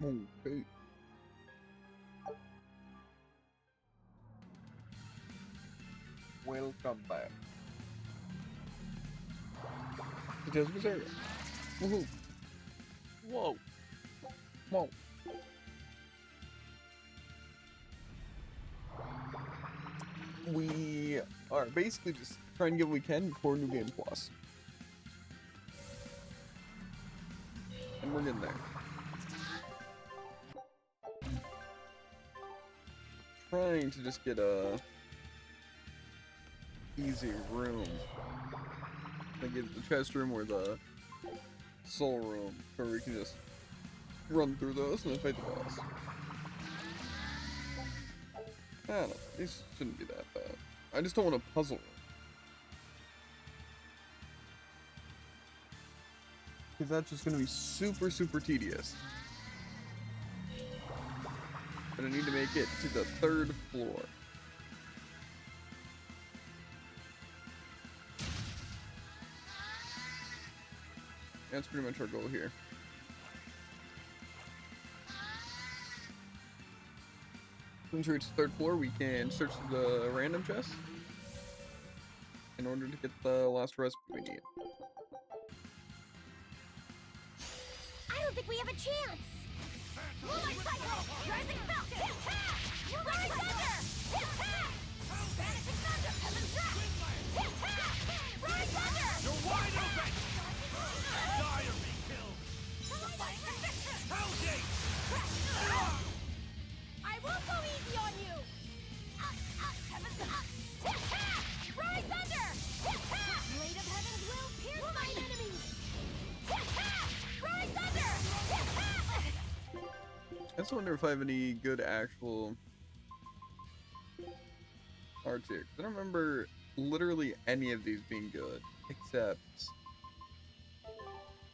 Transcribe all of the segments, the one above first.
Okay. Welcome back. It is Berseria. Woohoo! Whoa. Whoa. We are basically just trying to get what we can before New Game Plus. And we're getting there. Trying to just get a easy room. Like get the chest room or the soul room where we can just run through those and then fight the boss. I don't know, these shouldn't be that bad. I just don't want a puzzle room. Because that's just going to be super, super tedious. But I need to make it to the 3rd floor. That's pretty much our goal here. Once we reach the 3rd floor, we can search the random chest in order to get the last recipe we need. I don't think we have a chance! Moonlight Cycle! Rising Belt! Tip-tap! Moonlight Thunder! Tip-tap! Vanishing Thunder! Heaven's Wrath! Tip-tap! Rise Thunder! You're wide open! Diary kill! Hellgate! I won't go easy on you! Heaven's Tip-tap! Rise Thunder! Tip-tap! Blade of Heavens will pierce my enemies! Tip-tap! Rise Thunder! Tip-tap! I just wonder if I have any good actual arts here. 'Cause I don't remember literally any of these being good, except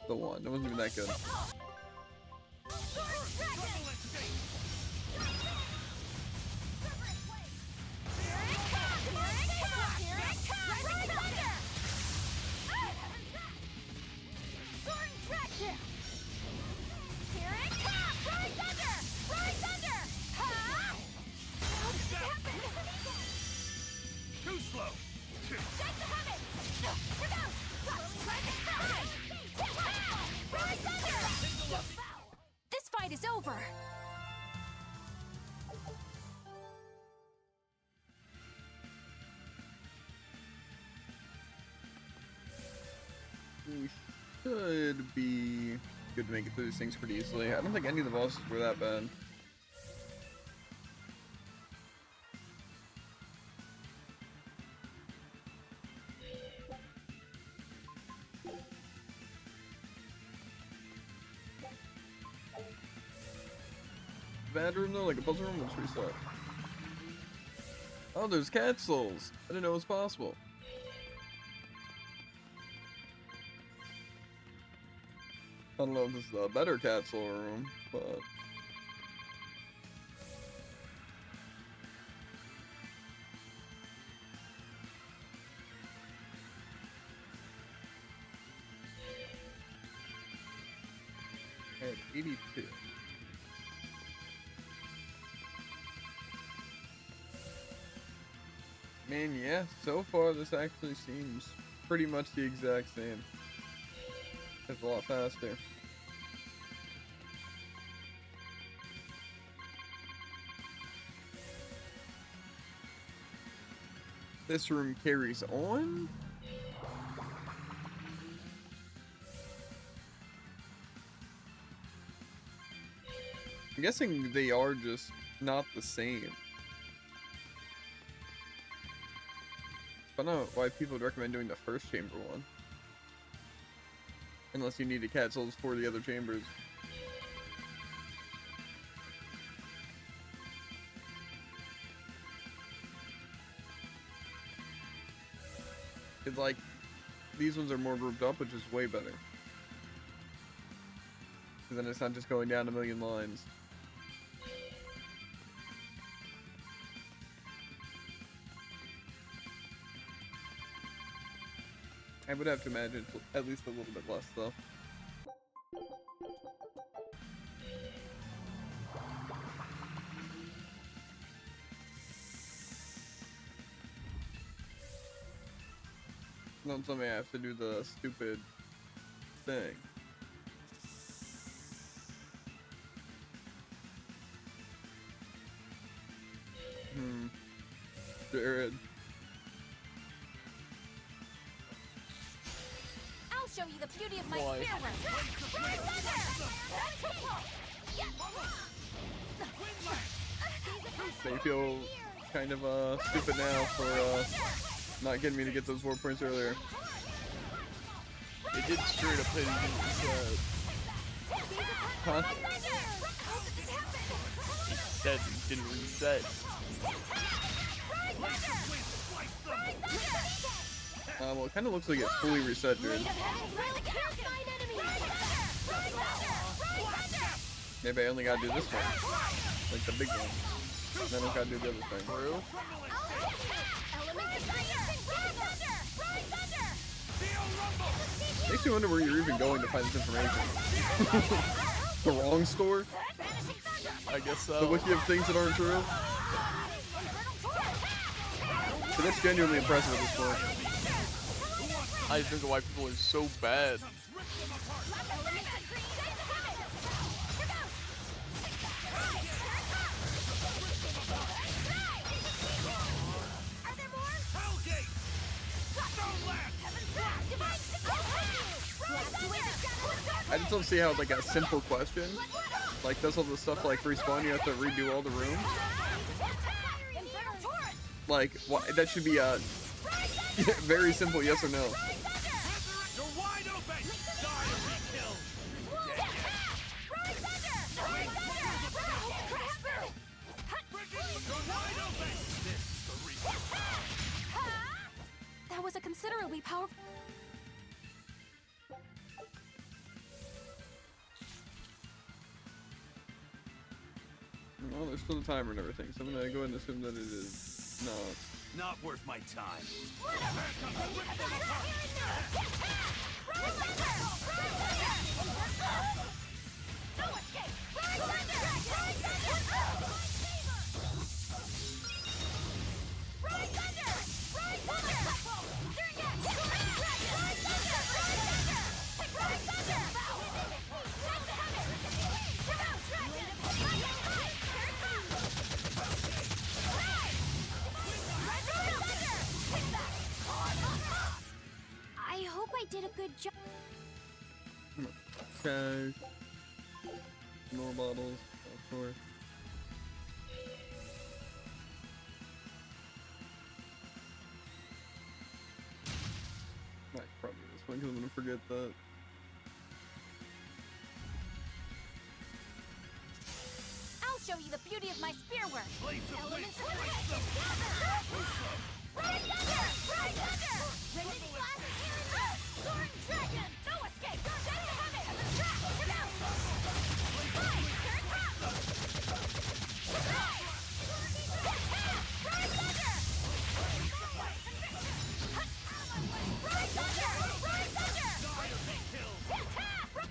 the one. It wasn't even that good. Triple escape! Too slow! This fight is over! We should be good to make it through these things pretty easily. I don't think any of the bosses were that bad. Bad room though, like a puzzle room, let's restart. Oh, there's cat souls! I didn't know it was possible. I don't know if this is a better cat soul room, but... At 82. Man, yeah, so far this actually seems pretty much the exact same. It's a lot faster. This room carries on? I'm guessing they are just not the same. I don't know why people would recommend doing the first chamber one. Unless you need the cat souls for the other chambers. It's like, these ones are more grouped up, which is way better. Because then it's not just going down a million lines. I would have to imagine it's at least a little bit less, though. Don't tell me I have to do the stupid thing. Jared. I'll show you the beauty of my Why? spear work. They feel kind of stupid now for not getting me to get those war points earlier. It did straight up hit him in the head. Huh? He said it didn't reset. Well, it kind of looks like it fully reset, dude. Maybe I only gotta do this one, like the big one. And then I gotta do the other thing. True. Makes me wonder where you're even going to find this information. The wrong store? I guess The so. wiki of things that aren't true? So that's genuinely impressive at this point. I just think why people are so bad. I just don't see how, like, a simple question, like, does all the stuff, like, respawn, you have to redo all the rooms? Like, why, that should be a very simple yes or no. You're wide open! Die or be killed! You're wide open! This is the reason. That was a considerably powerful. Well, there's still the timer and everything, so I'm gonna go ahead and assume that it is not. Not worth my time. I hope I did a good job. Okay. More bottles, of course. Might probably this one because I'm gonna forget that. I'll show you the beauty of my spear work. Elements of no escape!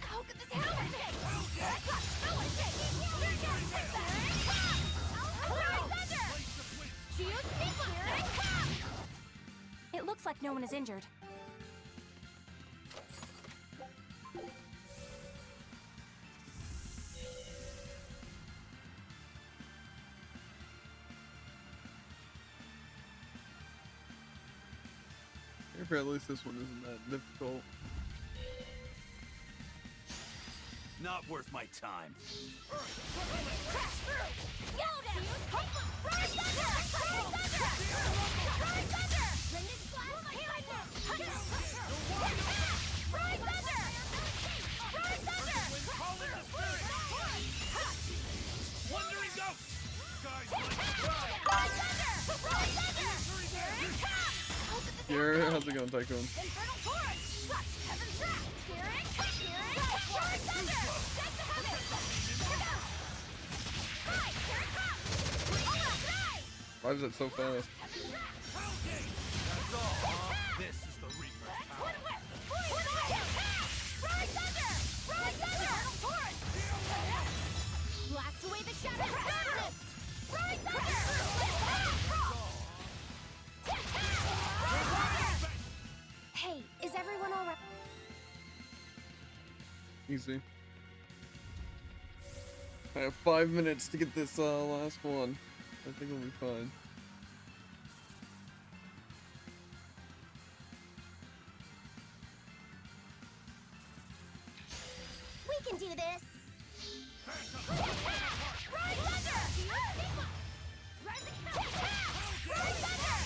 How could this happen? It looks like no one is injured. Maybe at least this one isn't that difficult. Not worth my time. Wandering ghost! Here, how's it going, Tycoon? Why is it so fast? That's all, huh? This is the Reaper's power. Blast away the shadows! Hey, Easy. I have 5 minutes to get this last one. I think we'll be fine. We can do this. Ride Thunder! Rising Thunder! Ride Thunder!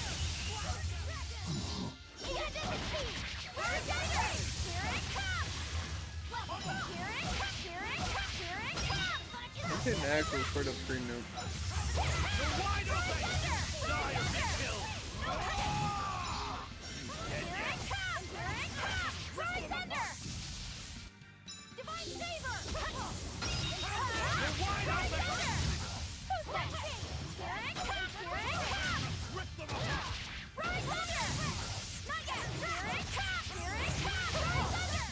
Magnificent speed! Ride Thunder! Here it comes! Here it comes! Here it comes! Here it comes! I'm getting an actual straight up screen note. You're wide open! Die or be killed! Here it comes! Here it comes! Ride Thunder! Divine Saber! You're wide Ride open! Thunder! Who's next? Here it comes! Here it comes! Rip them apart! Ride Thunder! Not yet! Here it comes! Here it comes! Ride Thunder!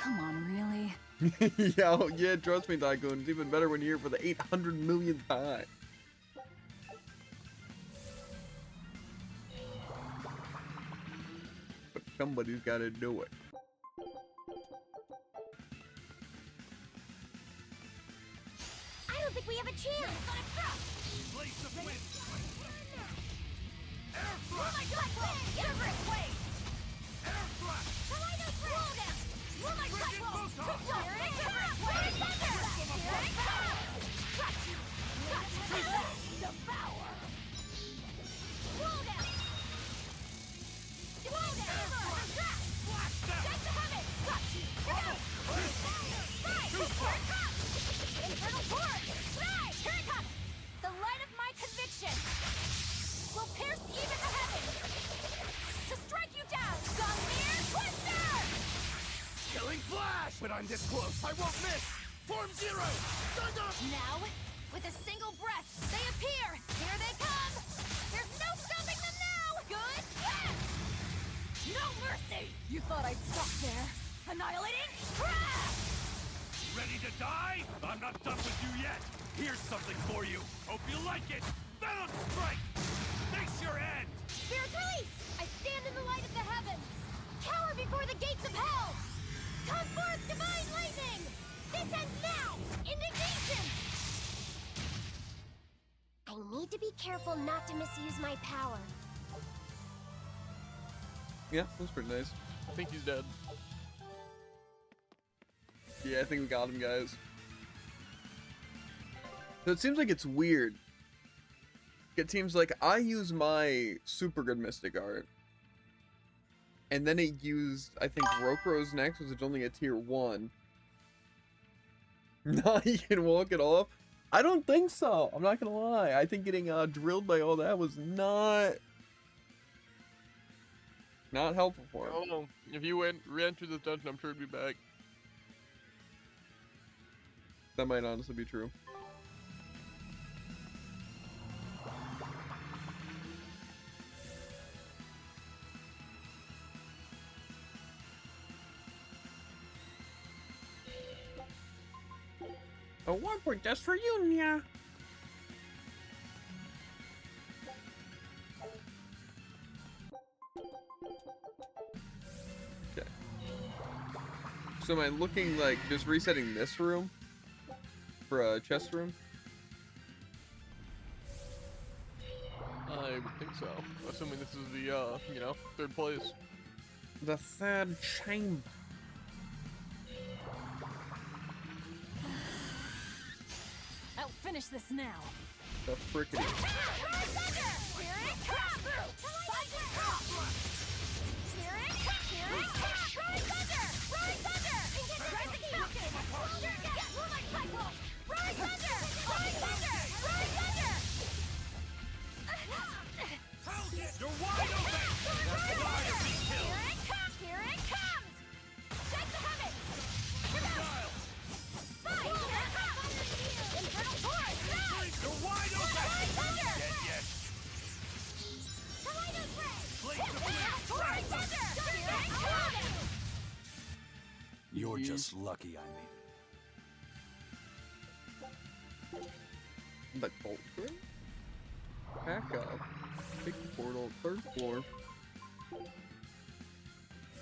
Come on, really? Yeah, oh, yeah, trust me, Tycoon. It's even better when you're here for the 800 millionth time. But somebody's gotta do it. I don't think we have a chance! Place of wind! Air Oh thrust! my God! Everest wave! Air thrust! Tornado roll down! Oh my God! Frigid photon! Here it comes! Wave thunder! Here it comes! Cut you! Cut you! Devour! Roll down! Roll down! Blast them! Get the helmet! Cut you! Down! Right! Here it comes! Infernal Torch! Right! Here it comes! The light of my conviction will pierce even the heavens to strike you down, Gunmere Twister! Killing flash! When I'm this close, I won't miss! Form zero! Thunder! Now, with a single breath, they appear! Here they come! There's no stopping them now! Good? Yes! No mercy! You thought I'd stop there? Annihilating crash! Ready to die? I'm not done with you yet! Here's something for you! Hope you like it! Venom Strike! Face your end! Spirit release! I stand in the light of the heavens! Cower before the gates of hell! Come forth, divine lightning! This ends now! Indignation! I need to be careful not to misuse my power. Yeah, that's pretty nice. I think he's dead. Yeah, I think we got him, guys. So it seems like it's weird. It seems like I use my super good Mystic Art. And then it used, I think, Rokuro's next, which is only a tier 1. Now you can walk it off? I don't think so. I'm not gonna lie. I think getting drilled by all that was not helpful for him. I don't know. If you re-enter this dungeon, I'm sure it'd be back. That might honestly be true. A 1 point just for you, Nya. Okay. So am I looking like just resetting this room for a chest room? I would think so. Assuming this is the, you know, third place. The third chamber. I'll finish this now. The frickety. Ride Thunder! Here it comes! Here it comes! Here it comes! Ride Thunder! Ride Thunder! Rising Falcon! Moonlight Cyclone! Ride Thunder! Ride Thunder! Ride Thunder! You're wide open! Ride Die or be Thunder! killed! Here it comes! Here it comes! Take the helmet! Style! Fight! Here it comes! Infernal Torch! Ride! You're wide open! Ride Thunder! Dead yet! Tornado Ray! Place of wind! Ride Thunder! Here it comes! You're just lucky I made it. The bolt room? Back up. Take the portal, 3rd floor.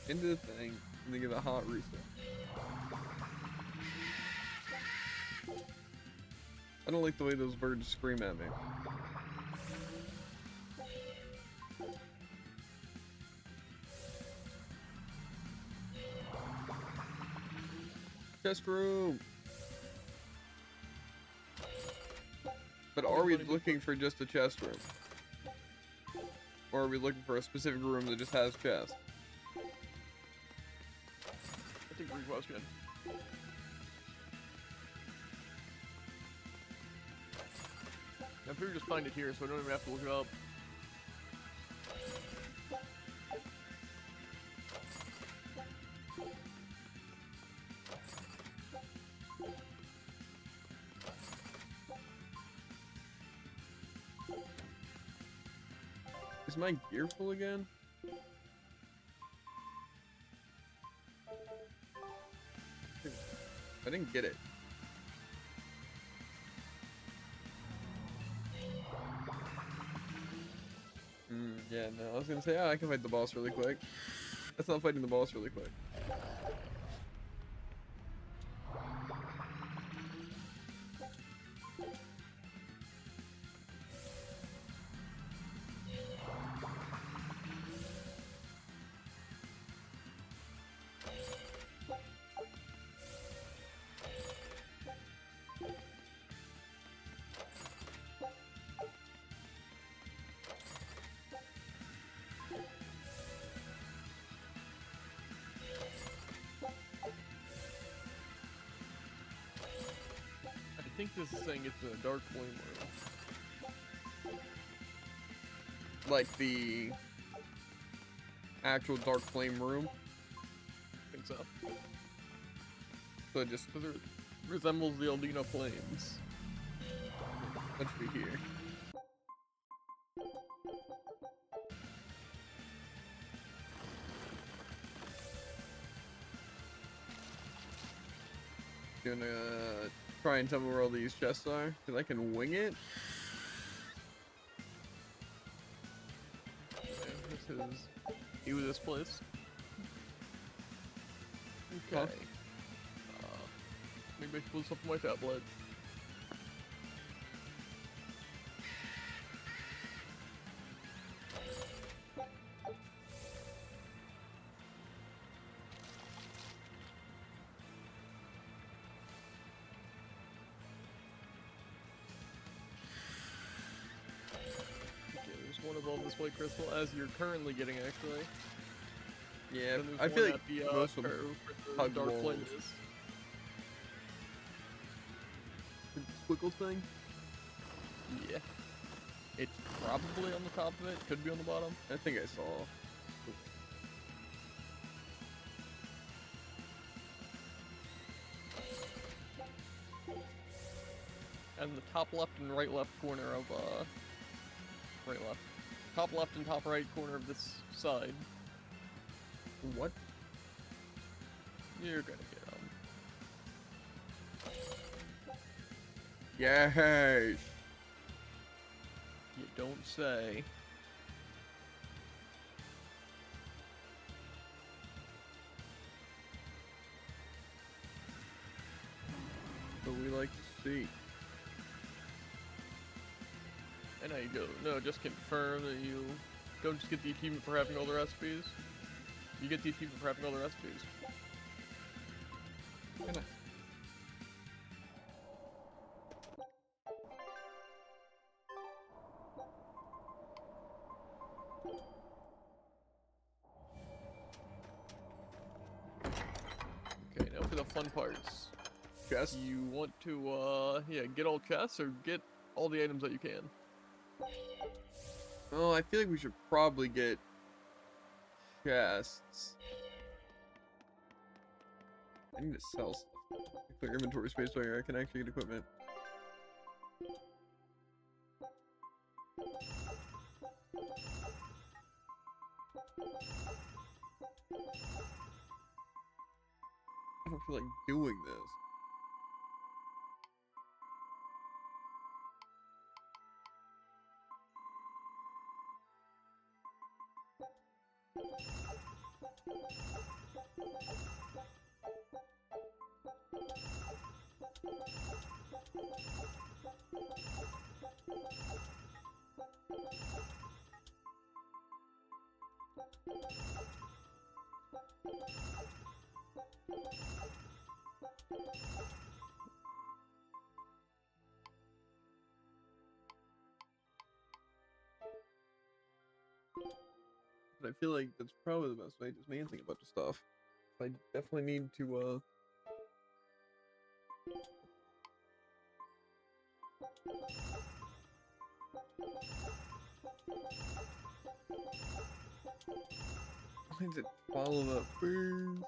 Into the thing, and then give it a hot reset. I don't like the way those birds scream at me. Chest room. But are we looking for just a chest room? Or are we looking for a specific room that just has chests? That's a great question. I figured just find it here, so I don't even have to look it up. Is my gear full again? I didn't get it. Yeah, no, I was gonna say, oh, I can fight the boss really quick. That's not fighting the boss really quick. I think this is saying it's a dark flame room. Like the actual dark flame room. I think so. So it just Because it resembles the Aldina flames. let's be here. Gonna try and tell me where all these chests are, because I can wing it. Yeah, this is you this place. Okay. Huh? Maybe I should put stuff on my tablet. Okay, there's one above this white crystal, as you're currently getting, actually. Yeah, And there's I feel one like at the, most of them curve where the hug dark flame walls. is. Squiggle thing. Yeah. It's probably on the top of it, could be on the bottom. I think I saw. And the top left and right left corner of, right left. Top left and top right corner of this side. What? You're gonna get Yes. You don't say. What we like to see. And now you go. No, just confirm that you don't just get the achievement for having all the recipes. You get the achievement for having all the recipes. Kinda. Okay, now for the fun parts. Chest. You want to, yeah, get all chests or get all the items that you can. Oh, I feel like we should probably get chests. I need to sell stuff. Clear inventory space so I can actually get equipment. I don't feel like doing this. But I feel like that's probably the best way, just man-thing a bunch of stuff. I definitely need to, I need to follow that first.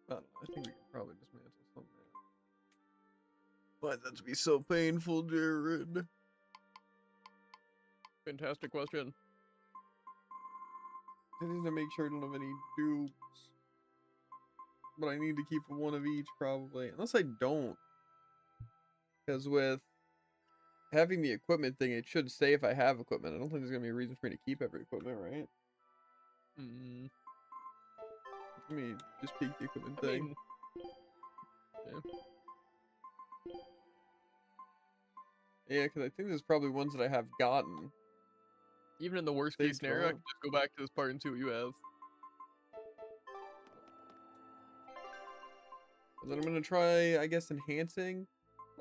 I don't know, I think we can probably dismantle something. Why that to be so painful, Jared? Fantastic question. I need to make sure I don't have any dupes. But I need to keep one of each, probably. Unless I don't. Because with having the equipment thing, it should say if I have equipment. I don't think there's going to be a reason for me to keep every equipment, right? Mm, Let me just peek the equipment I thing. mean, yeah. Yeah, because I think there's probably ones that I have gotten. Even in the worst They case scenario, I drop. can just go back to this part and see what you have. And then I'm going to try, I guess, enhancing.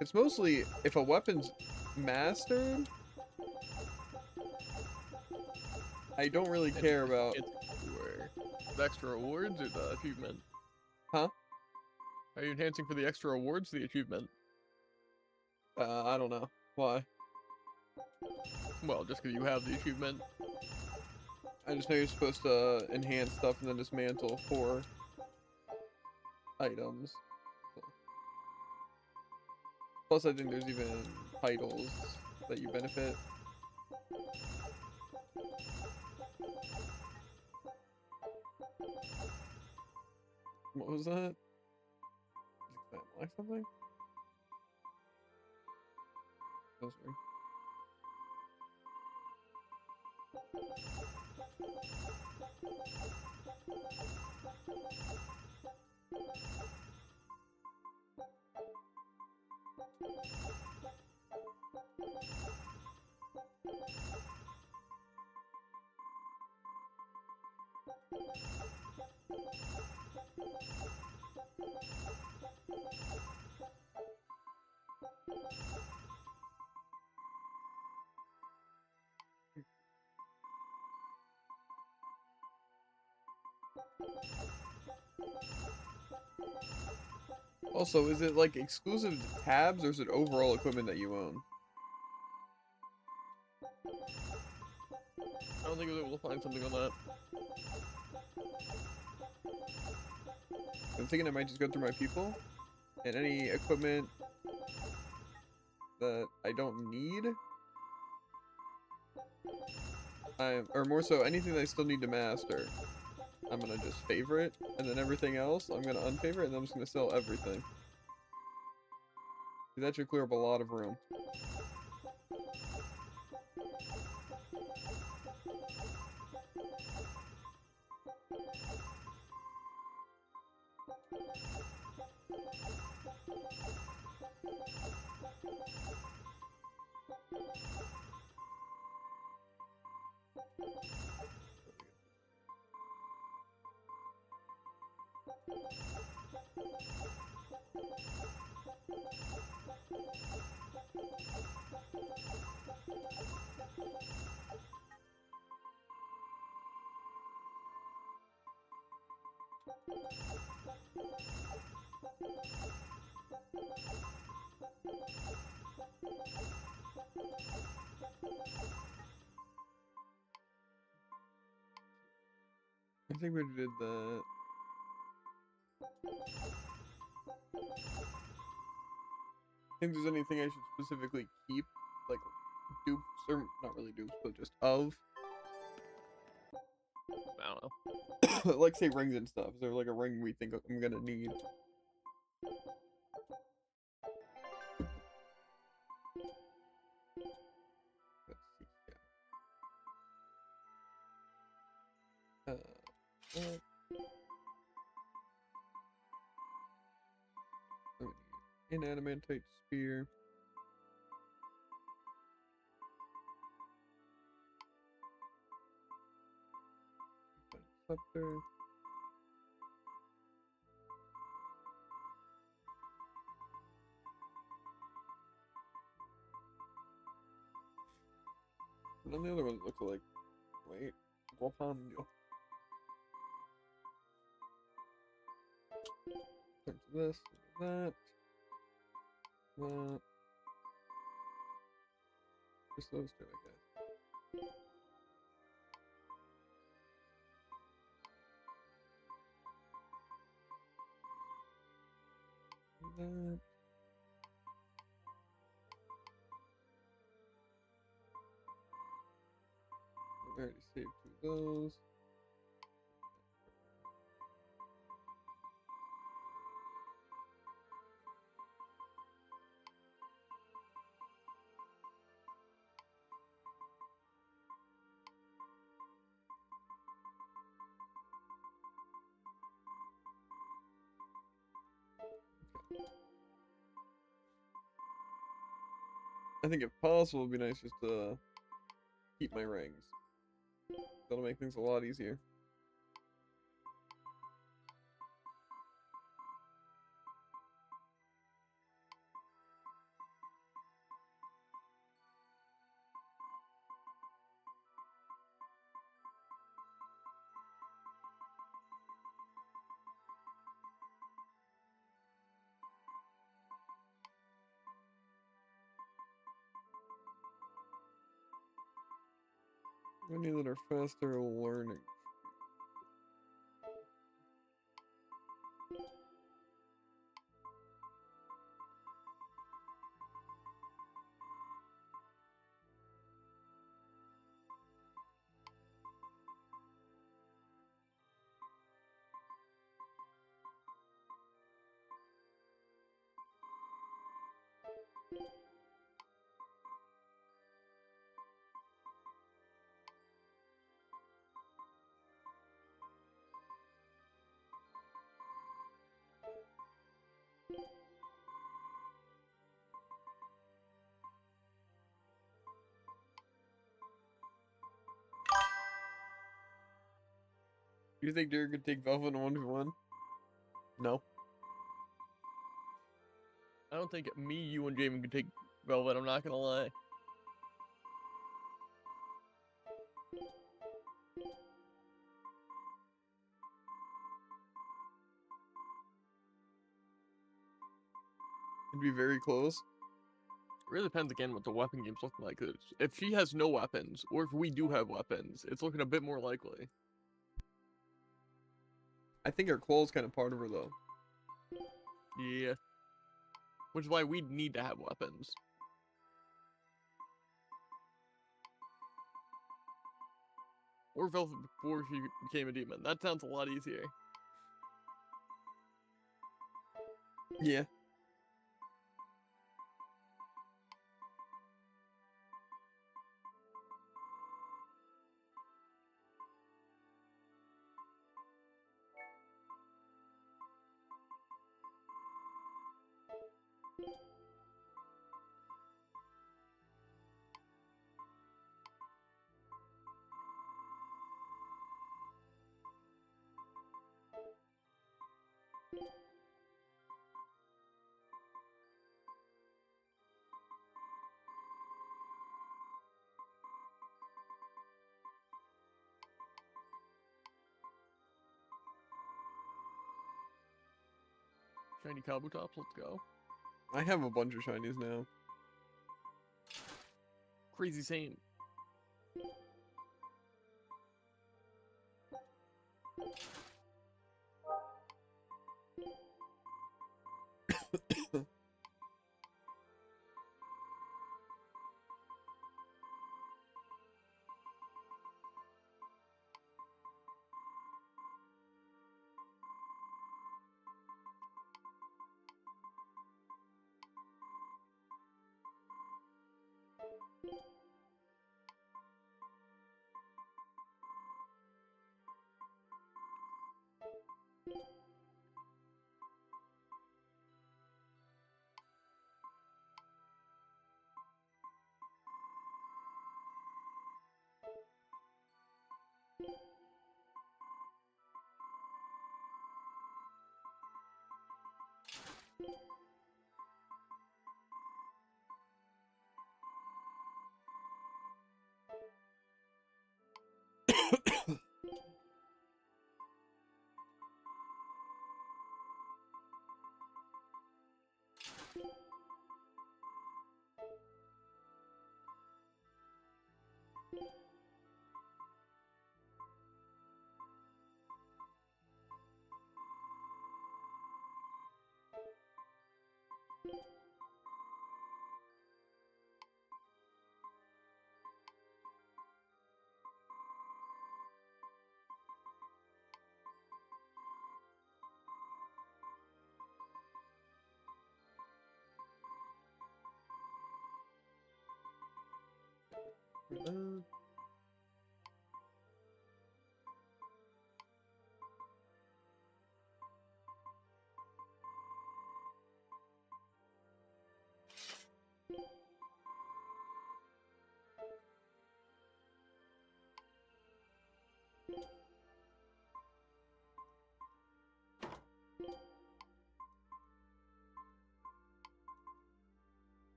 It's mostly if a weapon's mastered, I don't really care about. Where the extra rewards or the achievement? Huh? Are you enhancing for the extra rewards or the achievement? I don't know. Why? Well, just because you have the achievement. I just know you're supposed to enhance stuff and then dismantle for items. So. Plus, I think there's even titles that you benefit. What was that? Did that like something? That's weird. Also, is it like exclusive to tabs or is it overall equipment that you own? I don't think we'll find something on that. I'm thinking I might just go through my people and any equipment that I don't need. Or more so, anything that I still need to master. I'm gonna just favorite, and then everything else, I'm gonna unfavorite, and then I'm just gonna sell everything. That should clear up a lot of room. I think we did that. Think there's anything I should specifically keep, like dupes, or not really dupes, but just of Like say rings and stuff. Is there like a ring we think I'm gonna need? Let's see. Yeah. Inanimate type spear. Scepter. And then the other ones look like, wait, Guapanyo. Turn to this, that, that. Just those two, I guess. That. I already saved two of those. I think if possible, it'd be nice just to keep my rings. That'll make things a lot easier. Any that are faster learning. Do you think Derek could take Velvet in a 1v1? No. I don't think me, you, and Jamin could take Velvet, I'm not gonna lie. It'd be very close. It really depends again what the weapon game's looking like. 'Cause if she has no weapons, or if we do have weapons, it's looking a bit more likely. I think her claw's kind of part of her though. Yeah. Which is why we'd need to have weapons. Or Velvet before she became a demon. That sounds a lot easier. Yeah. Shiny Kabutops, let's go. I have a bunch of shinies now. Crazy same.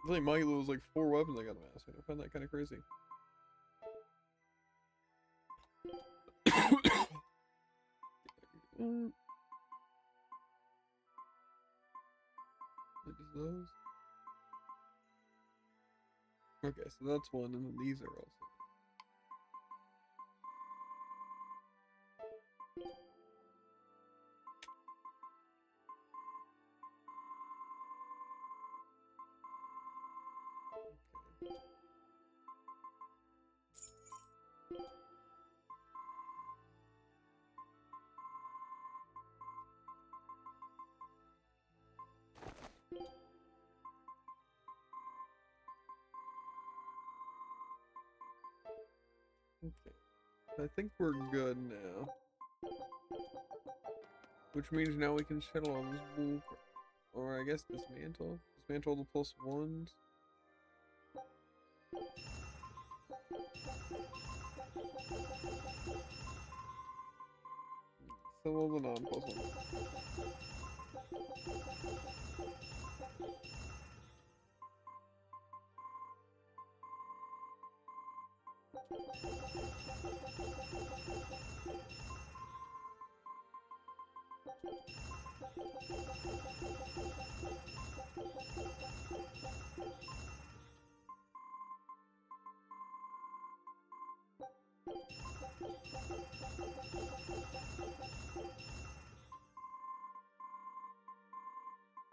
I think Mighty was like 4 weapons I got mastered. I find that kind of crazy. Like just those. Okay, so that's one, and then these are also. Okay, I think we're good now. Which means now we can shuttle on this bull, or I guess dismantle. Dismantle the +1s. Some of the non-+1s.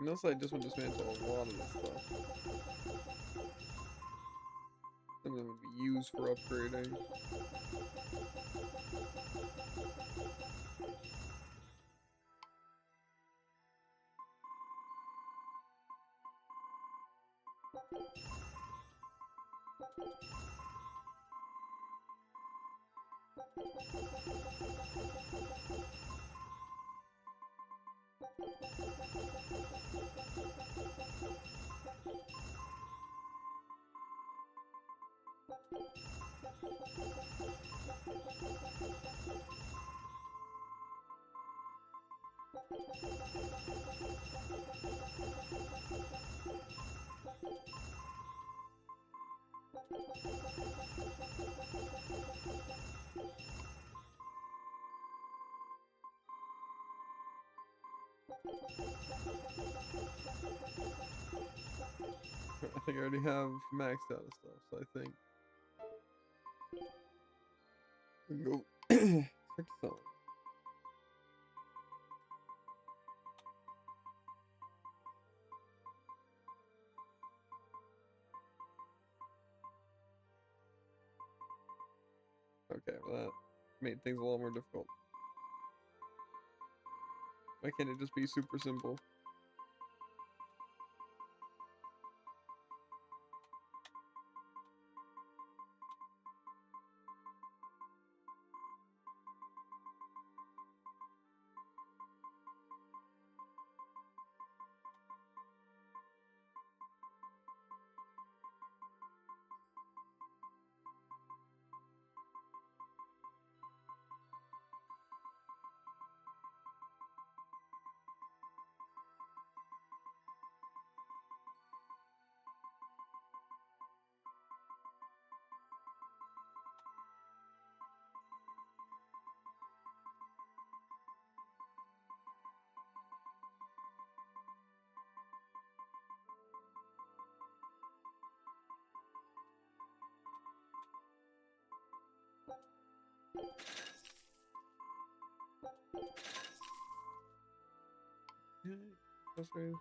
Unless I just would dismantle a lot of this stuff. Some of them would be used for upgrading. I think I already have maxed out of stuff, so I think we can go start selling. Okay, well that made things a lot more difficult. Why can't it just be super simple? Berseria.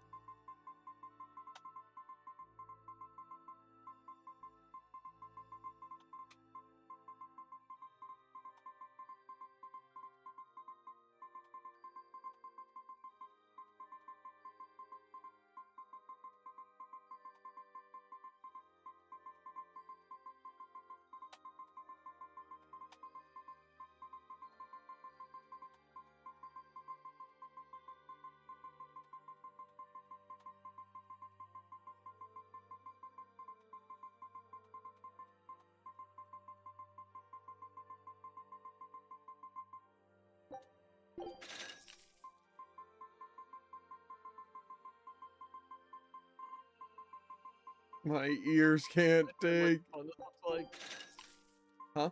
My ears can't take. Fun this looks like. Huh?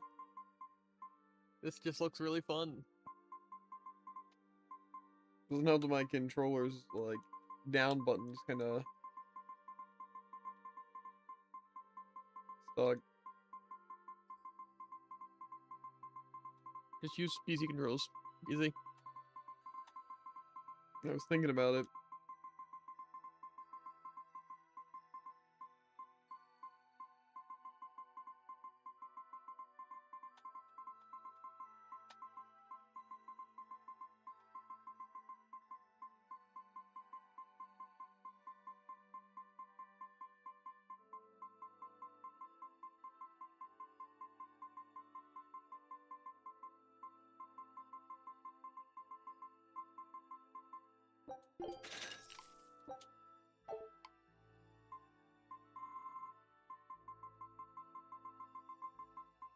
This just looks really fun. Doesn't help that my controller's like down button's kind of stuck. Just use easy controls. Easy. I was thinking about it.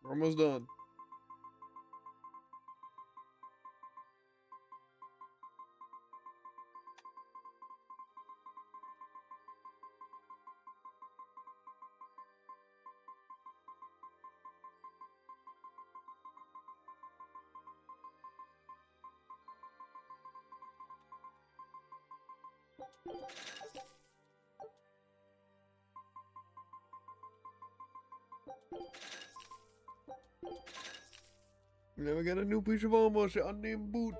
We're almost done. Now we got a new piece of armor, unnamed boots.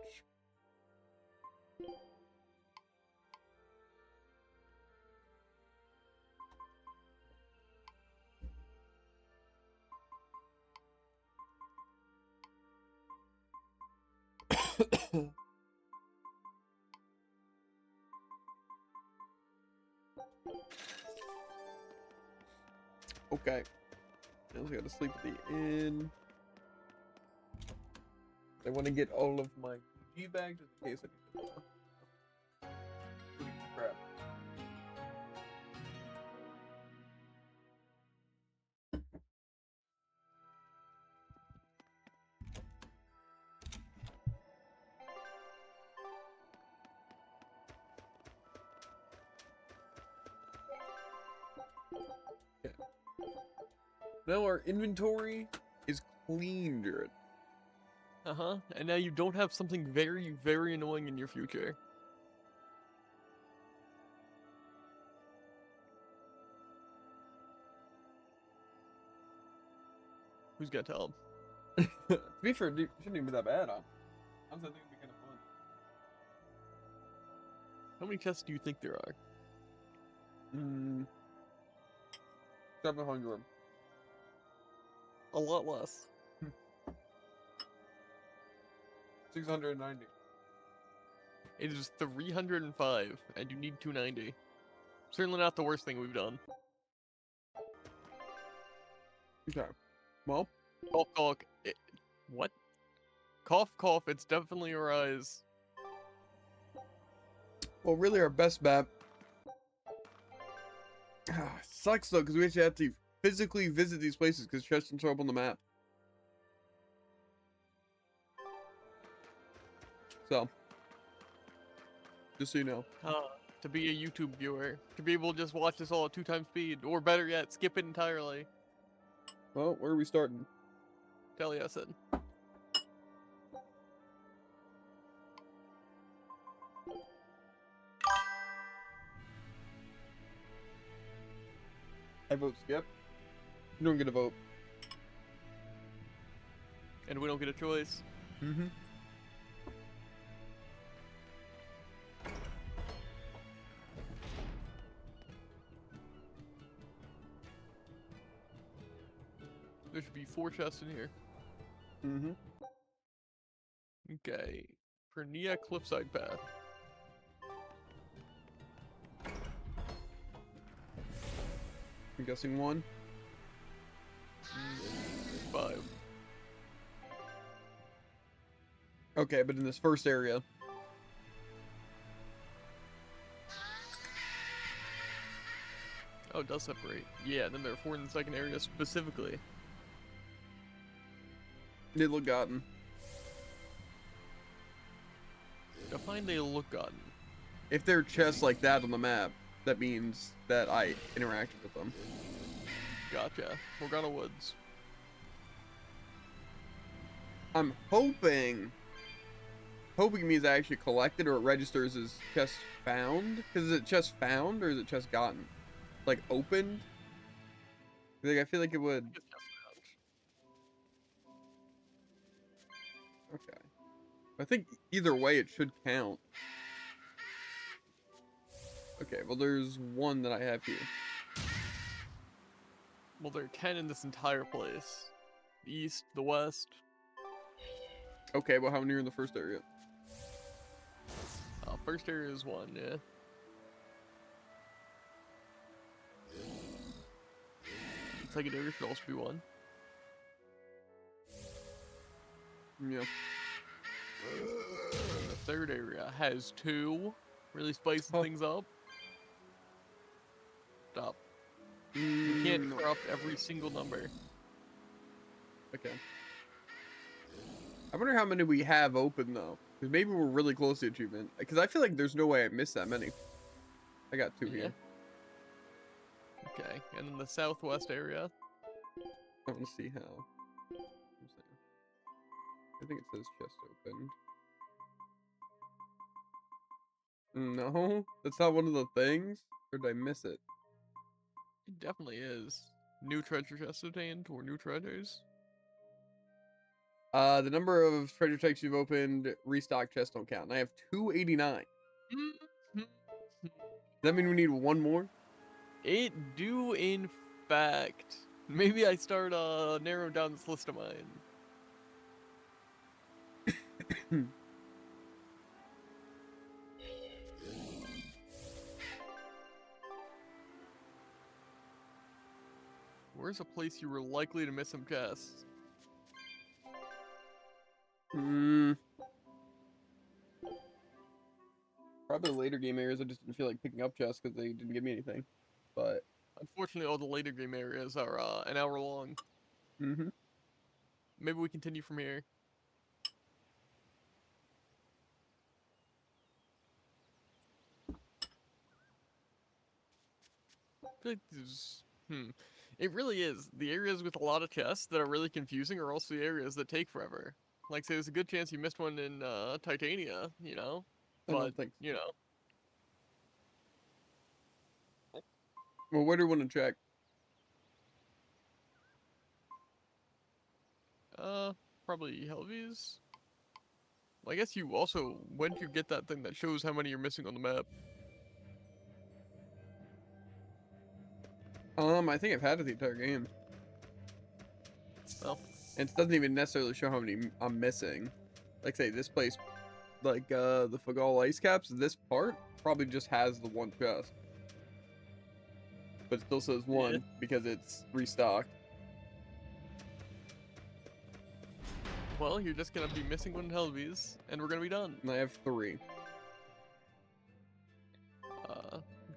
Okay. Now we gotta sleep at the inn. I want to get all of my G bags just in case I need to crap. Okay. Now our inventory is clean, Jared. Uh-huh. And now you don't have something very, very annoying in your future. Who's gonna tell him? To be fair, it shouldn't even be that bad, huh? Honestly, I think it'd be kind of fun. How many tests do you think there are? 700. A lot less. 690. It is 305, and you need 290. Certainly not the worst thing we've done. Okay. Well, Cough, cough. What? Cough, cough. It's definitely a rise. really our best bet. Sucks though, because we actually have to physically visit these places because chests don't show up on the map. So, just so you know. To be a YouTube viewer, to be able to just watch this all at 2x speed, or better yet, skip it entirely. Well, where are we starting? Taliesin. I vote skip. You don't get a vote. And we don't get a choice. Mm-hmm. There should be 4 chests in here. Mm-hmm. Okay. Pernia Cliffside Path. I'm guessing 1. 5. Okay, but in this first area. Oh, it does separate. Yeah, then there are 4 in the second area specifically. Nidle gotten. Define they look gotten. If there are chests like that on the map, that means that I interacted with them. Gotcha. Morgana Woods. I'm hoping means I actually collected or it registers as chest found. Because is it chest found or is it chest gotten? Like opened? Like I feel like it would. It's just found. Okay. I think either way it should count. Okay, well there's 1 that I have here. Well, there are 10 in this entire place. The east, the west. Okay, well how many are in the first area? First area is 1, yeah. Second area should also be 1. Yeah. The third area has 2. Really spicing Oh. things up. Stop. You can't No. corrupt every single number. Okay. I wonder how many we have open though. Because maybe we're really close to achievement. Because I feel like there's no way I missed that many. I got 2 here. Okay, and then the southwest area. I want to see how. I think it says chest opened. No, that's not one of the things. Or did I miss it? It definitely is. New treasure chests obtained, or new treasures. The number of treasure chests you've opened, restock chests don't count. And I have 289. Does that mean we need 1 more? It do, in fact. Maybe I start narrowing down this list of mine. Where's a place you were likely to miss some chests? Probably later game areas. I just didn't feel like picking up chests because they didn't give me anything. But Unfortunately, all the later game areas are an hour long. Maybe we continue from here. I feel like there's... It really is. The areas with a lot of chests that are really confusing are also the areas that take forever. Like, say, there's a good chance you missed one in Titania, you know? I But, don't think so. you know. Well, where do you want to check? Probably Helvies. Well, I guess you also, when do you get that thing that shows how many you're missing on the map? I think I've had it the entire game. Well, And it doesn't even necessarily show how many I'm missing. Like say this place, like the Fagal ice caps, this part probably just has the 1 chest. But it still says 1 Yeah. because it's restocked. well, you're just gonna be missing one in Helvies, and we're gonna be done. And I have 3.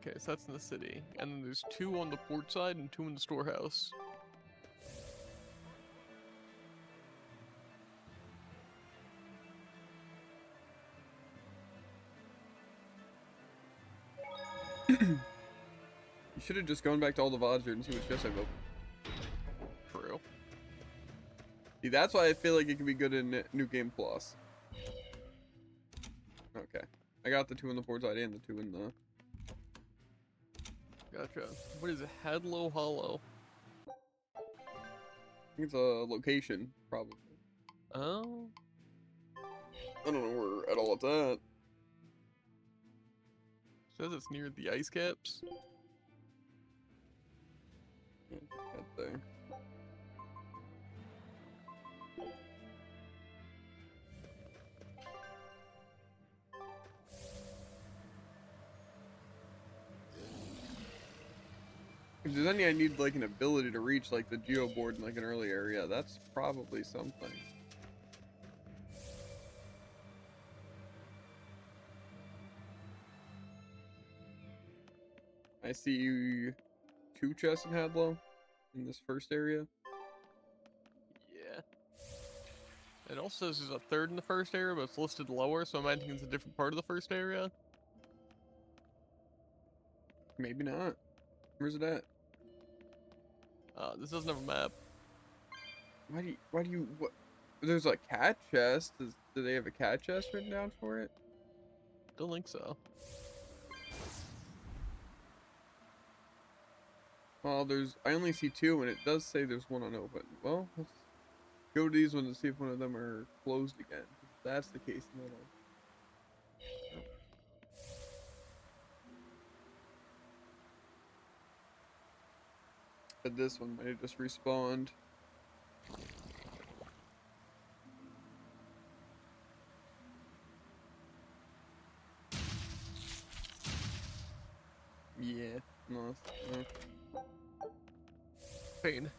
Okay, so that's in the city. And then there's 2 on the port side and 2 in the storehouse. You should have just gone back to all the VODs here and see what chests I've opened. True. See, that's why I feel like it could be good in New Game Plus. Okay. I got the 2 in the port side and the 2 in the... Gotcha. What is it? Hadlow Hollow. I think it's a location, probably. Oh. I don't know where at all it's at. Says it's near the ice caps. Yeah, right there. If there's any I need like an ability to reach like the geoboard in like an early area, that's probably something. I see 2 chests in Hadlow in this first area. Yeah. It also says there's a third in the first area, but it's listed lower, so I might think it's a different part of the first area. Maybe not. Where's it at? This doesn't have a map. Why do you, what? There's a cat chest. Do they have a cat chest written down for it? Don't think so. Well, I only see 2, and it does say there's one unopened. Well, let's go to these ones and see if one of them are closed again. If that's the case, then I'll... But this one might have just respawned. Yeah, no. Pain.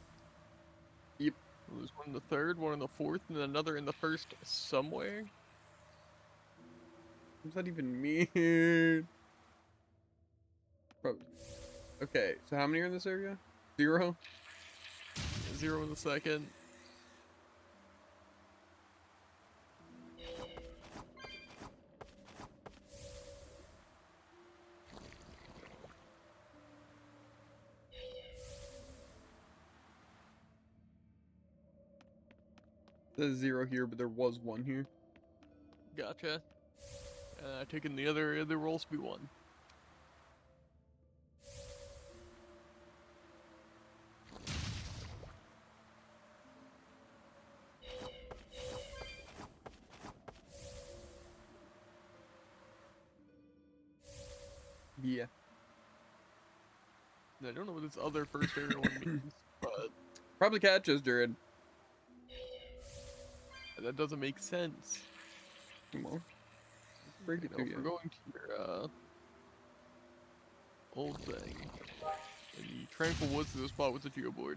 Yep. There's one in the third, one in the fourth, and then another in the first somewhere. What does that even mean? Probably. Okay, so how many are in this area? 0? 0 in the second. There's 0 here, but there was 1 here. Gotcha. Taking the other rolls to be 1. Yeah. I don't know what this other first area one means, but Probably cat chest, Jared. that doesn't make sense. Come on. Break it You know, to if we're you. going to your old thing, and the Tranquil Woods is the spot with the geoboard.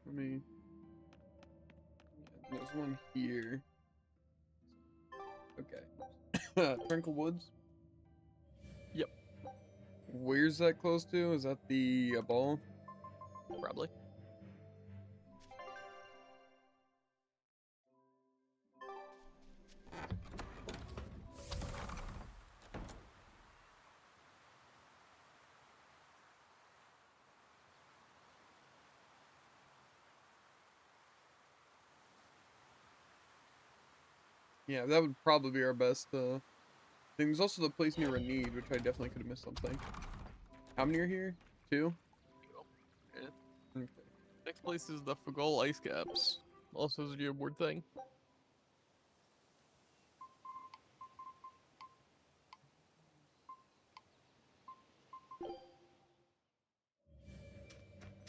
Let me... Yeah, there's one here. Okay. Tranquil Woods? Yep. Where's that close to? Is that the ball? Probably. Yeah, that would probably be our best thing. There's also the place near Renede, which I definitely could have missed something. How many are here? 2? Yeah. Okay. Next place is the Fagol Ice Caps. Also is a geoboard thing.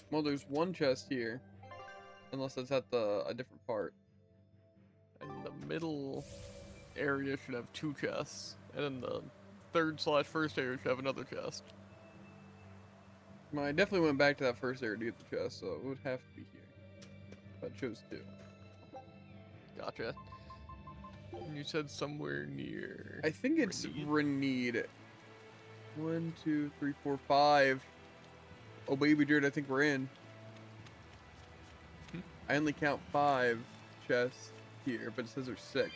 Well, there's 1 chest here. Unless it's at a different part. And the middle area should have 2 chests. And then the third/first area should have another chest. Well, I definitely went back to that first area to get the chest, so it would have to be here. But I chose 2. Gotcha. And you said somewhere near... I think it's Renede? Renede. 1, 2, 3, 4, 5. Oh, baby dude, I think we're in. I only count 5 chests here, but it says there's 6.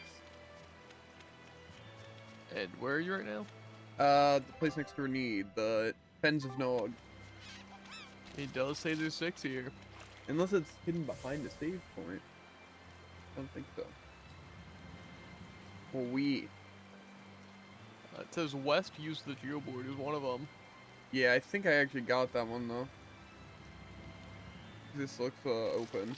And where are you right now? The place next to Renede, the Fens of Nog. It does say there's 6 here. Unless it's hidden behind a save point. I don't think so. Well, It says west use the geoboard is one of them. Yeah, I think I actually got that one though. This looks open.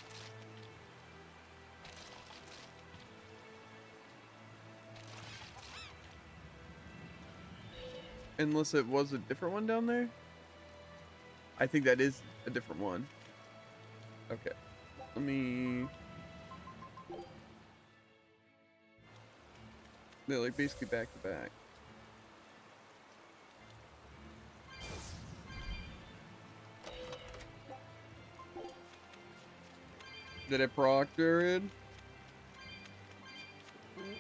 Unless it was a different one down there? I think that is a different one. Okay. Let me... They're like basically back to back. Did it proctor it?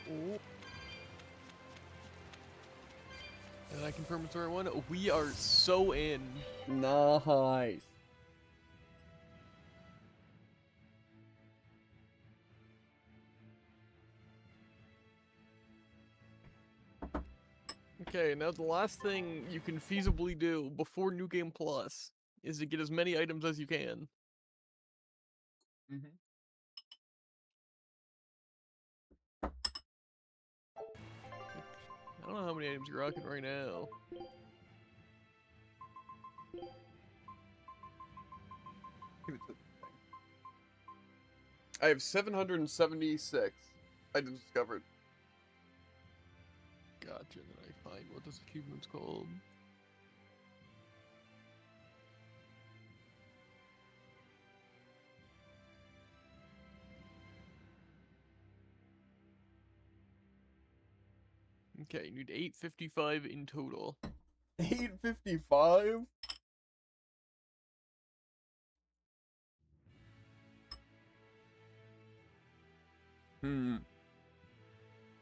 And I confirm it's the right one. We are so in. Nice. Okay, now the last thing you can feasibly do before New Game Plus is to get as many items as you can. Mm-hmm. I don't know how many items you're rocking right now. Give it to the thing. I have 776 items discovered. Gotcha, then I find what this achievement's called. Okay, you need 855 in total. 855?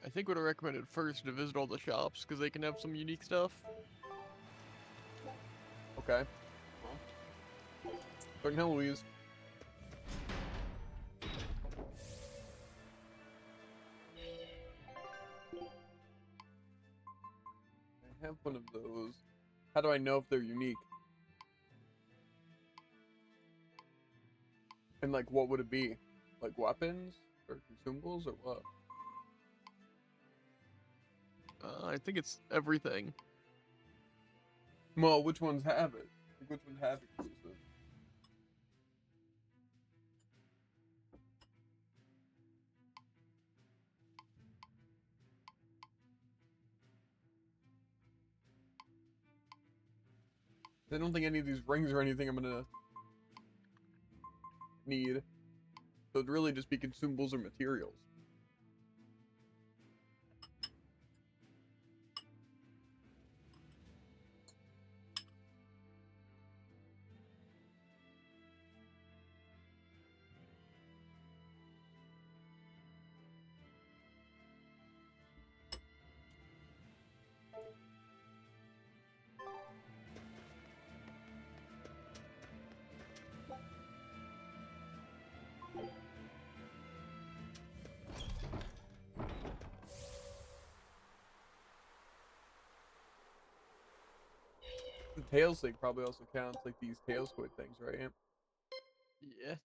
I think what I recommended first to visit all the shops, because they can have some unique stuff. Okay. Well, starting hell, Louise. I have one of those. How do I know if they're unique? And like, what would it be? Like weapons or consumables or what? I think it's everything. Well, which ones have it? Like, which ones have exclusive? I don't think any of these rings or anything I'm gonna need. So it'd really just be consumables or materials. The tail thing probably also counts, like these tail squid things, right? Yeah.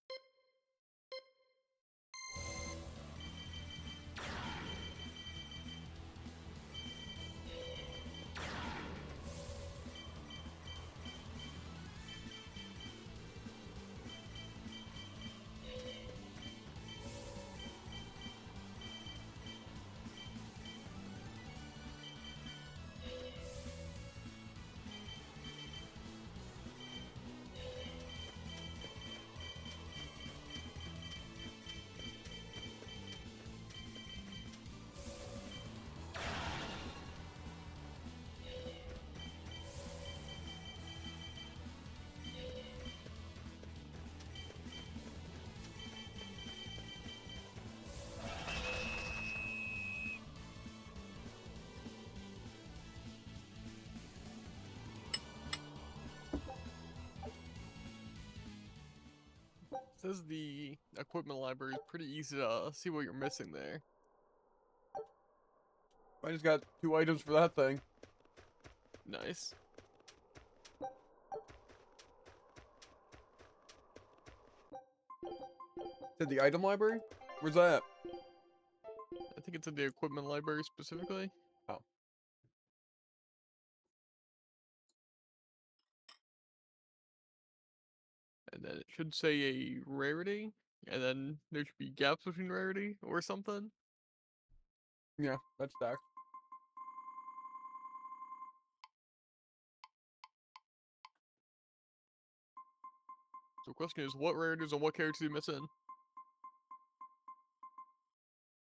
Says the equipment library is pretty easy to see what you're missing there. I just got 2 items for that thing. Nice. Said the item library? Where's that? I think it's in the equipment library specifically. Oh. and then it should say a rarity, and then there should be gaps between rarity or something. Yeah, that's stacked. So the question is, what rarities and what characters are you missing?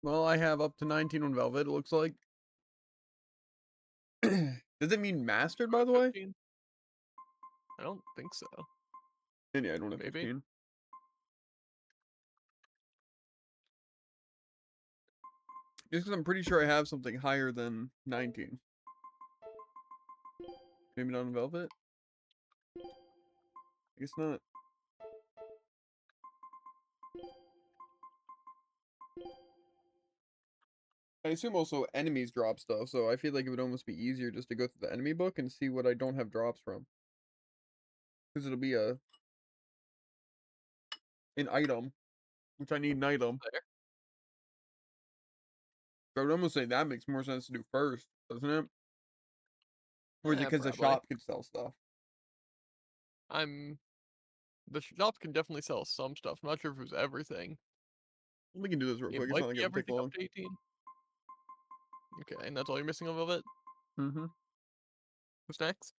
Well, I have up to 19 on Velvet, it looks like. Does it mean mastered, by the way? 15? I don't think so. And yeah, I don't have Maybe. 15. Just because I'm pretty sure I have something higher than 19. Maybe not on Velvet? I guess not. I assume also enemies drop stuff, so I feel like it would almost be easier just to go through the enemy book and see what I don't have drops from. Because it'll be an item, which I need an item. There. So I would almost say that makes more sense to do first, doesn't it? Or is it Yeah, because the probably. shop could sell stuff? The shop can definitely sell some stuff. I'm not sure if it was everything. We can do this real It quick. It's might not like be it'll take everything up long. to 18. Okay, and that's all you're missing on Velvet? Mm-hmm. What's next?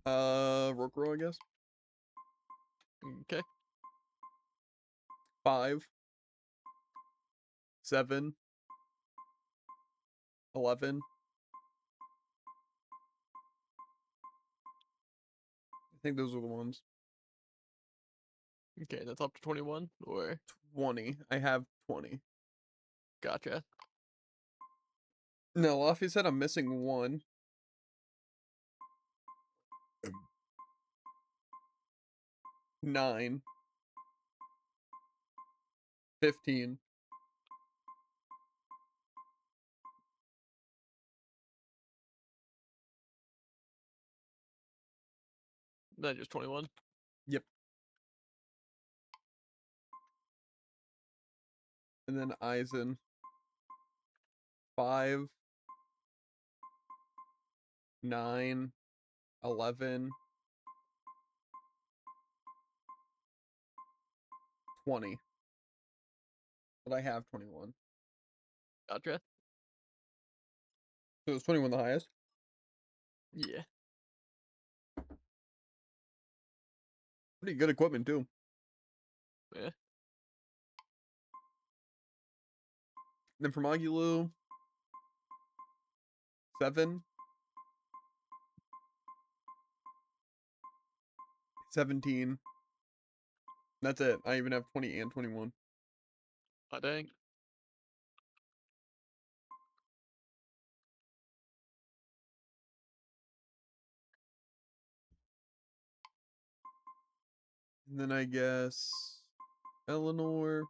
Rokuro, I guess. Okay. 5, 7, 11. I think those are the ones. Okay, that's up to 21, or 20. I have 20. gotcha. No, Laffy said I'm missing 1. 9. 15. Then just 21. Yep. And then Aizen. 5, 9, 11, 20. But I have 21. Gotcha. So is 21 the highest? Yeah. Pretty good equipment, too. Yeah. Then for Magulu, 7, 17. That's it. I even have 20 and 21. Oh, dang. And then I guess Eleanor.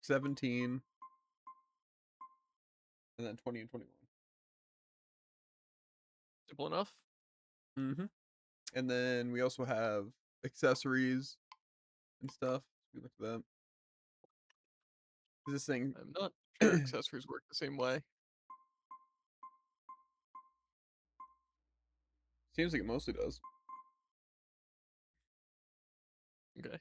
17. And then 20 and 21. Simple enough. Mm-hmm. And then we also have accessories and stuff. We look at that. This thing I'm not sure accessories work the same way. seems like it mostly does. Okay.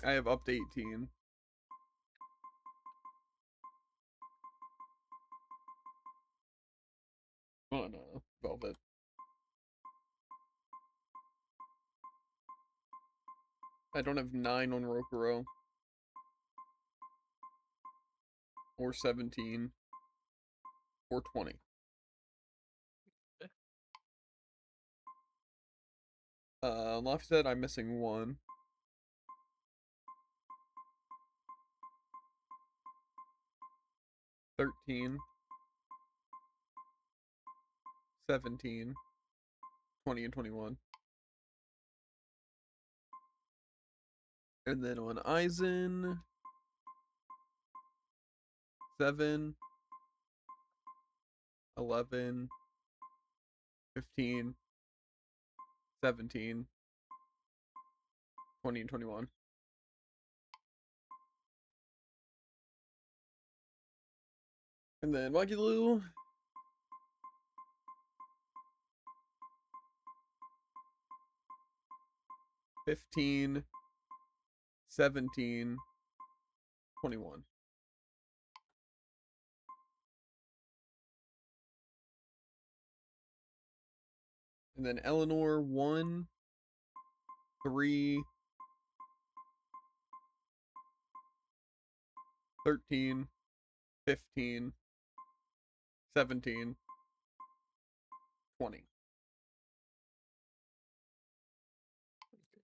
I have up to 18. On Velvet. I don't have 9 on Rokuro. Or 17. Or 20. Luffy said I'm missing 1. 13. 17. 20 and 21. And then on Aizen, 7, 11, 15, 17, 20 and 21. And then Magiloo. $15, $17, $21. And then Eleanor, 1, 3, 13, 15, 17, 20.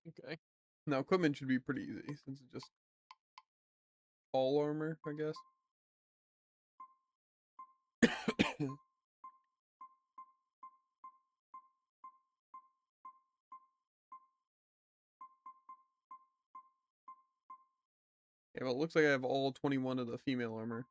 Okay. Now, equipment should be pretty easy since it's just all armor, I guess. Yeah, well, it looks like I have all 21 of the female armor.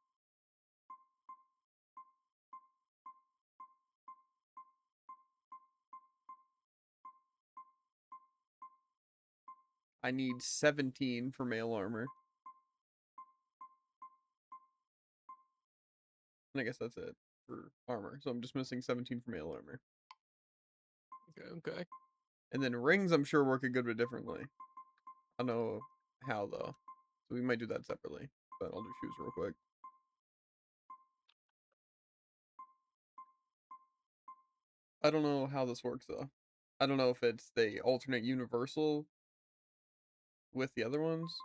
I need 17 for male armor. And I guess that's it for armor. So I'm just missing 17 for male armor. Okay. Okay. And then rings, I'm sure work a good bit differently. I don't know how though. So we might do that separately. But I'll do shoes real quick. I don't know how this works though. I don't know if it's they alternate universal with the other ones.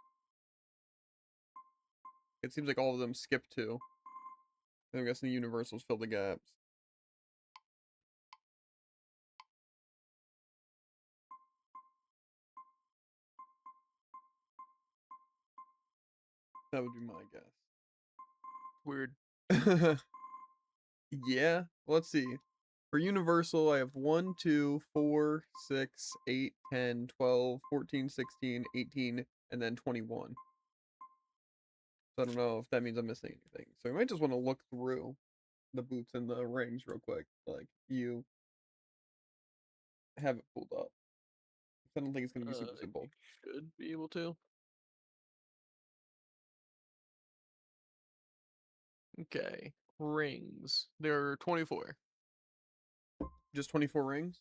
It seems like all of them skip 2. I'm guessing the universals fill the gaps. That would be my Weird. guess. Yeah, let's see. For universal, I have 1, 2, 4, 6, 8, 10, 12, 14, 16, 18, and then 21. So I don't know if that means I'm missing anything. So I might just want to look through the boots and the rings real quick. Like, you have it pulled up. I don't think it's going to be super simple. Should be able to. Okay. Rings. There are 24. Just 24 rings?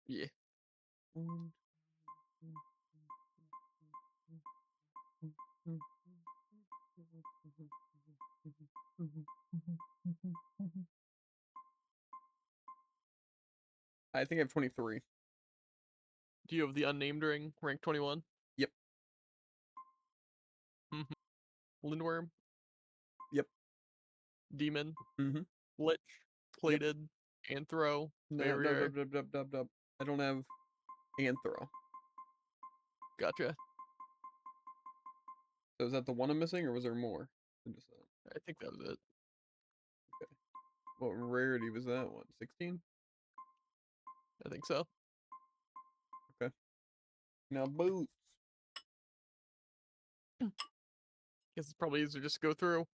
Yeah. I think I have 23. Do you have the unnamed ring, rank 21? Yep. Lindworm, Yep. Demon, Mm-hmm. Lich, Yep. Plated, Anthro, No, no, Barrier. I don't have Anthro. Gotcha. So is that the one I'm missing, or was there more than just that? I think that was it. What rarity was that one? 16? I think so. Okay. Now boots. Guess it's probably easier just to go through.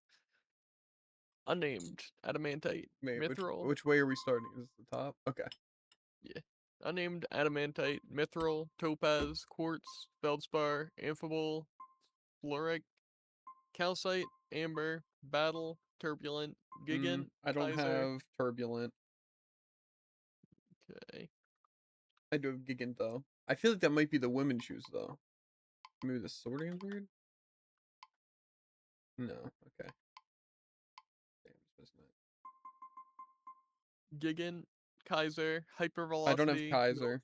Unnamed, Adamantite, Wait, Mithril. which way are we starting? Is this the top? Okay. Yeah. Unnamed, Adamantite, Mithril, Topaz, Quartz, Feldspar, Amphibole, Floric, Calcite, Amber, Battle, Turbulent, Gigant, I don't Kaiser. have Turbulent. Okay. I do have Gigant though. I feel like that might be the women's shoes though. Maybe the sorting is weird? No, okay. Damn, just missing it. Gigant, Kaiser, I don't have Hypervelocity, Kaiser.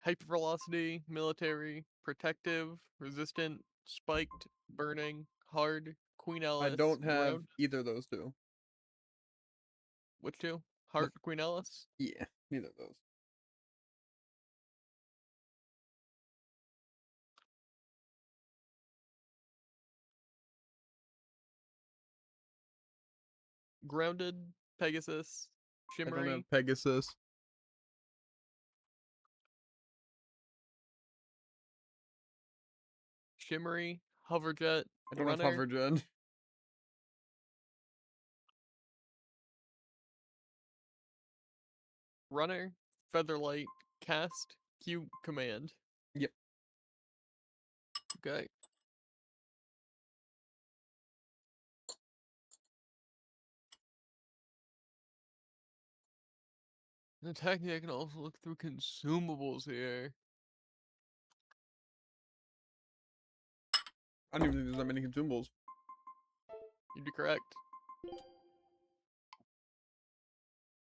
Hypervelocity, Military, Protective, Resistant, Spiked, Burning, Hard, Queen I Alice, don't have Ground. either of those two. Which two? The Heart, Queen Alice? Yeah, neither of those. Grounded, Pegasus, I don't Shimmery, have Pegasus. Shimmery, Hoverjet, I don't Runner, have Hovergen. Runner, Featherlight, Cast, Q Command. Yep. Okay. And technically, I can also look through consumables here. I don't even think there's that many consumables. You'd be correct.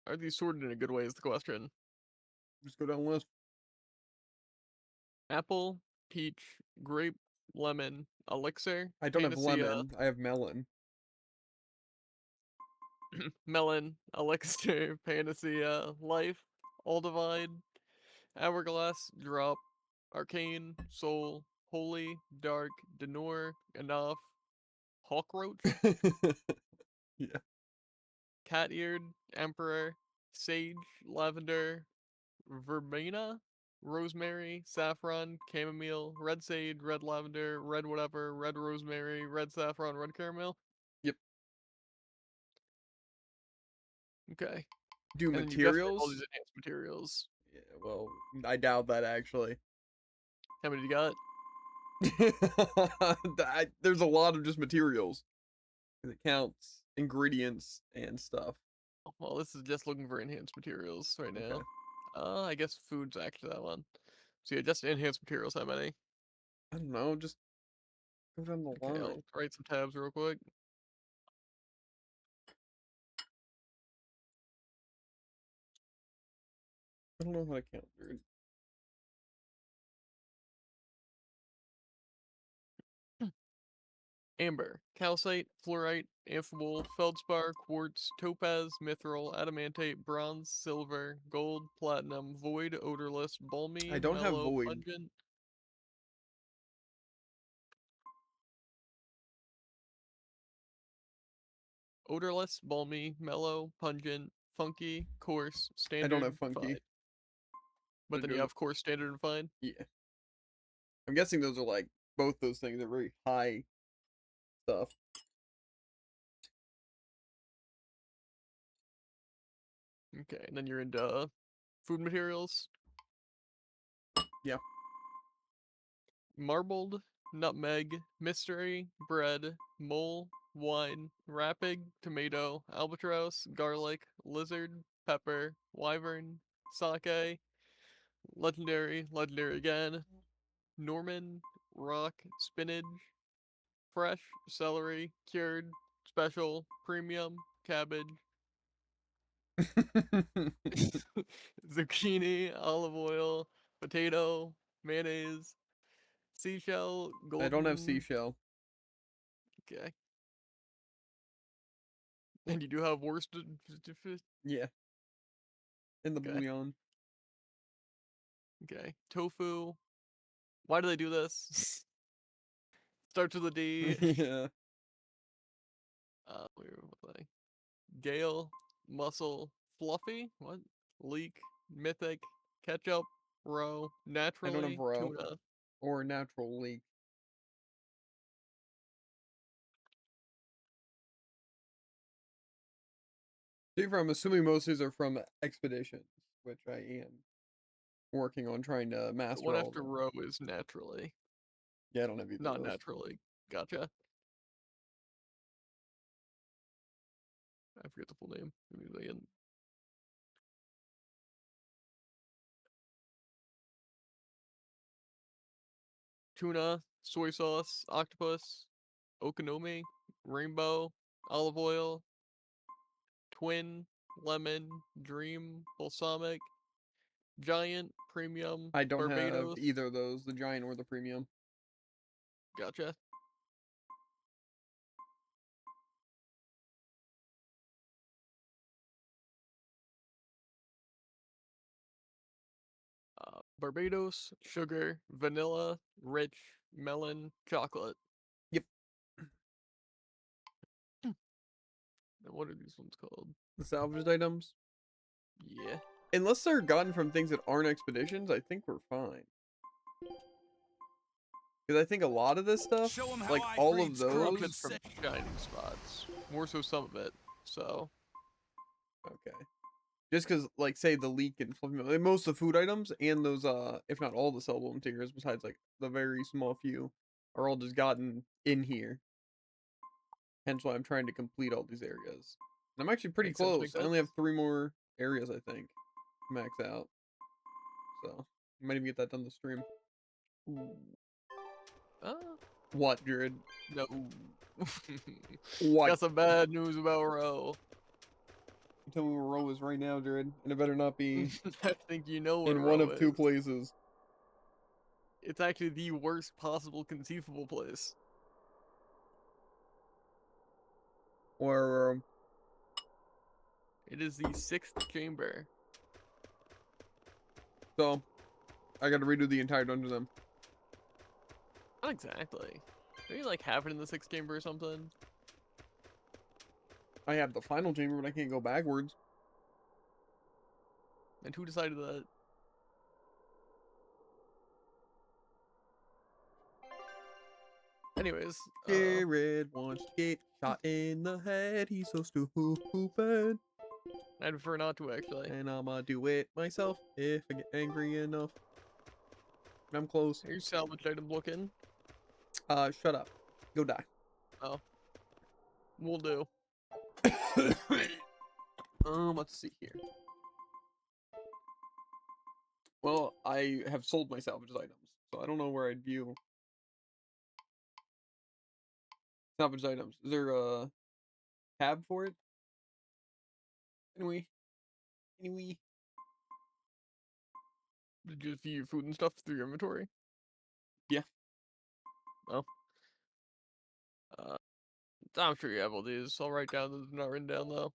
Are these sorted in a good way is the question. Just go down the list. Apple, peach, grape, lemon, elixir, I don't have panacea, lemon. I have melon. melon, elixir, panacea, life, all divide, hourglass, drop, arcane, soul, holy, dark, denor, enough, hawkroach, Yeah. cat-eared, emperor, sage, lavender, verbena, rosemary, saffron, chamomile, red sage, red lavender, red whatever, red rosemary, red saffron, red caramel. Yep. Okay. Do And then you guessed it, all these materials? enhanced materials. Yeah, well, I doubt that actually. How many do you got? There's a lot of just materials. 'Cause it counts ingredients and stuff. Well, this is just looking for enhanced materials right now. Okay. I guess food's actually that one. So yeah, just enhanced materials, how many? I don't know, just go down the Okay, I'll line. write some tabs real quick. I don't know how to count, dude. Amber, calcite, fluorite, amphibole, feldspar, quartz, topaz, mithril, adamantite, bronze, silver, gold, platinum, void, odorless, balmy, I don't have mellow, void. pungent. Odorless, balmy, mellow, pungent, funky, coarse, I don't standard, have funky. fine. But then you have coarse, standard, and fine. Yeah. I'm guessing those are like both those things are very high stuff. Okay, and then you're into food materials. Yeah. Marbled, nutmeg, mystery, bread, mole, wine, rapid, tomato, albatross, garlic, lizard, pepper, wyvern, sake, legendary, legendary again, Norman, rock, spinach, fresh, celery, cured, special, premium, cabbage, zucchini, olive oil, potato, mayonnaise, seashell, I don't have golden. seashell. Okay. And you do have worsted. Yeah. In the Okay. bouillon. Okay. Tofu. Why do they do this? Starts with a D. Yeah. Where was I? Gale. Muscle. Fluffy. What? Leek. Mythic. Ketchup. Roe. I don't have Naturally. roe Tuna. or natural leek. I'm assuming most of these are from expeditions, which I am working on trying to The master one all of after them. row is naturally. Yeah, I don't have either of Not those. naturally. Gotcha. I forget the full name. Give me a second. Tuna, soy sauce, octopus, okonomi, rainbow, olive oil, twin, lemon, dream, balsamic, giant, premium, I don't have Barbados. either of those, the giant or the premium. Gotcha. Barbados, sugar, vanilla, rich, melon, chocolate. Yep. And what are these ones called? The salvaged items. Yeah. Unless they're gotten from things that aren't expeditions, I think we're fine. Because I think a lot of this stuff, Show 'em how like I all freed of crooked those. From shining spots. More so some of it. So. Okay. Just because, like, say the leek and fluffy milk, like, most of the food items and those, if not all the sellable materials, besides like the very small few, are all just gotten in here. Hence why I'm trying to complete all these areas. And I'm actually pretty Makes sense, close. makes I only sense. have 3 more areas, I think, to max out. So, I might even get that done this stream. Ooh. Uh, What, Jared? no. What? Got some bad news about Ro. Tell me where Ro is right now, Jared. And it better not be I think you know where in one Ro of 2 is. places. It's actually the worst possible conceivable place. Or, It is the 6th chamber. so, I gotta redo the entire dungeon then. Not exactly. Don't you like have it in the 6th chamber or something? I have the final chamber, but I can't go backwards. And who decided that? Anyways, Jared wants to get shot in the head. He's so stupid. I'd prefer not to actually. And I'ma do it myself if I get angry enough. I'm close. Here's salvage item looking. Shut up. Go die. Oh. Will do. Let's see here. Well, I have sold my salvage items, so I don't know where I'd view salvage items. Is there a tab for it? Anyway. Did you just view your food and stuff through your inventory? Yeah. Oh. I'm sure you have all these. I'll write down those not written down though.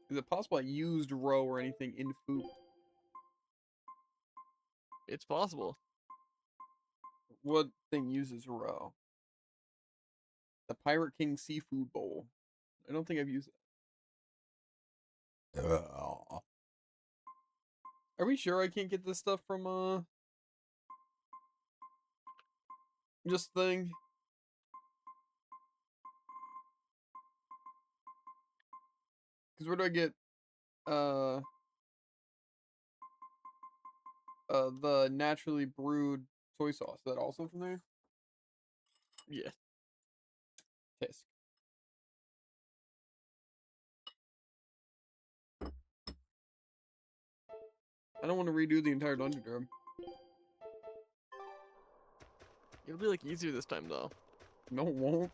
Is it possible I used row or anything in food? It's possible. What thing uses row? The Pirate King Seafood Bowl. I don't think I've used it. Are we sure I can't get this stuff from, this thing? Because where do I get, the naturally brewed soy sauce? Is that also from there? Yeah. Tisk. I don't want to redo the entire dungeon, Durham. It'll be like easier this time though. No, it won't.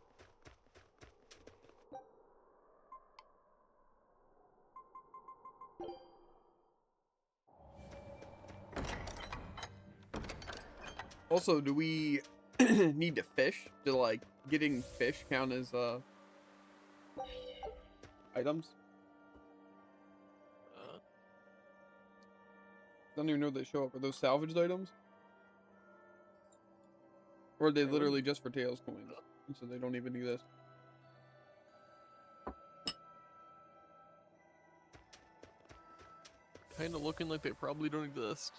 Also, do we need to fish? Do, like, getting fish count as, items? Uh, I don't even know if they show up. Are those salvaged items? Or are they I wouldn't- literally just for Tails coins? And so they don't even exist? Kinda looking like they probably don't exist.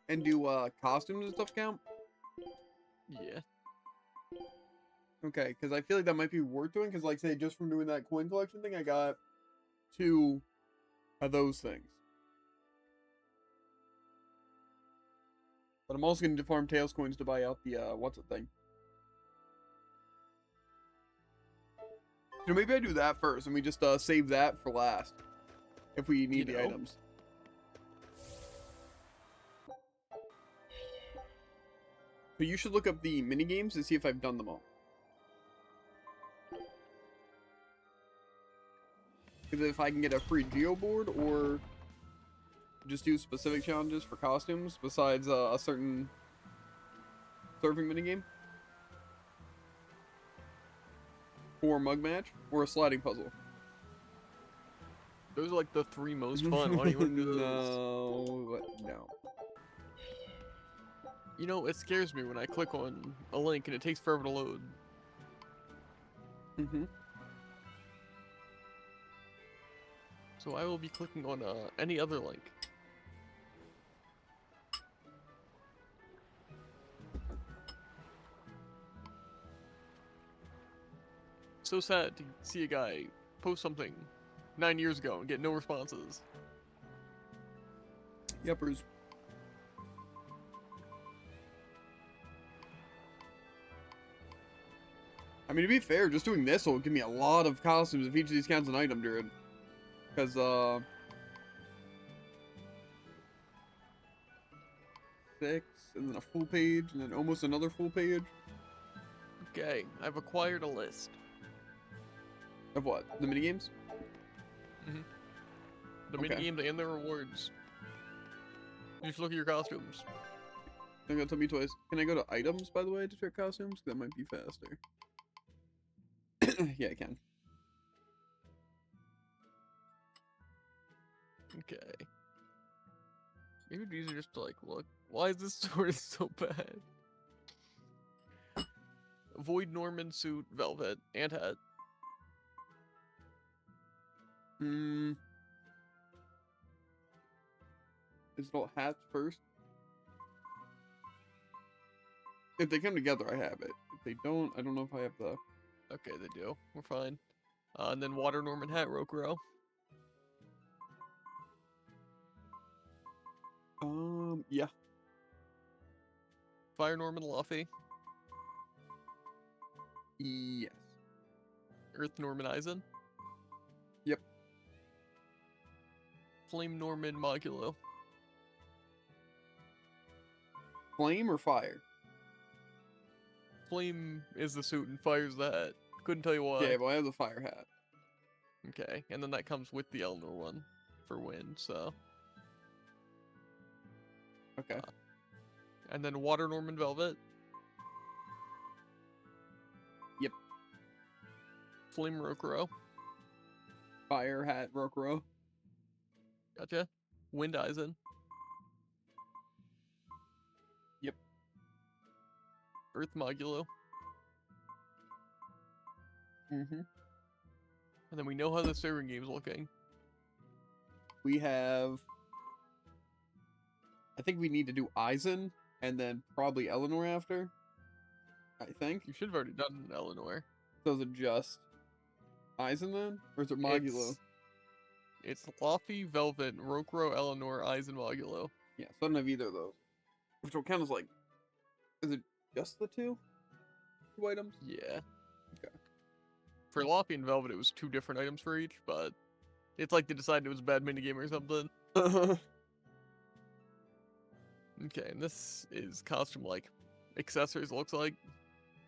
And do, costumes and stuff count? Yeah. Okay, because I feel like that might be worth doing, because, like, say, just from doing that coin collection thing, I got 2 of those things. But I'm also going to farm Tails coins to buy out the, what's it thing? You know, maybe I do that first, and we just, save that for last. If we need the know. items. So you should look up the mini games to see if I've done them all. Because if I can get a free geo board, or just do specific challenges for costumes besides a certain surfing minigame, or a mug match, or a sliding puzzle. Those are like the 3 most fun. Why do you want to do those? No. You know, it scares me when I click on a link and it takes forever to load. Mm-hmm. So I will be clicking on any other link. So sad to see a guy post something 9 years ago and get no responses. Yuppers. I mean, to be fair, just doing this will give me a lot of costumes if each of these counts an item, dude. Because, 6, and then a full page, and then almost another full page. Okay, I've acquired a list. Of what? The minigames? The Okay. minigames and the rewards. You just look at your costumes. Don't gotta tell me twice. Can I go to items, by the way, to check costumes? That might be faster. Yeah, I can. Okay. Maybe it'd be easier just to like look. Why is this sword so bad? Void Norman suit, velvet, and hat. Hmm. Is it all hats first? If they come together, I have it. If they don't, I don't know if I have the... Okay, they do. We're fine. And then Water Norman hat, Rokuro. Yeah. Fire Norman Luffy. Yes. Earth Norman Eisen. Yep. Flame Norman Mogulo. Flame or fire? Flame is the suit and fire's the hat. Couldn't tell you why. Yeah, well, I have the fire hat. Okay, and then that comes with the Eleanor one for wind, so. Okay. And then Water Norman Velvet. Yep. Flame Rokuro. Fire hat, Rokuro. Gotcha. Wind Eisen. Yep. Earth Mogulo. Mm-hmm. And then we know how the serving game's looking. We have... I think we need to do Eisen, and then probably Eleanor after. I think. You should have already done Eleanor. So is it just Eisen then? Or is it Mogulo? It's Luffy, Velvet, Rokuro, Eleanor, Eisen, Mogulo. Yeah, so I don't have either of those. Which will count as like... Is it just the two? Two items? Yeah. Okay. For Luffy and Velvet, it was 2 different items for each, but it's like they decided it was a bad minigame or something. Okay, and this is costume like accessories looks like,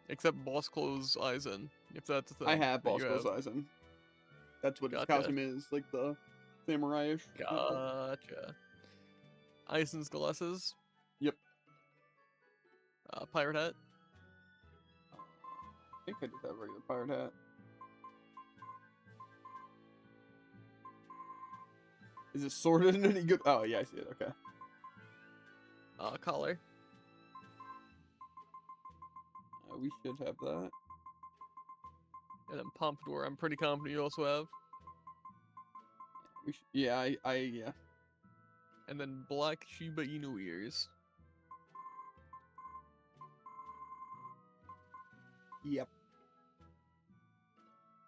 except boss clothes Eisen, if that's a thing. I have that Boss you Close Eisen. That's what his Gotcha. costume is, like the samurai-ish. Gotcha. Eisen's glasses. Yep. Pirate hat. I think I just have a regular pirate hat. Is it sorted in any good? Oh yeah, I see it. Okay. Collar. We should have that. And then Pompadour. I'm pretty confident you also have. We should, yeah, yeah. And then black Shiba Inu ears. Yep.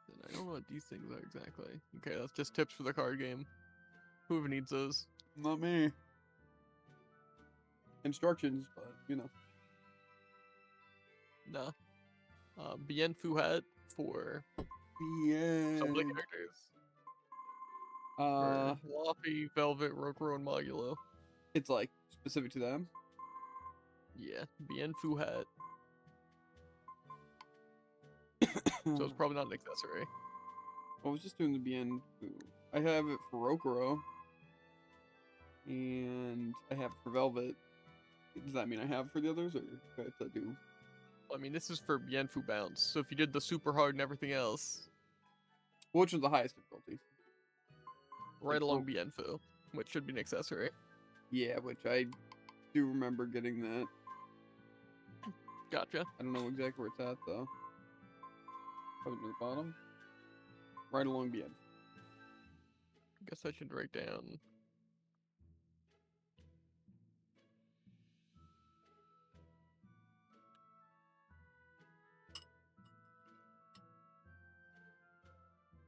And I don't know what these things are exactly. Okay, that's just tips for the card game. Whoever needs those. Not me. Instructions, but you know. Nah. Bien Fu hat for Yeah. some of the characters. Uh, For Luffy, Velvet, Rokuro, and Mogulo. it's like specific to them. Yeah, Bien Fu hat. So it's probably not an accessory. I was just doing the Bien. I have it for Rokuro. And I have it for Velvet. Does that mean I have it for the others, or do I have to do? I mean, this is for Bien Fu bounce. So if you did the super hard and everything else, Which is the highest difficulty? right Like, along Bien Fu, which should be an accessory. Yeah, which I do remember getting that. Gotcha. I don't know exactly where it's at, though. Probably near the bottom. Right along Bien. Guess I should write down.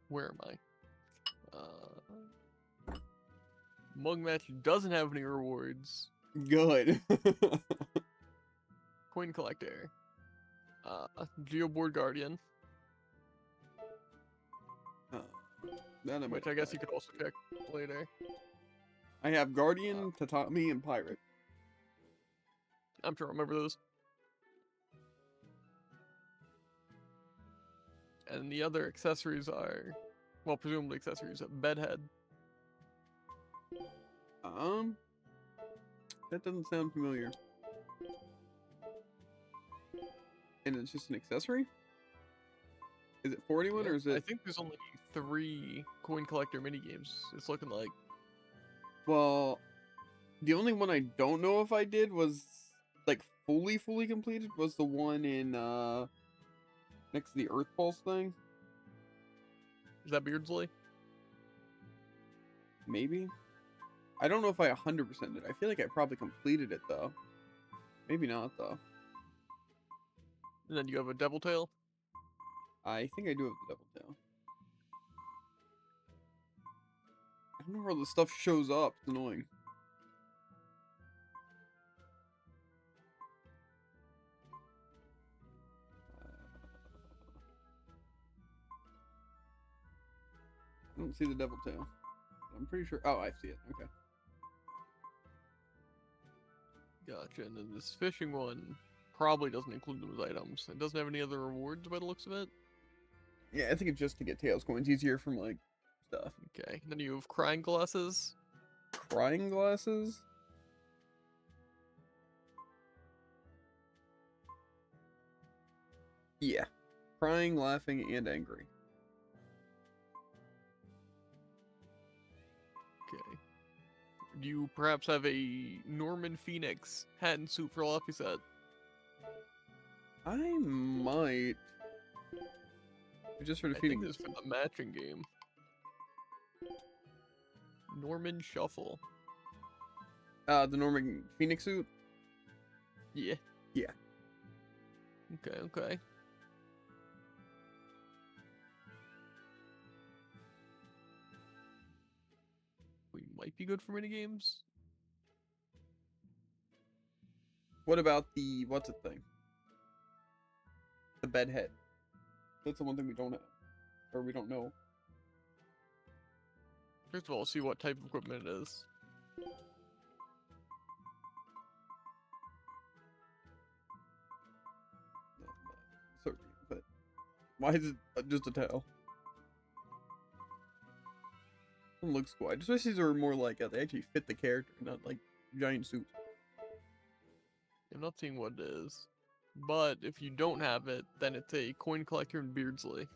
Where am I? Mug Match doesn't have any rewards. Good. Coin Collector. Geoboard Guardian, That I which might I guess have. you could also check later. I have Guardian, Tatami, and Pirate. I'm sure I remember those. And the other accessories are, well, presumably accessories, Bedhead. That doesn't sound familiar. And it's just an accessory? Is it for anyone, Yeah, or is I it... think there's only 3 Coin Collector minigames. It's looking like. Well, the only one I don't know if I did was, like, fully completed was the one in, next to the Earth Pulse thing. Is that Beardsley? Maybe? I don't know if I 100% did. I feel like I probably completed it, though. Maybe not, though. And then you have a Devil Tail. I think I do have the Devil Tail. I don't know where all this stuff shows up. It's annoying. I don't see the Devil Tail. I'm pretty sure... Oh, I see it. Okay. Gotcha. And then this fishing one probably doesn't include those items. It doesn't have any other rewards by the looks of it. Yeah, I think it's just to get Tails coins easier from, like, stuff. Okay. And then you have Crying Glasses. Crying Glasses? Yeah. Crying, laughing, and angry. Okay. Do you perhaps have a Norman Phoenix hat and suit for Luffy set? I might. Just for I defeating think this is for the matching game. Norman Shuffle. the Norman Phoenix suit? Yeah. Yeah. Okay, okay. We might be good for minigames. What about the what's it thing? The bed head. That's the one thing we don't have. Or we don't know. First of all, see what type of equipment it is. Sorry, but why is it just a tail? It looks cool. I just wish these were more like they actually fit the character, not like giant suits. I'm not seeing what it is. But if you don't have it, then it's a Coin Collector in Beardsley.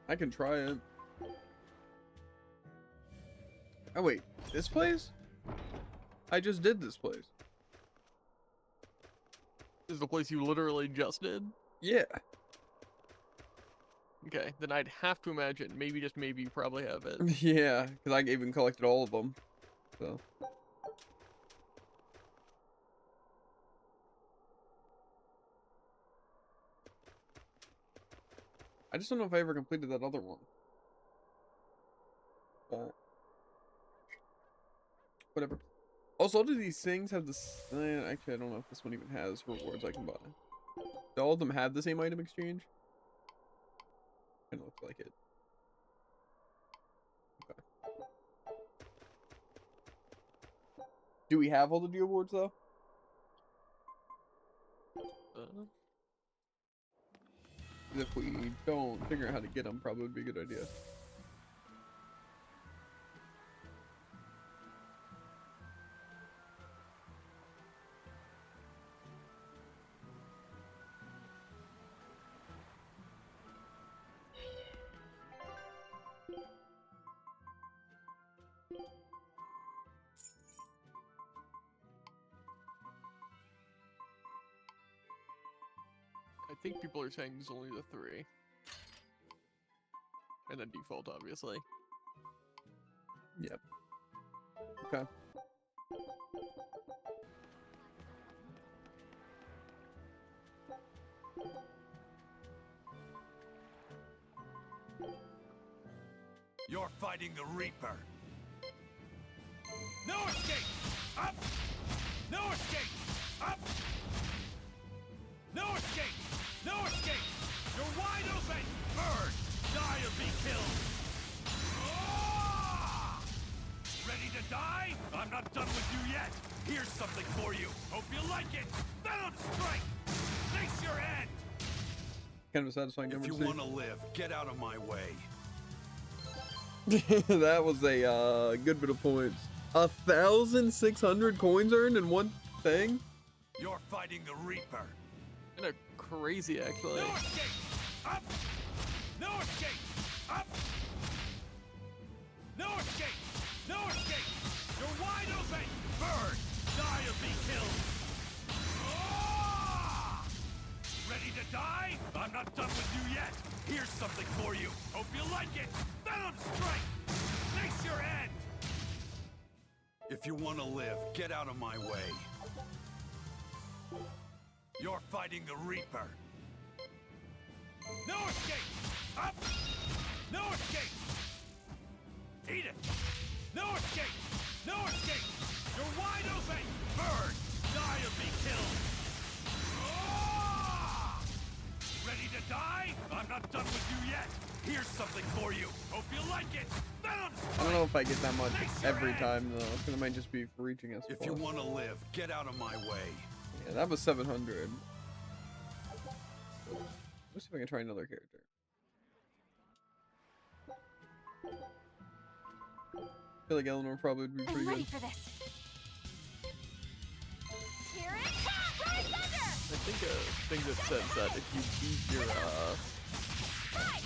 I can try it. Oh wait, this place? I just did this place. This is the place you literally just did? Yeah. Okay, then I'd have to imagine, maybe just maybe you probably have it. Yeah, because I even collected all of them. So. I just don't know if I ever completed that other one. But whatever. Also, do these things have this? Actually, I don't know if this one even has rewards I can buy. Do all of them have the same item exchange? Kind of looks like it. Okay. Do we have all the rewards though? If we don't figure out how to get them, probably would be a good idea. I think people are saying there's only the 3. And then default, obviously. Yep. Okay. You're fighting the Reaper. No escape! Up! No escape! Up! No escape! No escape! You're wide open! Burn! Die or be killed! Ah! Ready to die? I'm not done with you yet! Here's something for you! Hope you like it! Venom Strike! Face your end! Kind of a satisfying If number you to see. want to live, get out of my way. That was a good bit of points. 1,600 coins earned in one thing. You're fighting the Reaper. Kinda crazy, actually. No escape! Up! No escape! Up! No escape! No escape! You're wide open! Burn! Die or be killed! Ah! Ready to die? I'm not done with you yet! Here's something for you! Hope you like it! Venom Strike! Face your end! If you want to live, get out of my way. You're fighting the Reaper. No escape! Up! No escape! Eat it! No escape! No escape! You're wide open! Burn! Die or be killed! Ah! Ready to die? I'm not done with you yet! Here's something for you! Hope you like it! Venom I don't know if I get that much Face your every end. time though. 'Cause it might just be for reaching us. If you want to live, get out of my way. Yeah, that was 700. Let's see if I can try another character. I feel like Eleanor probably would be pretty I'm ready good. for this. Here it comes! Rise Thunder! I think a thing that says that if you beat your Fight!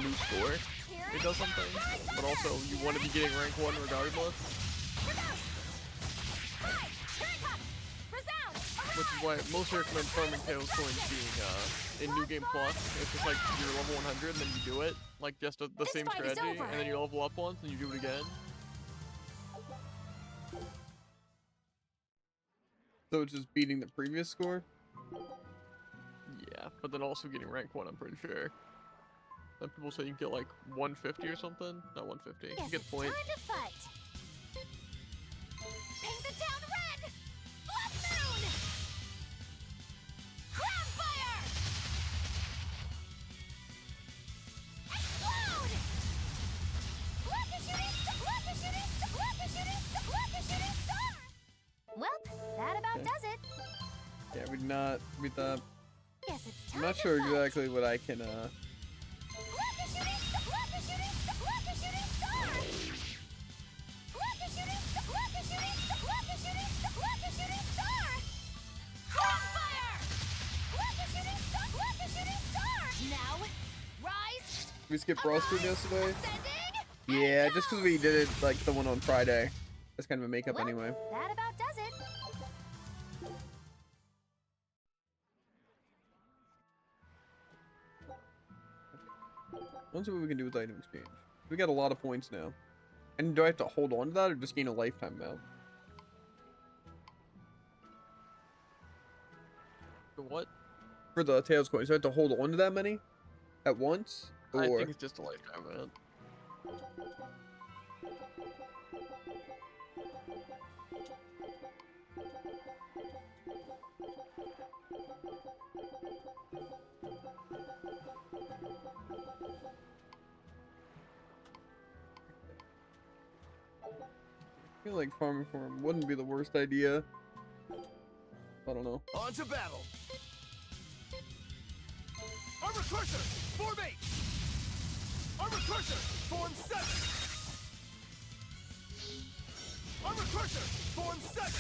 new score, Here it does something. Rise But Thunder! also, you want to be getting rank 1 regardless, Reverse! Fight! Here it comes! Resound! which is why most recommend farming Tails coins being in New Game Plus. It's just like you're level 100 and then you do it, like just the This same fight is strategy, over. and then you level up once and you do it again. So it's just beating the previous score. Yeah, but then also getting rank 1, I'm pretty sure. Some people say you can get like 150 or something. Not 150. Guess You get it's points. time to fight. Paint the town red! Blood Moon! Crownfire! Explode! Rocket shooting star! Rocket shooting star! Rocket shooting star! Rocket shooting star! Well, that about Okay. does it. Yeah, we did not beat that. Guess it's I'm time not to sure fight. exactly what I can Rocket shooting star! Rocket shooting star! Rocket shooting star! Rocket shooting star! Rocket shooting star! Rocket shooting star! Rocket shooting star! Crownfire! Rocket shooting star! Rocket shooting star! Now, rise! We skipped roster yesterday. Ascending! Yeah, just because we did it like the one on Friday. That's kind of a makeup Well, anyway. that about does it. Let's see what we can do with item exchange. We got a lot of points now. And do I have to hold on to that or just gain a lifetime amount? For what? For the Tails coins, do I have to hold on to that many at once? Or I think it's just a lifetime event. I feel like farming for him wouldn't be the worst idea. I don't know. On to battle! Armor Crusher, form 8! Armor Crusher, form 7! Armor Crusher, form 7!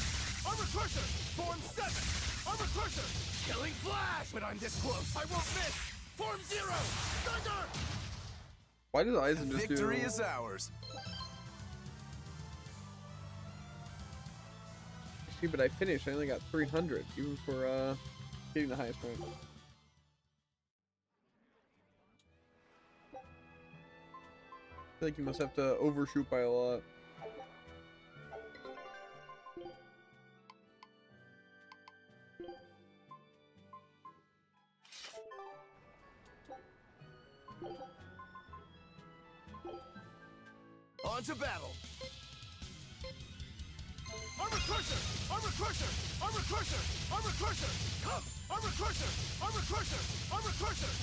Armor Crusher, form 7! Armor Crusher! Killing Flash! But I'm this close, I won't miss! Form 0! Thunder! Why does Aizen just Victory do... is ours. See, but I finished. I only got 300, even for getting the highest rank. I feel like you must have to overshoot by a lot. On to battle! Armor Crusher! Armor Crusher! Armor Crusher! Armor Crusher! Come! Armor Crusher! Armor Crusher! Armor Crusher!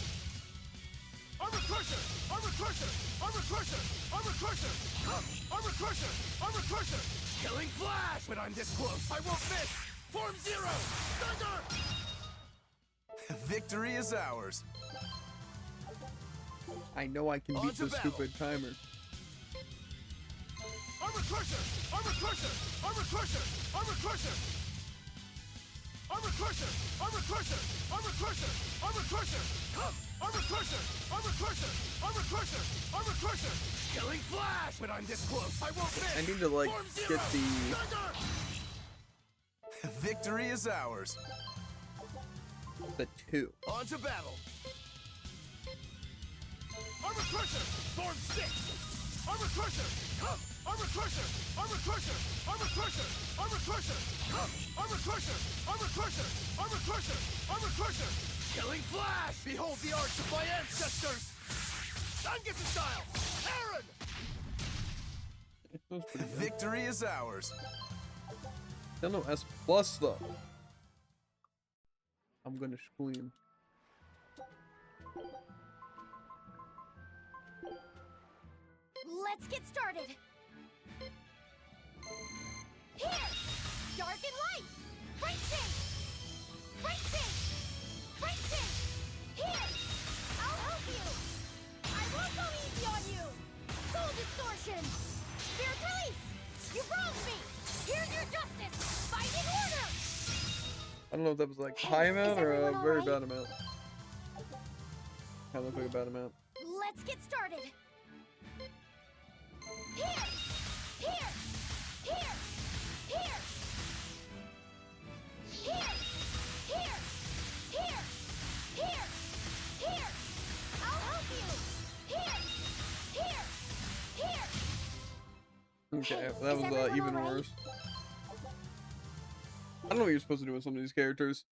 Armor Crusher! Armor Crusher! Armor Crusher! Armor Crusher! Come! Armor Crusher! Armor Crusher! Killing Flash! When I'm this close, I won't miss! Form Zero! Thunder! Victory is ours. I know I can On beat to this battle. stupid timer. Armor Crusher! Armor Crusher! Armor Crusher! Armor Crusher! Armor Crusher! Armor Crusher! Armor Crusher! Armor Crusher! Come! Armor Crusher! Armor Crusher! Armor Crusher! Armor Crusher! Killing Flash! When I'm this close, I won't miss! I need to like Form Zero! get the Thunder! Victory is ours. 2. On to battle! Armor Crusher! Form 6! Armor Crusher! Come! Armor Crusher! Armor Crusher! Armor Crusher! Armor Crusher! Come! Armor Crusher! Armor Crusher! Armor Crusher! Armor Crusher! Killing Flash! Behold the arts of my ancestors! Zangetsu style! Aaron! That was pretty good. Victory is ours. Still no S plus though. I'm gonna scream. Let's get started. Here! Dark and light! Racing! Racing! Racing! Here! I'll help you! I won't go easy on you! Soul distortion! Spirit release! You wronged me! Here's your justice! Fight in order! I don't know if that was like Hey, high is amount or a everyone very alright? bad amount. Kind of looked like a bad amount. Let's get started. Here! Here! Here! Here! Here! Here! Here! Here! Here! I'll help you! Here! Here! Here! Okay, Hey, that is was everyone even alright? worse. I don't know what you're supposed to do with some of these characters.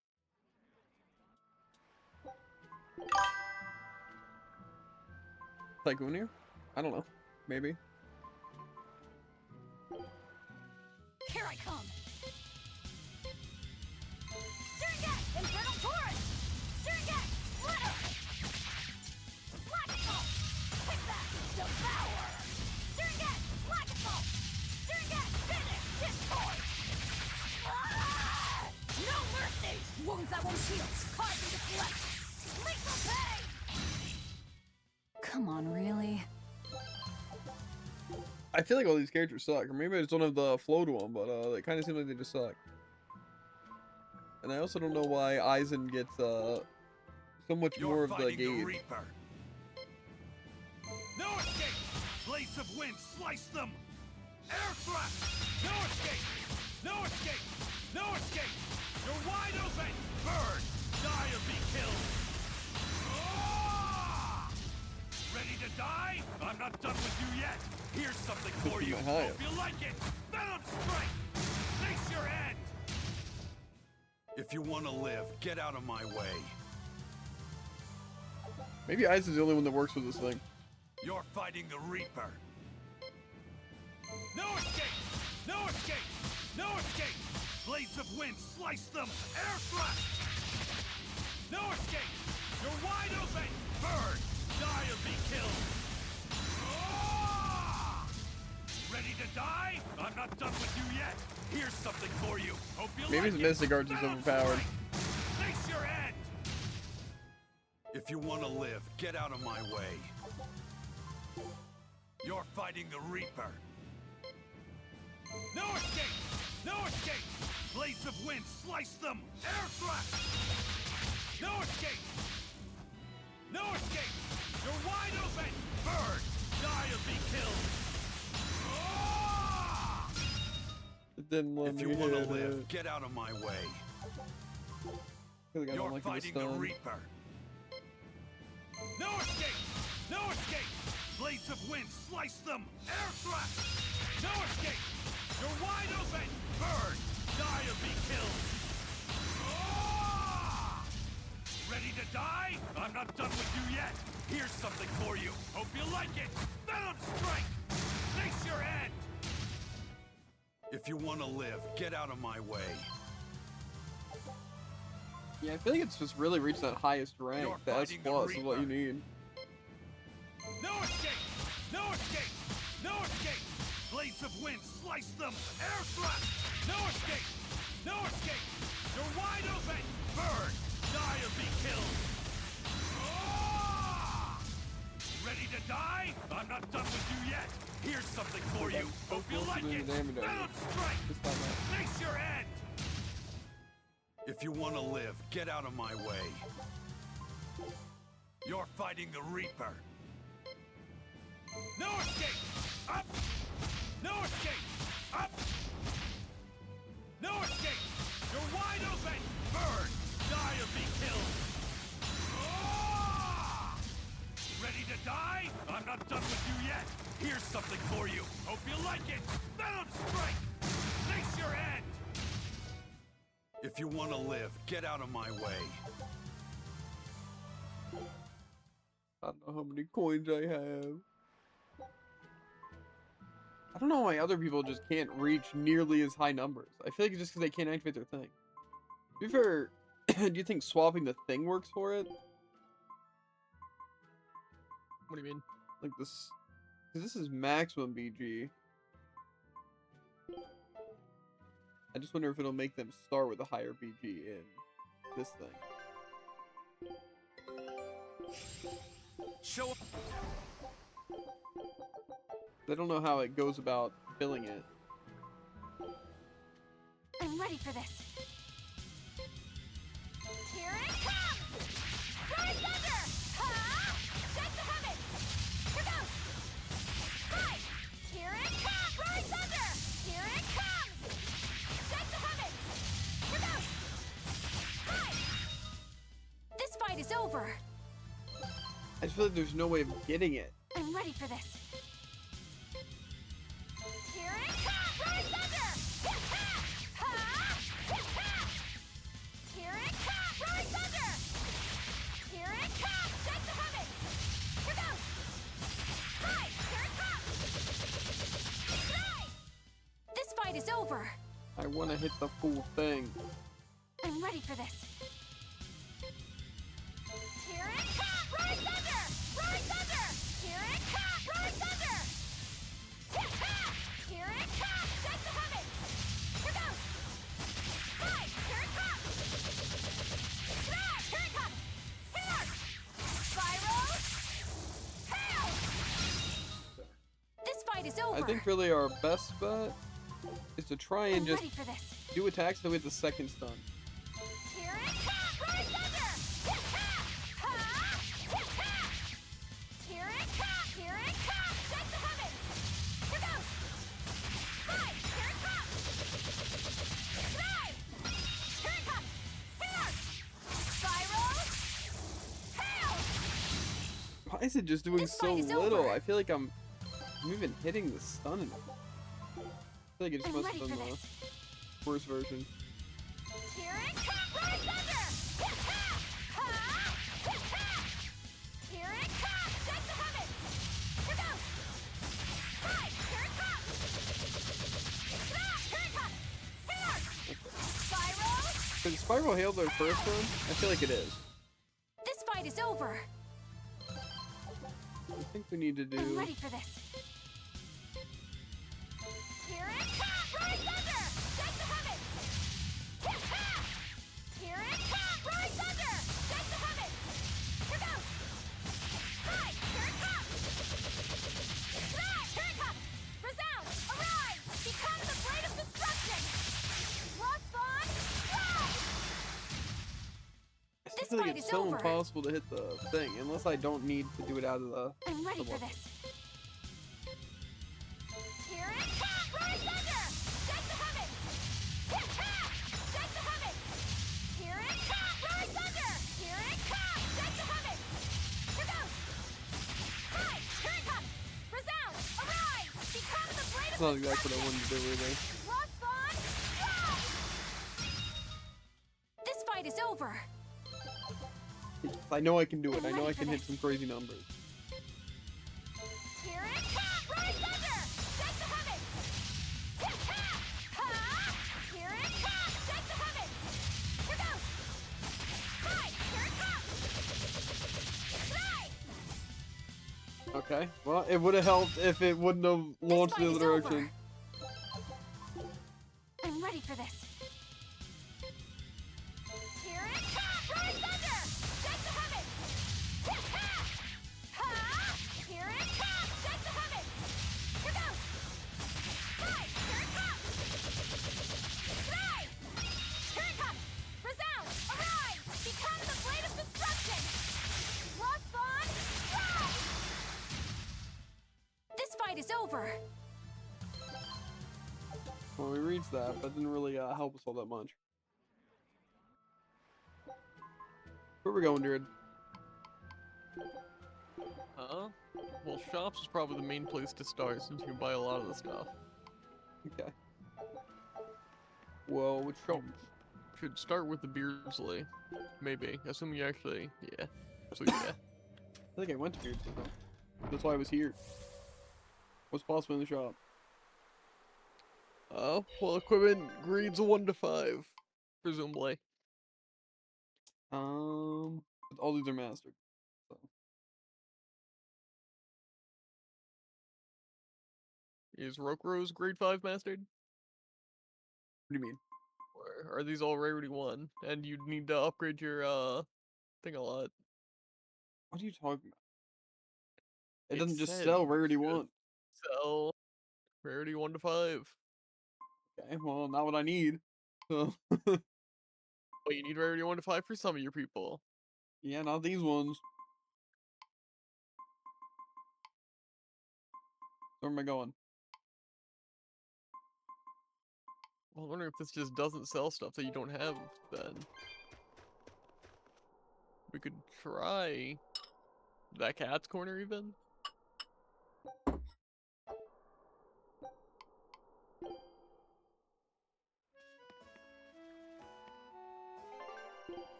Tycoon here? I don't know. Maybe. Here I come. Surget! Infernal Torrent! Surget! Slitter! Slackasol! Take that! Devour! Surget! Slackasol! Surget! Finish! Discord! Ah! No mercy! Wounds that won't heal. Carving the flesh. Lethal pain! Come on, really? I feel like all these characters suck, or maybe I just don't have the flow to them, but they kind of seem like they just suck. And I also don't know why Aizen gets so much more You're of the fighting the gauge. Reaper. No escape! Blades of wind, slice them! Air thrust! No escape! No escape! No escape! You're wide open! Burn! Die or be killed! Ah! Ready to die? I'm not done with you yet! Here's something for you! my highest. Hope you like it! Venom Strike! Face your end! If you want to live, get out of my way. Maybe Aizen's the only one that works with this thing. You're fighting the Reaper. No escape! No escape! No escape! Blades of wind, slice them! Air thrust! No escape! You're wide open! Burn! Die or be killed! Ah! Ready to die? I'm not done with you yet. Here's something for you. Hope you Maybe like his it. Mystic Arts is Venom overpowered. Strike! Face your end! If you want to live, get out of my way. You're fighting the Reaper. No escape! No escape! Blades of wind, slice them! Air thrust! No escape! No escape! You're wide open! Burn! Die or be killed! Ah! It didn't let If me you hit want to it. live, get out of my way. I feel like I don't You're like the fighting the stun. Reaper. No escape! No escape! Blades of wind, slice them! Air thrust! No escape! You're wide open! Burn! Die or be killed! Ah! Ready to die? I'm not done with you yet. Here's something for you. Hope you like it. Venom Strike! Face your your end! If you want to live, get out of my way. Yeah, I feel like it's just really reached that highest rank. You're The S fighting the plus is what you Reaper. need. No escape! No escape! No escape! Blades of wind, slice them! Air thrust! No escape! No escape! You're wide open! Burn! Die or be killed! Ah! Ready to die? I'm not done with you yet! Here's something for you! Hope you like it! Venom strike! Just like that. Face your end! If you want to live, get out of my way. You're fighting the Reaper! No escape! Up! No escape! Up! No escape! You're wide open! Burn! Die or be killed! Ah! Ready to die? I'm not done with you yet! Here's something for you! Hope you like it! Venom strike! Face your end! If you want to live, get out of my way. I don't know how many coins I have. I don't know why other people just can't reach nearly as high numbers. I feel like it's just because they can't activate their thing. To be fair, do you think swapping the thing works for it? What do you mean? Like this, because this is maximum BG. I just wonder if it'll make them start with a higher BG in this thing. Show up. I don't know how it goes about filling it. I'm ready for this. Here it comes! Rise thunder! Ha! Shake the heavens! Here goes! Hi! Here it comes! Rise thunder! Here it comes! Shake the heavens! Here goes! Hi! This fight is over. I just feel like there's no way of getting it. I'm ready for this. Here it comes! Rise thunder! Hit-ha! Ha! Hit-ha! Here it comes! Rise thunder! Here it comes! Shake the heavens! Here goes! Hi! Here it comes! Fly! This fight is over. I want to hit the full thing. I'm ready for this. Here it comes! Rise thunder! Rise thunder! Here it comes! Rise thunder! Hit-ha! Here it comes! Shake the heavens! Here goes! Hi! Here it comes! Fly! Here it comes! Here! Spiral! Hail! This fight is over. I think really our best bet is to try and I'm just ready for this. do attacks that with the second stun. Here it comes! Rise thunder! Hit-ha! Ha! Hit-ha! Here it comes! Here it comes! Shake the heavens! Here goes! Hi! Here it comes! Fly! Here it comes! Here! Spiral! Hail! Why is it just doing This so fight is little? over. I feel like I'm even hitting the stun in it. I feel like it just I'm must ready have for been this. the worst version. Here it comes! Rise thunder! Hit-ha! Ha! Hit-ha! Here it comes! Shake the heavens! Here goes! Hi! Here it comes! Fly! Here it comes! Here! Spiral! Is Spiral Hail their first one? I feel like it is. This fight is over. I think we need to do... I'm ready for this. Here it comes! Rise thunder! Shake the heavens! Hit-ha! Here it comes! Rise thunder! Shake the heavens! Here goes! Hi! Here it comes! Fly! Here it comes! Resound! Arise! Become the blade of destruction! Lost Bond! Fly! I This feel like fight it's is so over. impossible to hit the thing, unless I don't need to do it out of the... I'm ready for this. Here it comes! Rise thunder! Shake the heavens! Hit-ha! Shake the heavens! Here it comes! Rise thunder! Here it comes! Shake the heavens! Here goes! Hi! Here it comes! Resound! Arise! Become the blade That's of not exactly what I wanted to do either. Lost Bond! Fly! This fight is over. I know I can do it. I know ready I for can hit this. some crazy numbers. Here it comes! Rise thunder! Take the heavens! Tip-tap! Ha! Here it comes! Take the heavens! Here goes! Hi! Here it comes! Fly! Okay. Well, it would have helped if it wouldn't have launched fight the is other direction. I'm ready for this. Here it comes! Rolling thunder! Take the heavens! Tip-tap! Ha! Here it comes! Take the heavens! Here goes! Hi! Here it comes! Fly! Here it comes! Resound! Arise! Become the blade of destruction! Lost Bond! Rise! This fight is over. Well, we reached that, but didn't really help us all that much. Where we going, dude? Well, shops is probably the main place to start since you can buy a lot of the stuff. Okay. Well, which shop? Should start with the Beardsley. Maybe. Assuming you actually... Yeah. So, yeah. I think I went to Beardsley though. That's why I was here. What's possible in the shop? Well, equipment grades 1 to 5. Presumably. But all these are mastered. So. Is Rokurose grade 5 mastered? What do you mean? Or are these all rarity 1? And you need to upgrade your, thing a lot. What are you talking about? It It doesn't just said sell you rarity should 1. sell rarity 1 to 5. Okay, well, not what I need. So, Well, you need rarity 1 to 5 for some of your people. yeah, not these ones. Where am I going? Well, I wonder if this just doesn't sell stuff that you don't have, then. We could try that cat's corner, even?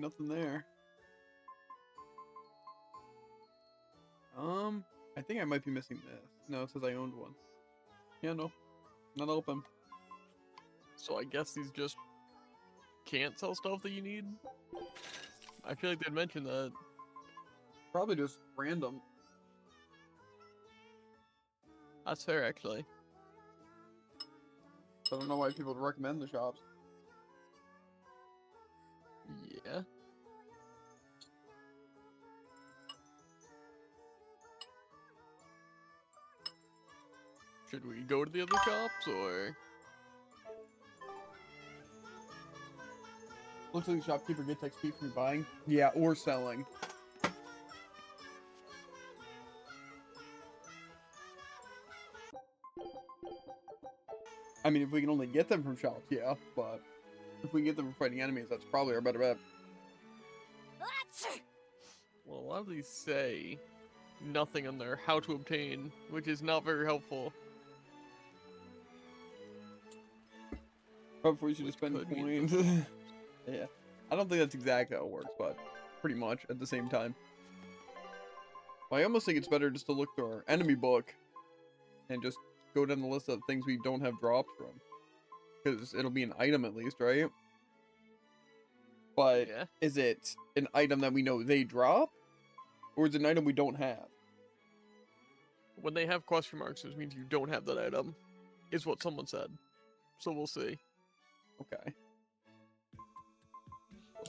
Nothing there. I think I might be missing this. No, it says I owned one. Yeah, no. Not open. So I guess these just can't sell stuff that you need? I feel like they'd mention that. Probably just random. That's fair, actually. I don't know why people would recommend the shops. Yeah. Should we go to the other shops, or...? Looks like the shopkeeper gets XP from buying. Yeah, or selling. I mean, if we can only get them from shops, yeah, but if we can get them from fighting enemies, that's probably our better bet. Achoo! Well, a lot of these say nothing on there, how to obtain, which is not very helpful. Probably should have spent Could be coins. Yeah. I don't think that's exactly how it works, but pretty much at the same time. Well, I almost think it's better just to look through our enemy book and just go down the list of things we don't have drops from. Because it'll be an item at least, right? But Yeah. is it an item that we know they drop? Or is it an item we don't have? When they have question marks, it means you don't have that item, is what someone said. So we'll see. Okay.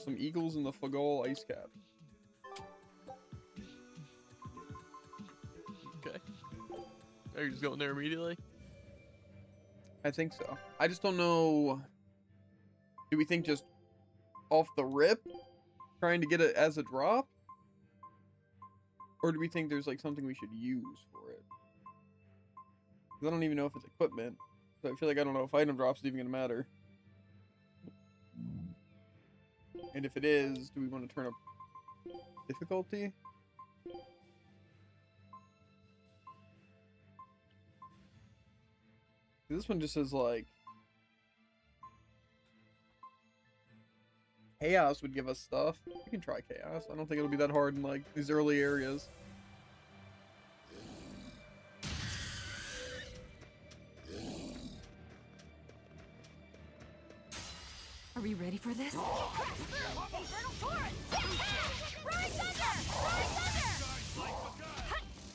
Some eagles in the Flagol ice cap. Okay. Are you just going there immediately? I think so. I just don't know. Do we think just off the rip, trying to get it as a drop? Or do we think there's like something we should use for it? 'Cause I don't even know if it's equipment. So I feel like I don't know if item drops is even gonna matter. And if it is, do we want to turn up difficulty? This one just says like Chaos would give us stuff. We can try Chaos. I don't think it'll be that hard in like these early areas. Are we ready for this? Infernal torrent! Rise thunder! Rise thunder!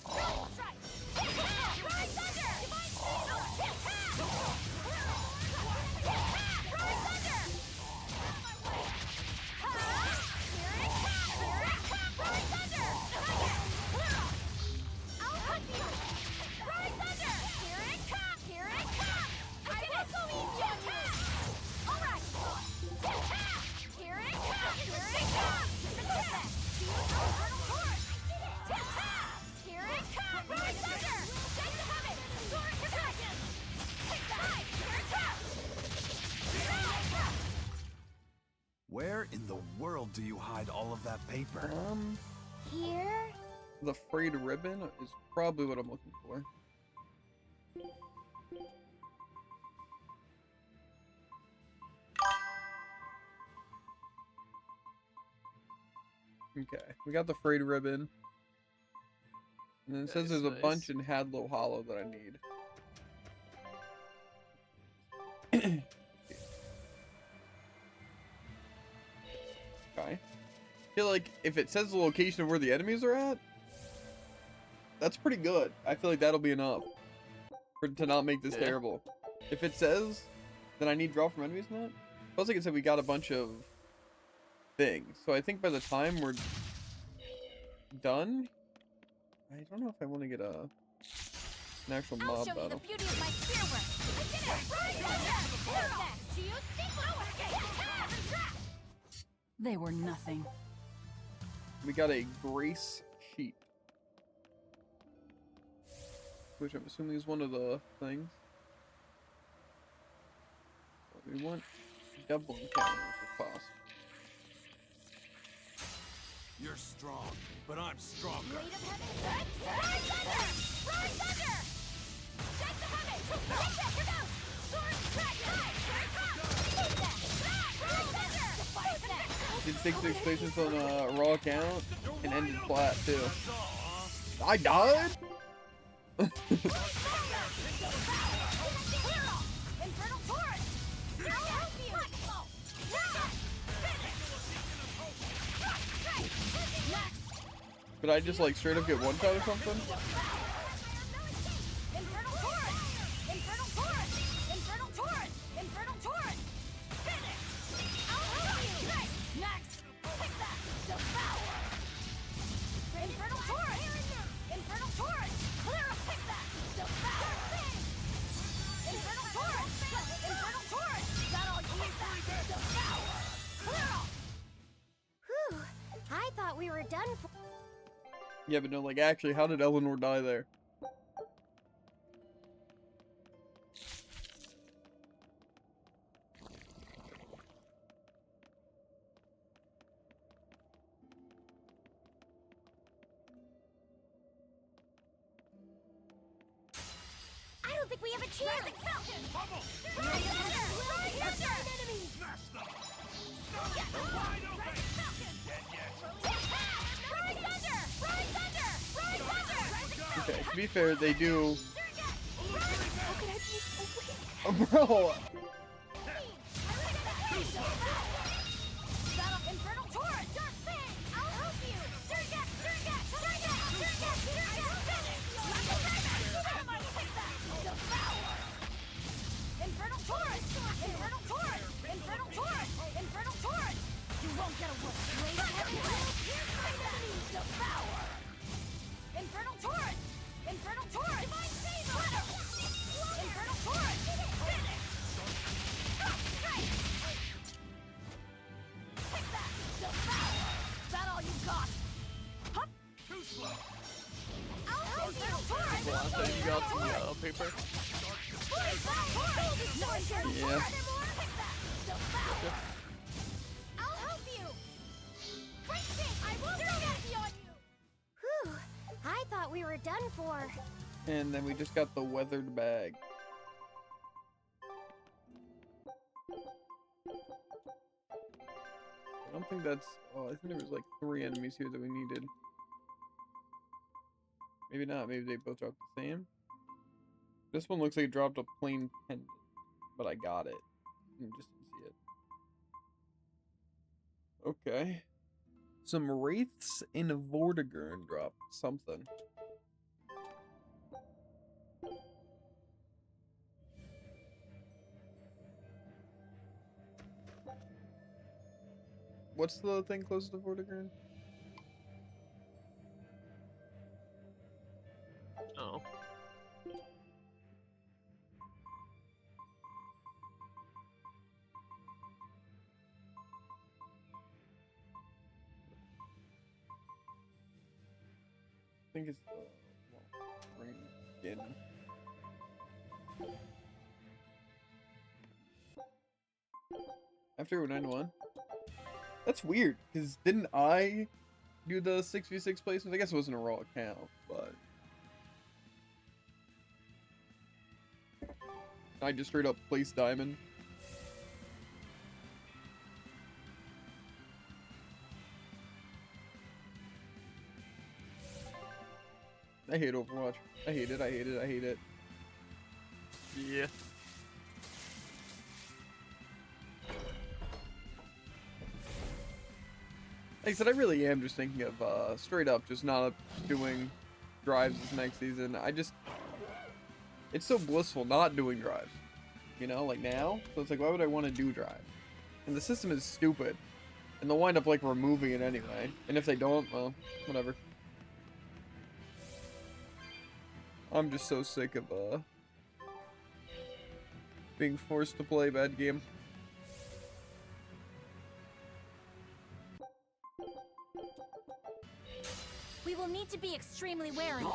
Double strike! Rise thunder! Divine Signal! Attack! Rise thunder! Here it comes! Rise thunder! I'll hunt you! Rise thunder! Here it comes! Here it comes! I won't go easy on you! All right! Here it comes! Here it comes! Infernal torrent! Here it comes! Rise thunder! Shake the heavens! Soar contagion! Take that! Here it comes! Where in the world do you hide all of that paper? Here? The frayed ribbon is probably what I'm looking for. Okay, we got the frayed ribbon. And it says Nice, there's a nice. bunch in Hadlow Hollow that I need. Okay. I feel like if it says the location of where the enemies are at, that's pretty good. I feel like that'll be enough to not make this Yeah. terrible. If it says that I need draw from enemies in that, plus like I said, we got a bunch of things. So I think by the time we're done, I don't know if I want to get an actual I'll mob show you the battle. beauty of my spear work. I did it! Rise thunder! Who's next? Do you think I'll escape? They were nothing. We got a Grace Sheet, which I'm assuming is one of the things. We want double encounters if possible. You're strong, but I'm stronger. Blade of heaven! Rise thunder! Rise thunder! Shake the heavens! Take that! Here goes! Sword strike! Here it comes! Take that! Rise thunder! Who's next? Did 6 spaces on a raw account and ended flat too. I died? Infernal torrent! I'll help you! Did I just like straight up get one shot or something? Infernal torrent! Infernal torrent! Infernal torrent! Infernal torrent! Finish! I'll help you! Next! Take that! Devour! Infernal torrent! Infernal torrent! Clear up! Take that! Devour! Infernal torrent! Infernal torrent! That all you need that! Devour! Clear up! Whew! I thought we were done for. Yeah, but no, like actually, how did Eleanor die there? I don't think we have a chance! Falcon! Bubble! Rise thunder! Rise thunder! Enemies! Smash them! Yes! Wide open! Rising Falcon! Dead yet? Rise thunder! Rise thunder! Rise thunder! Okay, to be fair, they do. How could I be so weak? Bro, Battle Infernal Torrent! Dark Fang! I'll help you! Surgat! Surgat! Surgat! Surgat! Surgat! Finish! Lucky Dragon! I will take that! Devour! Infernal Torrent! Infernal Torrent! Infernal Torrent! Infernal Torrent! You won't get away! Blade of Heaven! Here's my enemy! Devour! Infernal Torrent! Infernal Torrent! Divine Saber! Infernal Torrent! Finish! Strike! Take that! Devour! Is that all you got? Hup! Too slow! I'll help you! Torrent! The last time you got the paper. Yeah. I'll help you! Great thing! I will throw easy on you! Whew! I thought we were done for. and then we just got the weathered bag. don't think that's. Oh, I think there was like 3 enemies here that we needed. Maybe not. Maybe they both dropped the same. This one looks like it dropped a plain pendant, but I got it. I just didn't see it. Okay. Some wraiths in Vortigern dropped something. What's the thing closest to Vortigern? Oh. I think it's ring skin. After 91? That's weird, because didn't I do the 6v6 placements? I guess it wasn't a raw account, but I just straight up placed diamond. I hate Overwatch. I hate it, I hate it, I hate it. Yeah. Like I said, I really am just thinking of straight up just not doing drives this next season. It's so blissful not doing drives, you know, like now. So it's like, why would I want to do drive? And the system is stupid, and they'll wind up like removing it anyway. And if they don't, well, whatever. I'm just so sick of being forced to play a bad game. We will need to be extremely wary.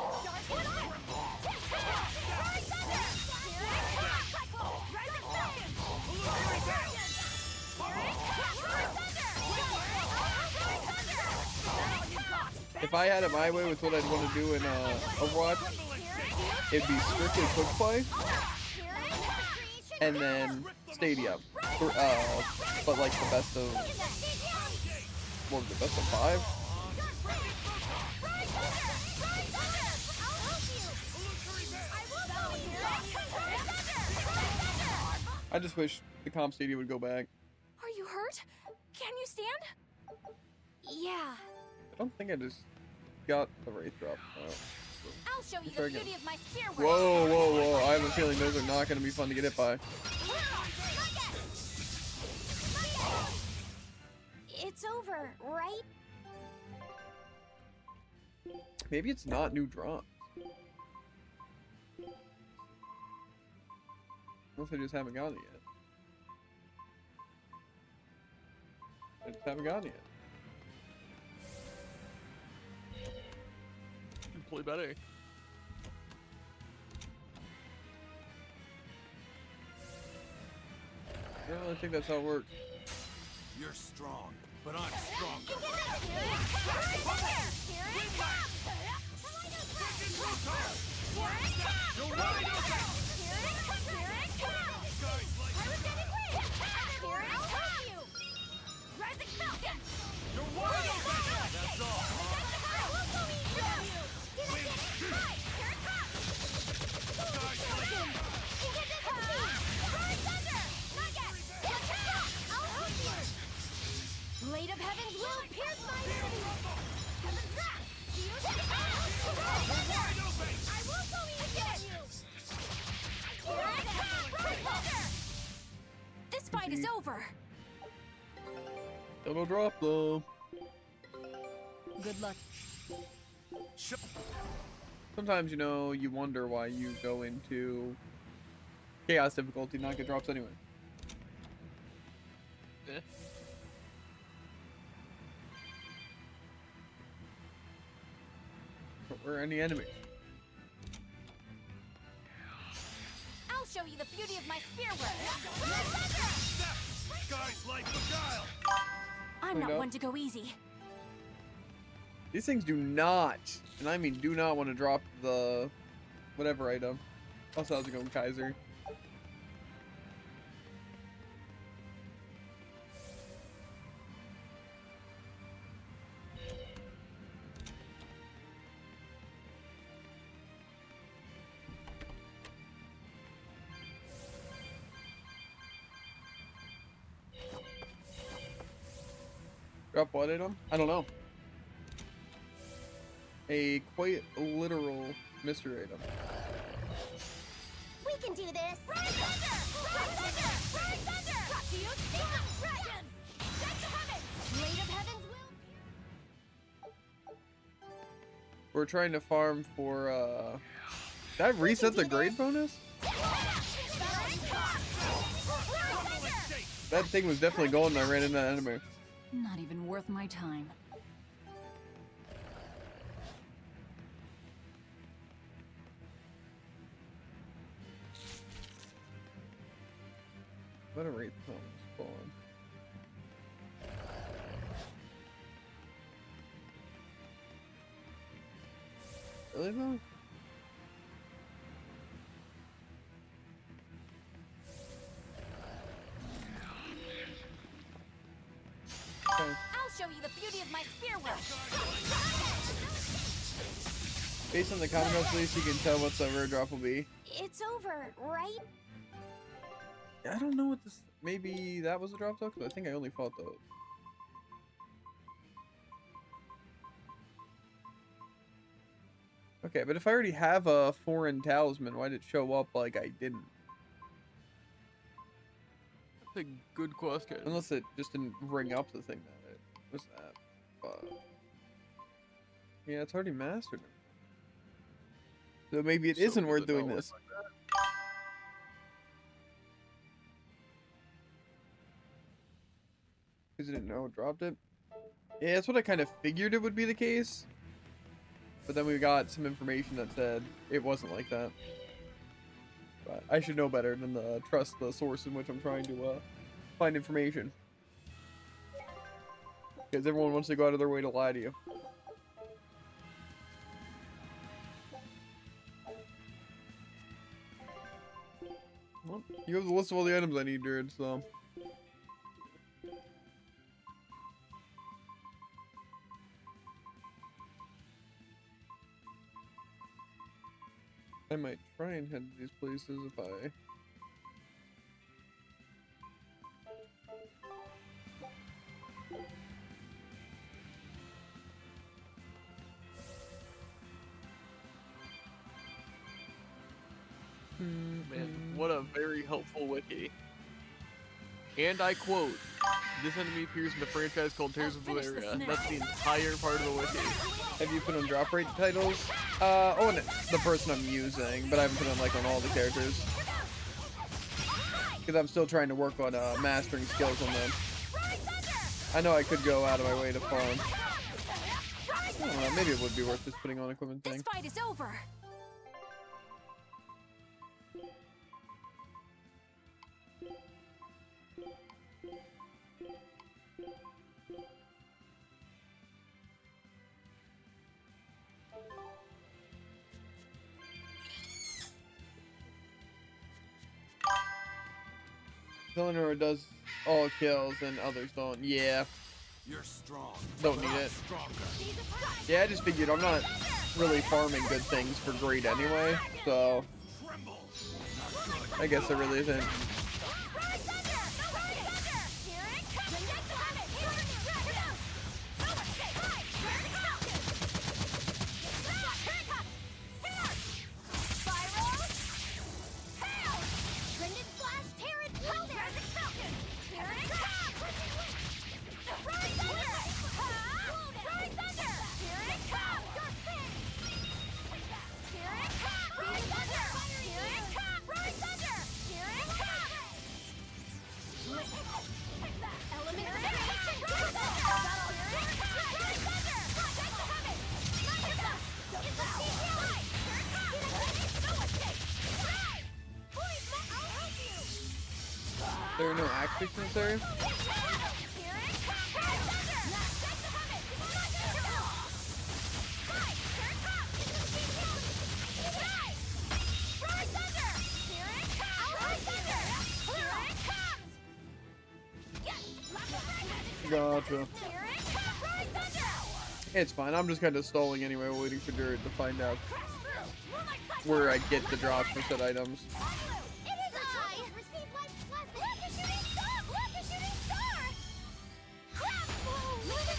If I had it my way with what I'd want to do in Overwatch, it'd be strictly quick play, and then Stadia. But like the best of, what was it, best of 5? I just wish the comp Stadia would go back. Are you hurt? Can you stand? Yeah. I don't think I just got the Wraith drop. I'll show you Try the again. beauty of my spear. Whoa, whoa, whoa. I have a feeling those are not going to be fun to get hit by. It's over, right? Maybe it's not new drops. Unless I just haven't gotten it yet. I just haven't gotten it yet. You play better. I don't really think that's how it works. You're strong, but I'm stronger. You're wide open! You're wide open! That's all. Blade of Heavens will pierce my enemies! Heaven's wrath! Use it! I will go easy on you! This fight is over! It'll drop though. Good luck. Sometimes, you know, you wonder why you go into chaos difficulty, not get drops anyway. Eh. Or any enemy. I'll show you the beauty of my spear work! Guys like Beguile! I'm Wait not up. one to go easy. These things do not, and I mean do not want to drop the whatever item. Also, how's it going, Kaiser? Drop what item? I don't know. A quite literal mystery item. We can do this! Rise Thunder! Rise Thunder! Rise Thunder! Drop to you! Dragon! Deck the heavens! Blade of Heavens will... We're trying to farm for, Did I reset the grade bonus? That thing was definitely golden. I ran into that enemy. Not even worth my time. What a rate spawn. Really though? Okay. I'll show you the beauty of my spear work! Based on the comment at least you can tell what the rare drop will be. It's over, right? I don't know what this. Maybe that was a drop though, because I think I only fought those. Okay, but if I already have a foreign talisman, why did it show up like I didn't? That's a good question. Unless it just didn't ring up the thing that it was that. But yeah, it's already mastered. So maybe it So isn't worth does it doing not work this. like that? Because I didn't know it dropped it. Yeah, that's what I kind of figured it would be the case. But then we got some information that said it wasn't like that. But I should know better than to trust the source in which I'm trying to find information. Because everyone wants to go out of their way to lie to you. Well, you have the list of all the items I need, dude, so... I might try and head to these places if I... Man, what a very helpful wiki. And I quote, this enemy appears in the franchise called Tears of Finish this Berseria. now. That's the entire part of the wiki. Have you put on drop rate titles? On the person I'm using, but I haven't put on like on all the characters. Because I'm still trying to work on mastering skills on them. I know I could go out of my way to farm. I don't know, maybe it would be worth just putting on equipment This thing. fight is over. Eleanor does all kills and others don't. Yeah, You're strong. don't need it. Stronger. Yeah, I just figured I'm not really farming good things for greed anyway, so Tremble. I guess there really isn't. There are no axe picks necessary. Gotcha. It's fine. I'm just kind of stalling anyway, waiting for Dirt to find out where I get the drops for said items. It is I! Receive life's blessing! Look, a shooting star! Look, a shooting star! Crap blow!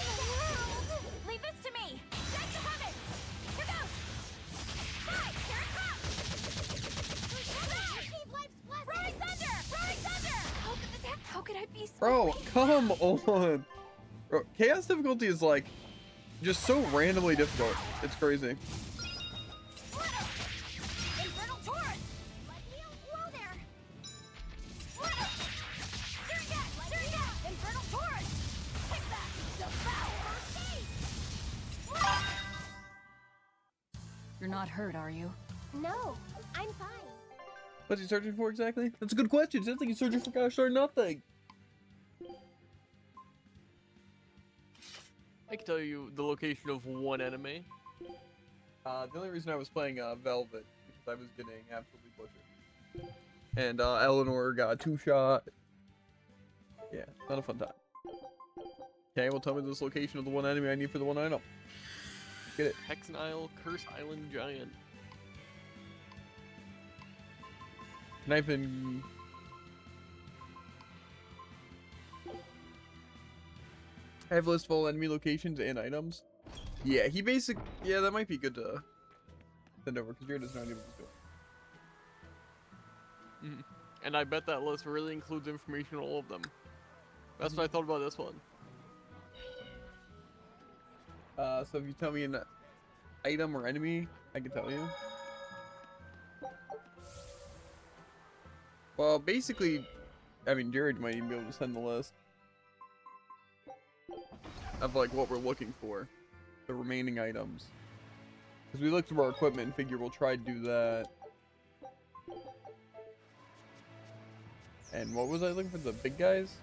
Bro, come on. Bro, chaos difficulty is like just so randomly difficult. It's crazy. Infernal torrent! Let me out. Whoa there! Syria! Infernal torrent! Take that! Devour! You're not hurt, are you? No, I'm fine. What's he searching for exactly? That's a good question. Sounds like he's searching for gosh darn nothing. I can tell you the location of one enemy. The only reason I was playing Velvet because I was getting absolutely butchered. And Eleanor got 2-shot. Yeah, not a fun time. Okay, well tell me this location of the one enemy I need for the one item. Get it. Hexnile Curse Island Giant. Knife and I have a list of all enemy locations and items. Yeah, yeah, that might be good to send over because Jared is not able to do it. And I bet that list really includes information on all of them. That's what I thought about this one. So if you tell me an item or enemy, I can tell you. Well, basically, I mean, Jared might even be able to send the list of like what we're looking for, the remaining items. Because we looked through our equipment and figure we'll try to do that. And what was I looking for? The big guys?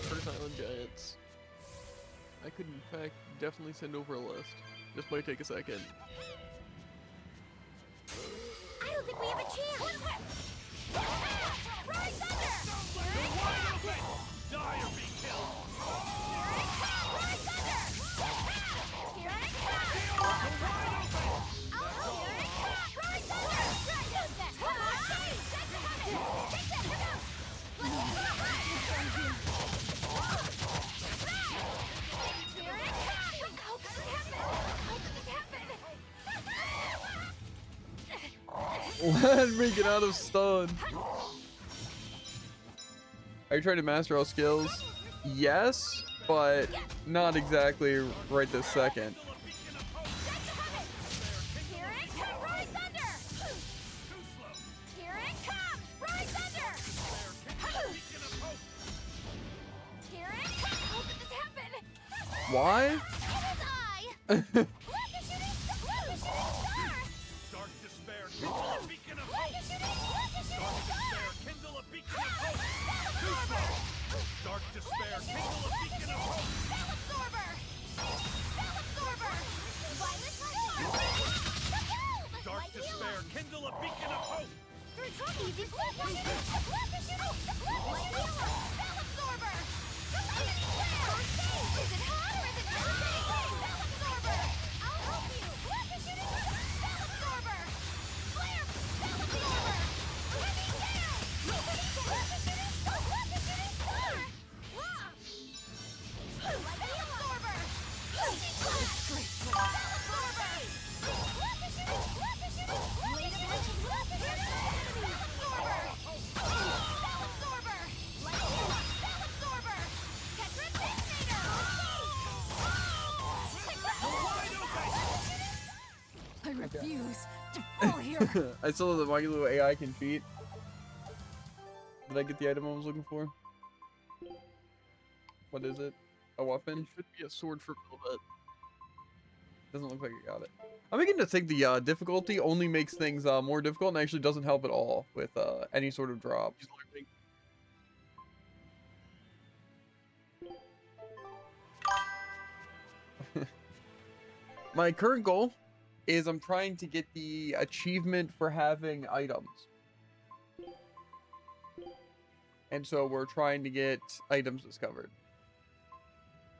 Curse Island Giants. I could in fact definitely send over a list. This might take a second. I don't think we have a chance. Roaring thunder! You're wide open! Die or be killed! Roaring thunder! Here it comes! You're wide open! Here it comes! Roaring thunder! Use that! Take that! Let's go! Here it comes! How could this happen? How could this happen? Let me get out of stun. Are you trying to master all skills? Yes, but not exactly right this second. Here it comes! Roaring thunder! Here it comes! Roaring thunder! Here it comes! How could this happen? Why? It is I! Look, a shooting star! Dark despair, kindle a beacon of Look, hope! a shooting star! Kindle a beacon of hope! Too slow! Dark despair, kindle a beacon of hope! Spell absorber! Spell absorber! Violet light! Dark Light despair, kindle a beacon of hope! Easy flip! Look, a shooting light healer! Spell absorber! Is it hot or is it not? Spell absorber! I'll help you! Look, a shooting spell absorber! Flare! Spell absorber! Heavy tail! Look, a shooting star! Light absorber! Lightning flash! Spell absorber! Look, a shooting blade of legend! Look, a shooting spell absorber! Spell absorber! Light healer! Spell absorber! Tetris detonator! I refuse to fall here. I saw that my little AI can cheat. Did I get the item I was looking for? What is it? A It weapon? should be a sword for Velvet. Doesn't look like I got it. I'm beginning to think the difficulty only makes things more difficult and actually doesn't help at all with any sort of drop. He's learning. My current goal is I'm trying to get the achievement for having items. And so we're trying to get items discovered.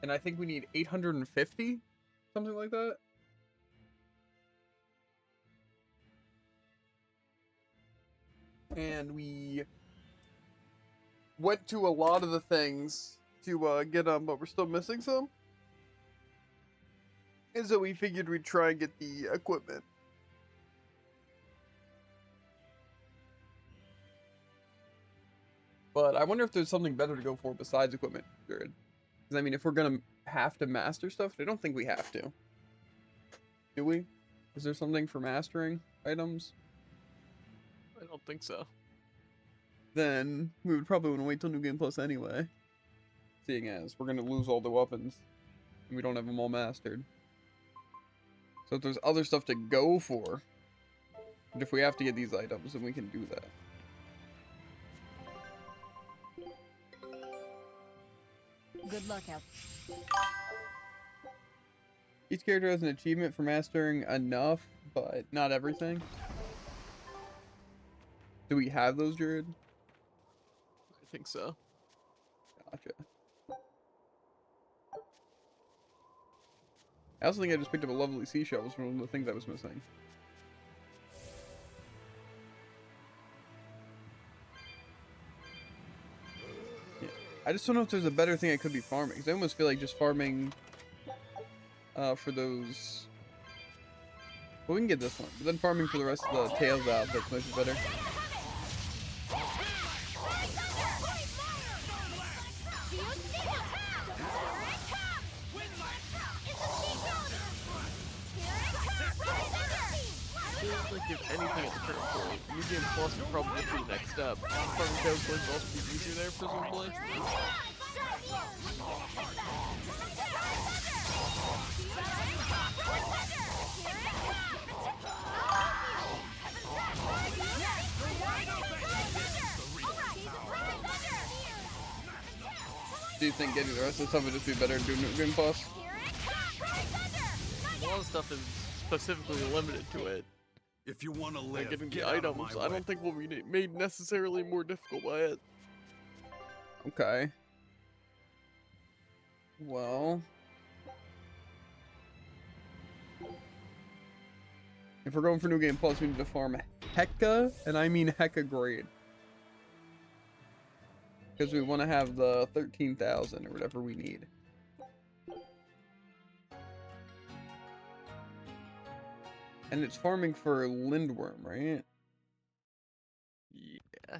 And I think we need 850, something like that. And we went to a lot of the things to get them, but we're still missing some. And so we figured we'd try and get the equipment. But I wonder if there's something better to go for besides equipment, Jared. Because I mean, if we're gonna have to master stuff, I don't think we have to. Do we? Is there something for mastering items? I don't think so. Then we would probably want to wait till New Game Plus anyway. Seeing as we're gonna lose all the weapons and we don't have them all mastered. So if there's other stuff to go for, but if we have to get these items, then we can do that. Good luck out. Each character has an achievement for mastering enough, but not everything. Do we have those, Jared? I think so. Gotcha. I also think I just picked up a lovely seashell. Was one of the things I was missing. Yeah. I just don't know if there's a better thing I could be farming. 'Cause I almost feel like just farming for those. Well, we can get this one, but then farming for the rest of the Tails outfits might be better. Like if anything at the current point, New Game Plus would probably just be the next step. Farming Tails would also be easier there, presumably. Do you think getting the rest of the stuff would just be better doing New Game Plus? A lot of stuff is specifically limited to it. If you want to Like live, getting get the out of items, my I way. don't think will be made necessarily more difficult by it. Okay. Well, if we're going for New Game Plus, we need to farm hecka, and I mean hecka grade. Because we want to have the 13,000 or whatever we need. And it's farming for Lindworm, right? Yeah.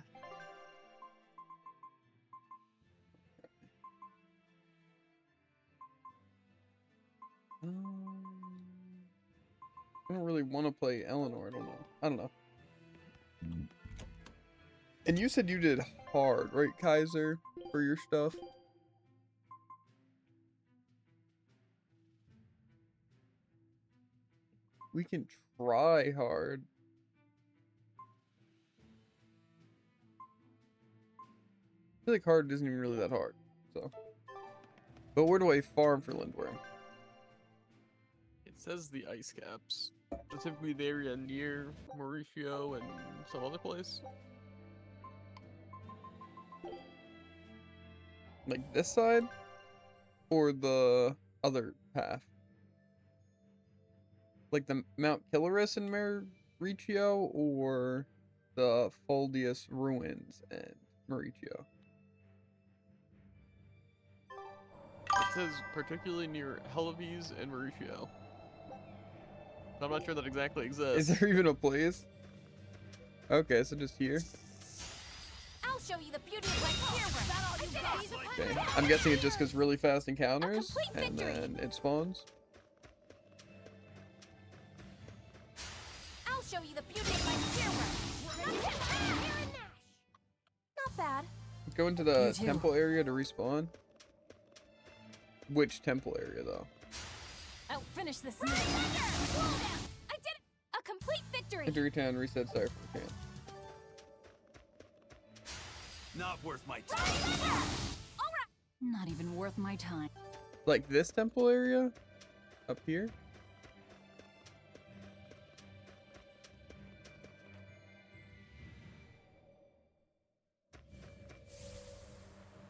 I don't really want to play Eleanor. I don't know. And you said you did hard, right, Kaiser, for your stuff? We can try hard. I feel like hard isn't even really that hard, so. But where do I farm for Lindworm? It says the ice caps. Specifically the area near Mauricio and some other place. Like this side? Or the other path? Like the Mount Killaris in Mauricio, or the Foldius Ruins in Mauricio? It says particularly near Helaves and Mauricio. I'm not sure that exactly exists. Is there even a place? Okay, so just here. I'll show you the beauty of my camera. Okay, I'm guessing it just gets really fast encounters, complete and victory. then it spawns. I'll show you the beauty of my camera. Not bad. Let's go into the You too. temple area to respawn. Which temple area, though? I'll finish this. I did it! A complete victory. Victory Town reset Cypher Camp. Not worth my time. Not even worth my time. Like this temple area? Up here?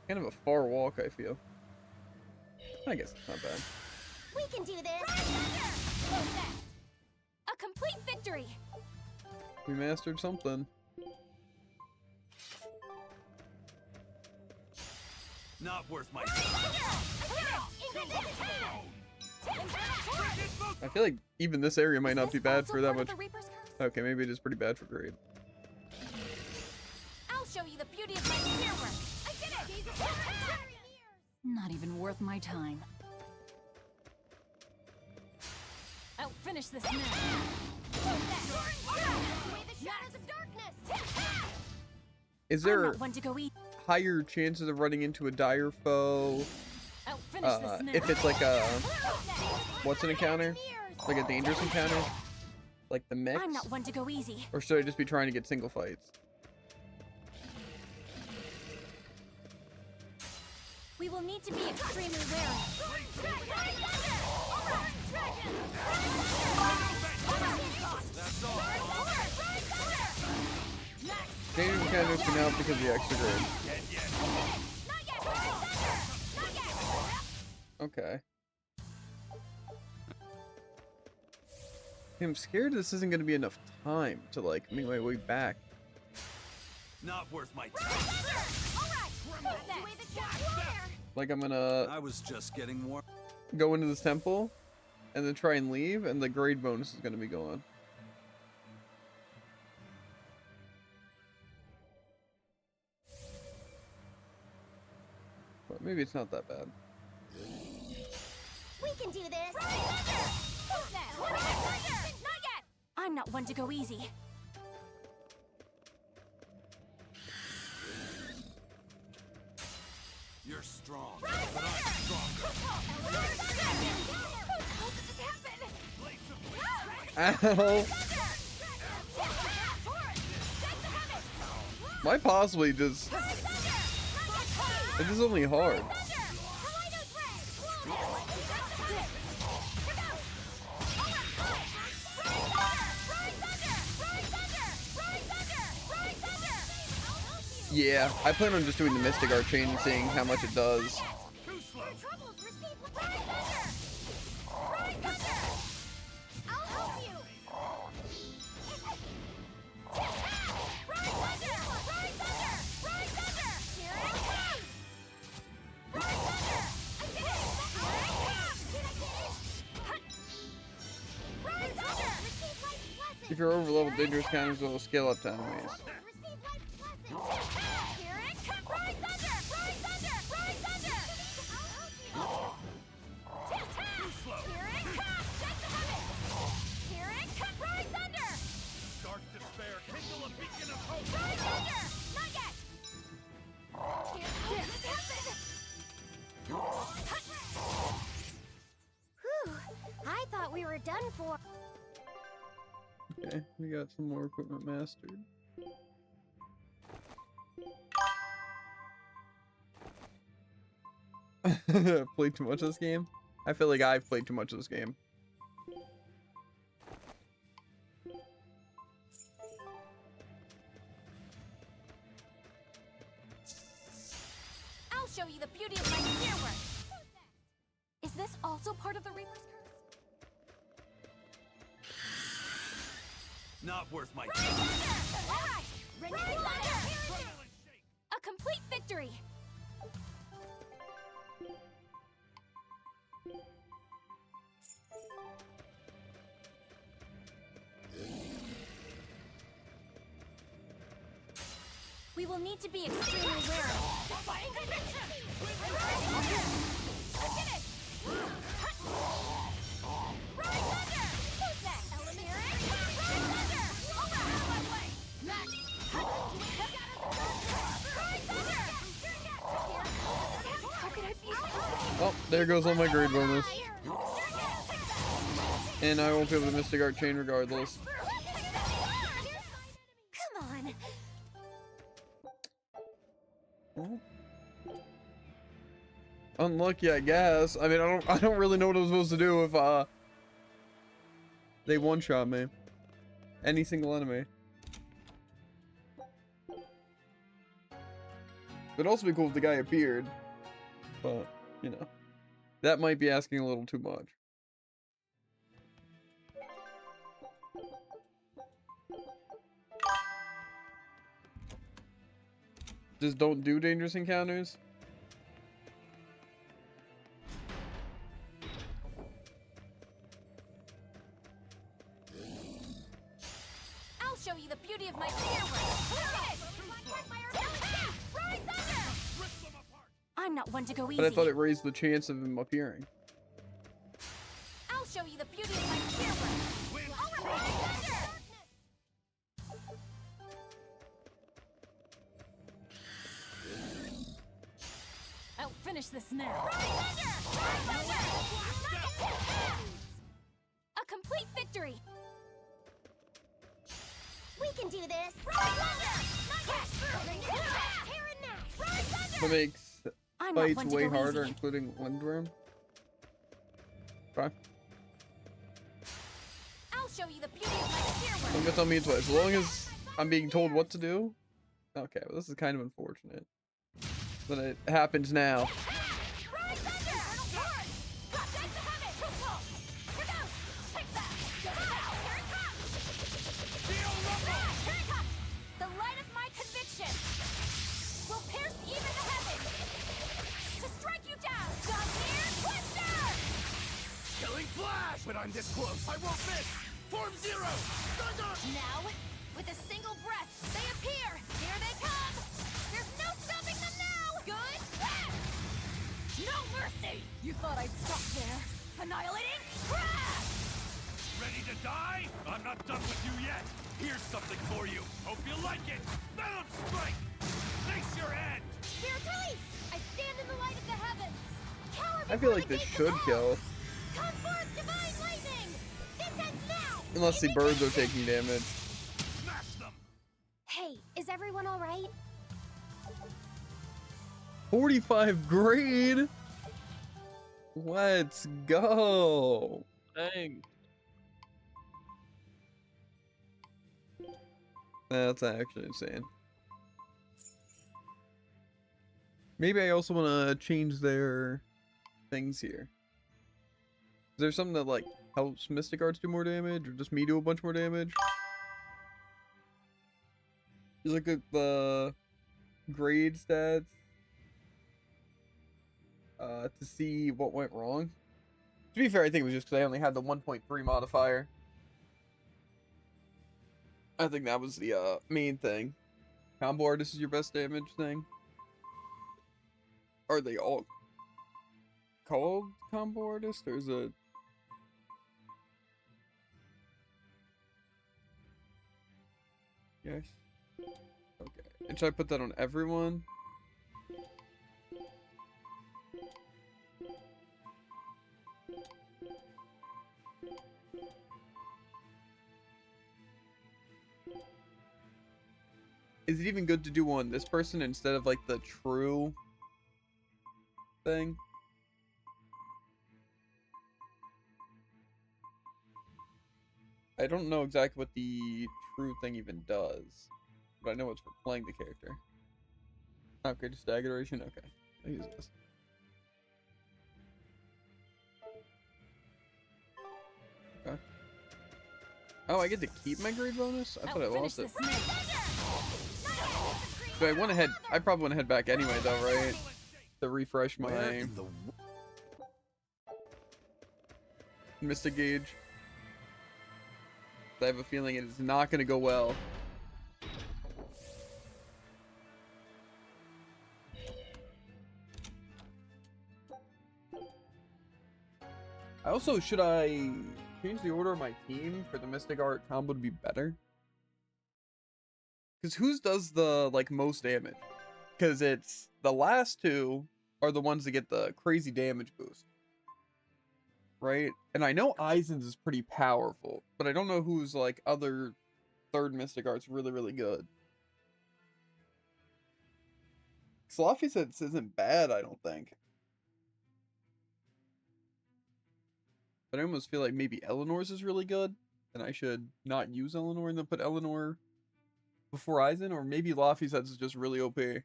Kind of a far walk, I feel. I guess it's not bad. We can do this. A complete victory. We mastered something. Not worth my time. I feel like even this area might Is not this be bad also for that part of much. the Reaper's curse? Okay, maybe it is pretty bad for grade. I'll show you the beauty of my spear work. I did it! Jesus, Not even worth my time. I'll finish this now. Away the shadows of darkness! Is I'm there not one to go eat. higher chances of running into a dire foe I'll finish this now. if it's like a what's an encounter? Like a dangerous encounter? Like the mix? I'm not one to go easy. Or should I just be trying to get single fights? We will need to be extremely wary. Dangerous encounters can help because of the extra grade. Okay. I'm scared this isn't going to be enough time to like make my way back. Not worth my time. Like I'm gonna I was just getting warm. go into this temple and then try and leave and the grade bonus is going to be gone. But maybe it's not that bad. We can do this. Not yet. I'm not one to go easy. You're strong, but I'm stronger. How did this happen? Ow! Might possibly just... It is only hard. Yeah, I plan on just doing the Mystic Art chain and seeing how much it does. If you're over level, dangerous counters will scale up to enemies. Dark despair, kindle a beacon of hope. Whew, I thought we were done for. Okay, we got some more equipment mastered. Played too much of this game? I feel like I've played too much of this game. I'll show you the beauty of my spear work. Is this also part of the Reaper's Curse? Not worth my All time. right, A complete victory! we will need to be extremely wary. Oh, there goes all my grade bonus. And I won't be able to Mystic Art chain regardless. Come on. Well, unlucky, I guess. I mean, I don't really know what I'm supposed to do if they one-shot me. Any single enemy. It'd also be cool if the guy appeared, but you know, that might be asking a little too much. Just don't do dangerous encounters. I'll show you the beauty of my spear work. not one to go easy. But I thought it raised the chance of him appearing. I'll show you the beauty of my spear work. Overpower thunder! I'll finish this now. A complete victory. We can do this. That makes I'm not fights one to way go harder, easy. including Lindworm. Okay. I'll show you the beauty of my spear work. Don't get to tell me it's what. As long as I'm being told what to do. Okay, well, this is kind of unfortunate. But it happens now. The light of my conviction will pierce even the heavens to strike you down. Down here, Twister! Killing flash! When I'm this close, I won't miss! Form zero! Thunder! Now, with a single breath, they appear. Here they come. There's no stopping them now. Good. No mercy! You thought I'd stop there? Annihilating? Crash! Ready to die? I'm not done with you yet! Here's something for you! Hope you like it! Venom Strike! Face your end! Spirit release! I stand in the light of the heavens. Cower I feel before like the this gates should of kill. Come forth, divine lightning! This ends now! Unless the birds are taking damage. Smash them! Hey, is everyone alright? 45 grade! Let's go! Dang. That's actually insane. Maybe I also want to change their things here. Is there something that like helps Mystic Arts do more damage, or just me do a bunch more damage? You look at the grade stats to see what went wrong. To be fair, I think it was just because I only had the 1.3 modifier. I think that was the main thing. Combo artist is your best damage thing. Are they all called combo artist? There's a yes. Okay. And should I put that on everyone? Is it even good to do on this person instead of like the true thing? I don't know exactly what the true thing even does, but I know it's for playing the character. Okay, just stagger duration. Okay, I use this. Okay. Oh, I get to keep my grade bonus? I thought I I'll finish lost it. this now. But I went ahead. I probably want to head back anyway, though, right? To refresh Where my in the Mystic Gauge. I have a feeling it is not going to go well. Should I change the order of my team for the Mystic Art combo to be better? Because whose does the, like, most damage? Because it's the last two are the ones that get the crazy damage boost. Right? And I know Aizen's is pretty powerful, but I don't know who's, like, other third Mystic Art's really, really good. Sloppy Sets isn't bad, I don't think. But I almost feel like maybe Eleanor's is really good, and I should not use Eleanor and then put Eleanor before Aizen, or maybe Laffy's is just really OP. I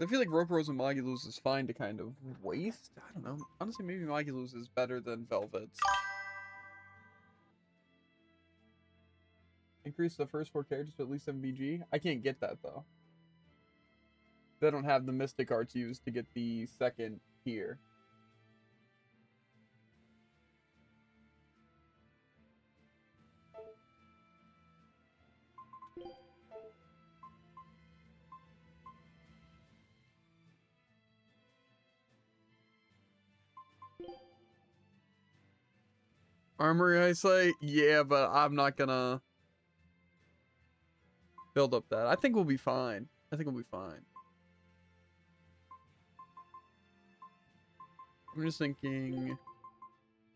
feel like Rokuro's and Magulu's is fine to kind of waste. I don't know. Honestly, maybe Magulu's is better than Velvet's. Increase the first 4 characters to at least 7 VG. I can't get that though. They don't have the Mystic Arts used to get the second tier. Armory eyesight? Yeah, but I'm not gonna build up that. I think we'll be fine. I think we'll be fine. I'm just thinking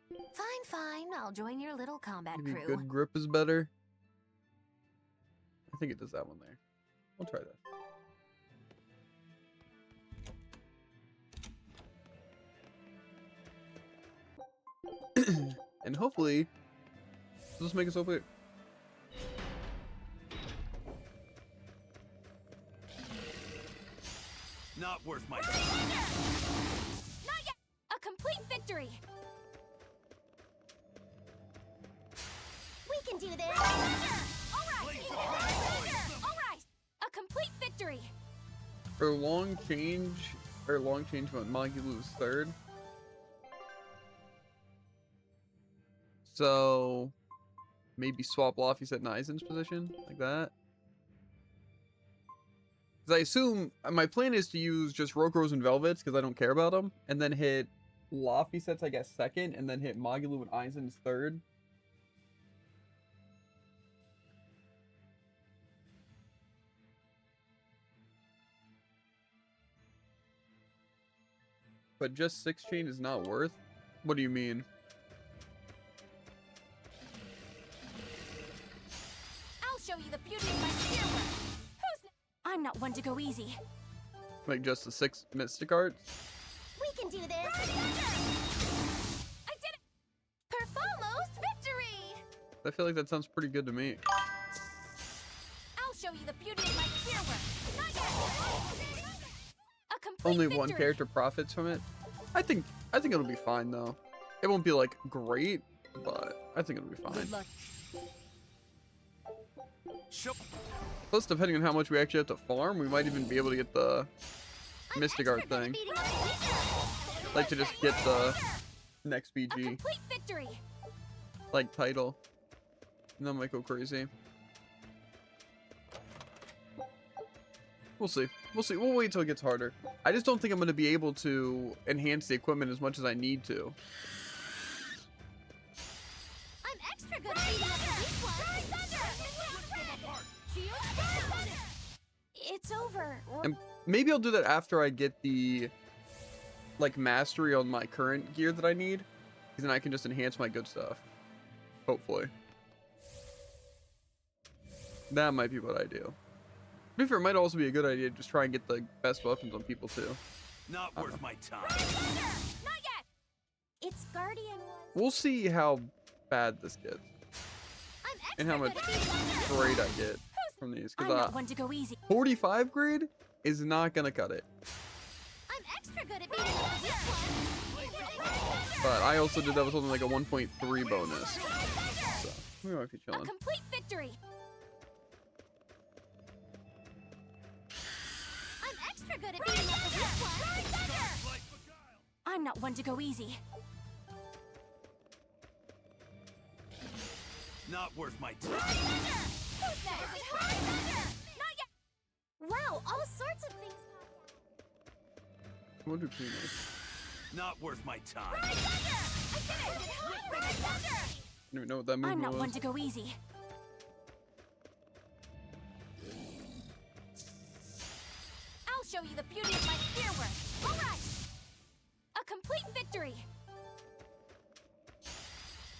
Fine, fine. I'll join your little combat maybe crew. good grip is better. I think it does that one there. We'll try that. And hopefully, this will make us OP. Not worth my Not yet! A complete victory! We can do this! Alright! Alright! A complete victory! For long change when Magulu's third. So maybe swap Laffy's at Nizen's position like that. Because I assume my plan is to use just Rokuros and Velvets because I don't care about them, and then hit Laffy sets I guess second, and then hit Magulu and Aizen's third. But just 6 chain is not worth? What do you mean? I'll show you the beauty of my spear work. I'm not one to go easy. Like just the 6 Mystic Arts? We can do this! I did it! Perfalmost victory! I feel like that sounds pretty good to me. I'll show you the beauty of my spear work. Not yet! A complete Only victory. one character profits from it. I think it'll be fine though. It won't be like great, but I think it'll be fine. Good luck. Plus, depending on how much we actually have to farm, we might even be able to get the I'm Mystic extra Art good at thing. beating up the weaker. Like to just get the next A BG, complete victory. like title. And that might go crazy. We'll see. We'll see. We'll wait till it gets harder. I just don't think I'm going to be able to enhance the equipment as much as I need to. I'm extra good at beating up the weak ones. It's over. And maybe I'll do that after I get the like mastery on my current gear that I need. Because then I can just enhance my good stuff. Hopefully. That might be what I do. To be fair, it might also be a good idea to just try and get the best weapons on people too. Not worth my time. Not yet. It's Guardian was. We'll see how bad this gets. I'm extra And how much good at beating up the weak grade I ones. get from these. I'm Because not one to go easy. 45 grade is not going to cut it. I'm extra good at beating up the weak ones. But I also did that with something like a 1.3 bonus. So we might be A chilling. complete victory. I'm extra good at beating up the weak ones. I'm not one to go easy. Not worth my time. Who's next? Not yet. Wow, all sorts of things. What do peanuts? Not worth my time. I did it! I don't even know what that I'm movement not was. one to go easy. I'll show you the beauty of my spear work. All right. A complete victory.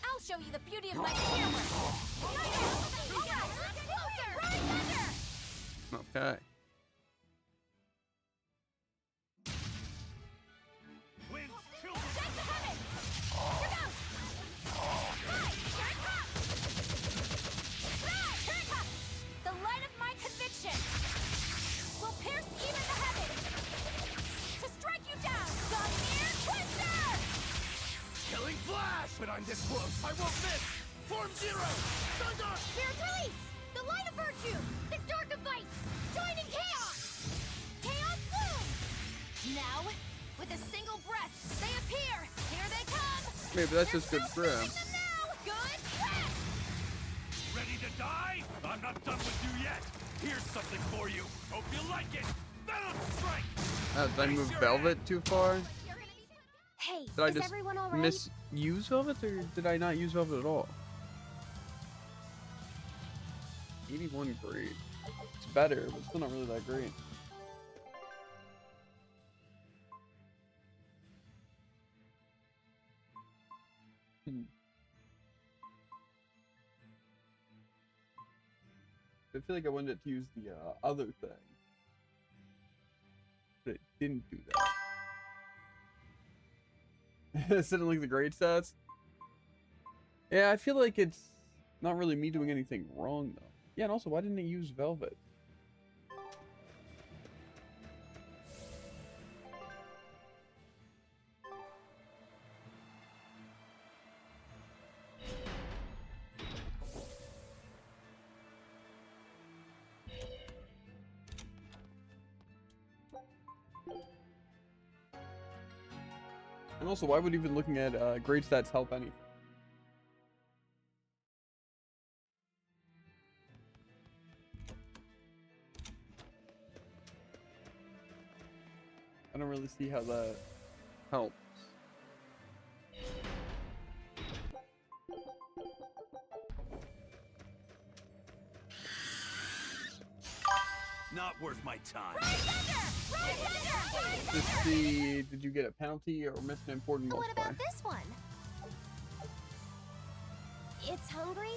I'll show you the beauty of my spear work. All right. Okay. Wind's children. Shake the heavens. Here goes. Right, here it comes. Right, here it comes. The light of my conviction will pierce even the heavens to strike you down. Gunir Twister! Killing flash! When I'm this close, I won't miss! Form zero! Thunder! Spirit's release! The light of virtue! The dark of vice! Joining chaos! Chaos bloom! Now, with a single breath, they appear! Here they come! Maybe that's just good There's for no him. stopping them now! Good breath! Ready to die? I'm not done with you yet! Here something for you. Hope you like it. Venom strike. Did I move Velvet too far? Hey, Did I is just everyone all right? misuse Velvet, or did I not use Velvet at all? 81 grade. It's better, but still not really that great. I feel like I wanted to use the other thing, but it didn't do that. It didn't like the grade stats. Yeah, I feel like it's not really me doing anything wrong though. Yeah, and also, why didn't it use Velvet? And also, why would even looking at grade stats help anything? I don't really see how that helps. Not worth my time. Just see, did you get a penalty or miss an important What multiplier? about this one? It's hungry?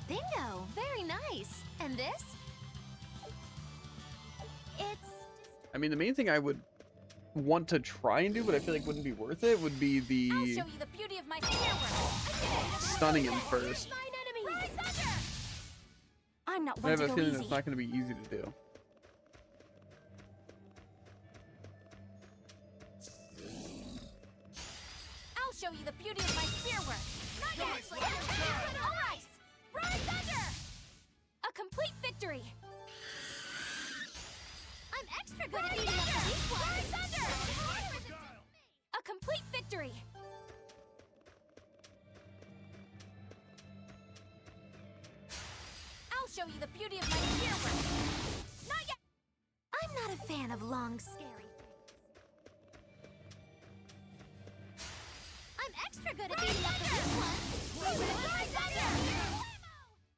Bingo! Very nice. And this? It's... I mean, the main thing I would want to try and do, but I feel like wouldn't be worth it, would be I'll the show you the beauty of my firework. stunning him first. Fine enemies. I'm not I one have to a go feeling easy. it's not going to be easy to do. I'll show you the beauty of my spearwork. Not yet. All right. Ride thunder. A complete victory. I'm extra good at beating up the weak ones. Ride thunder. A complete victory. I'll show you the beauty of my spearwork. Not yet. I'm not a fan of long, scary things. I'm extra good at beating up the weak ones. Ride thunder.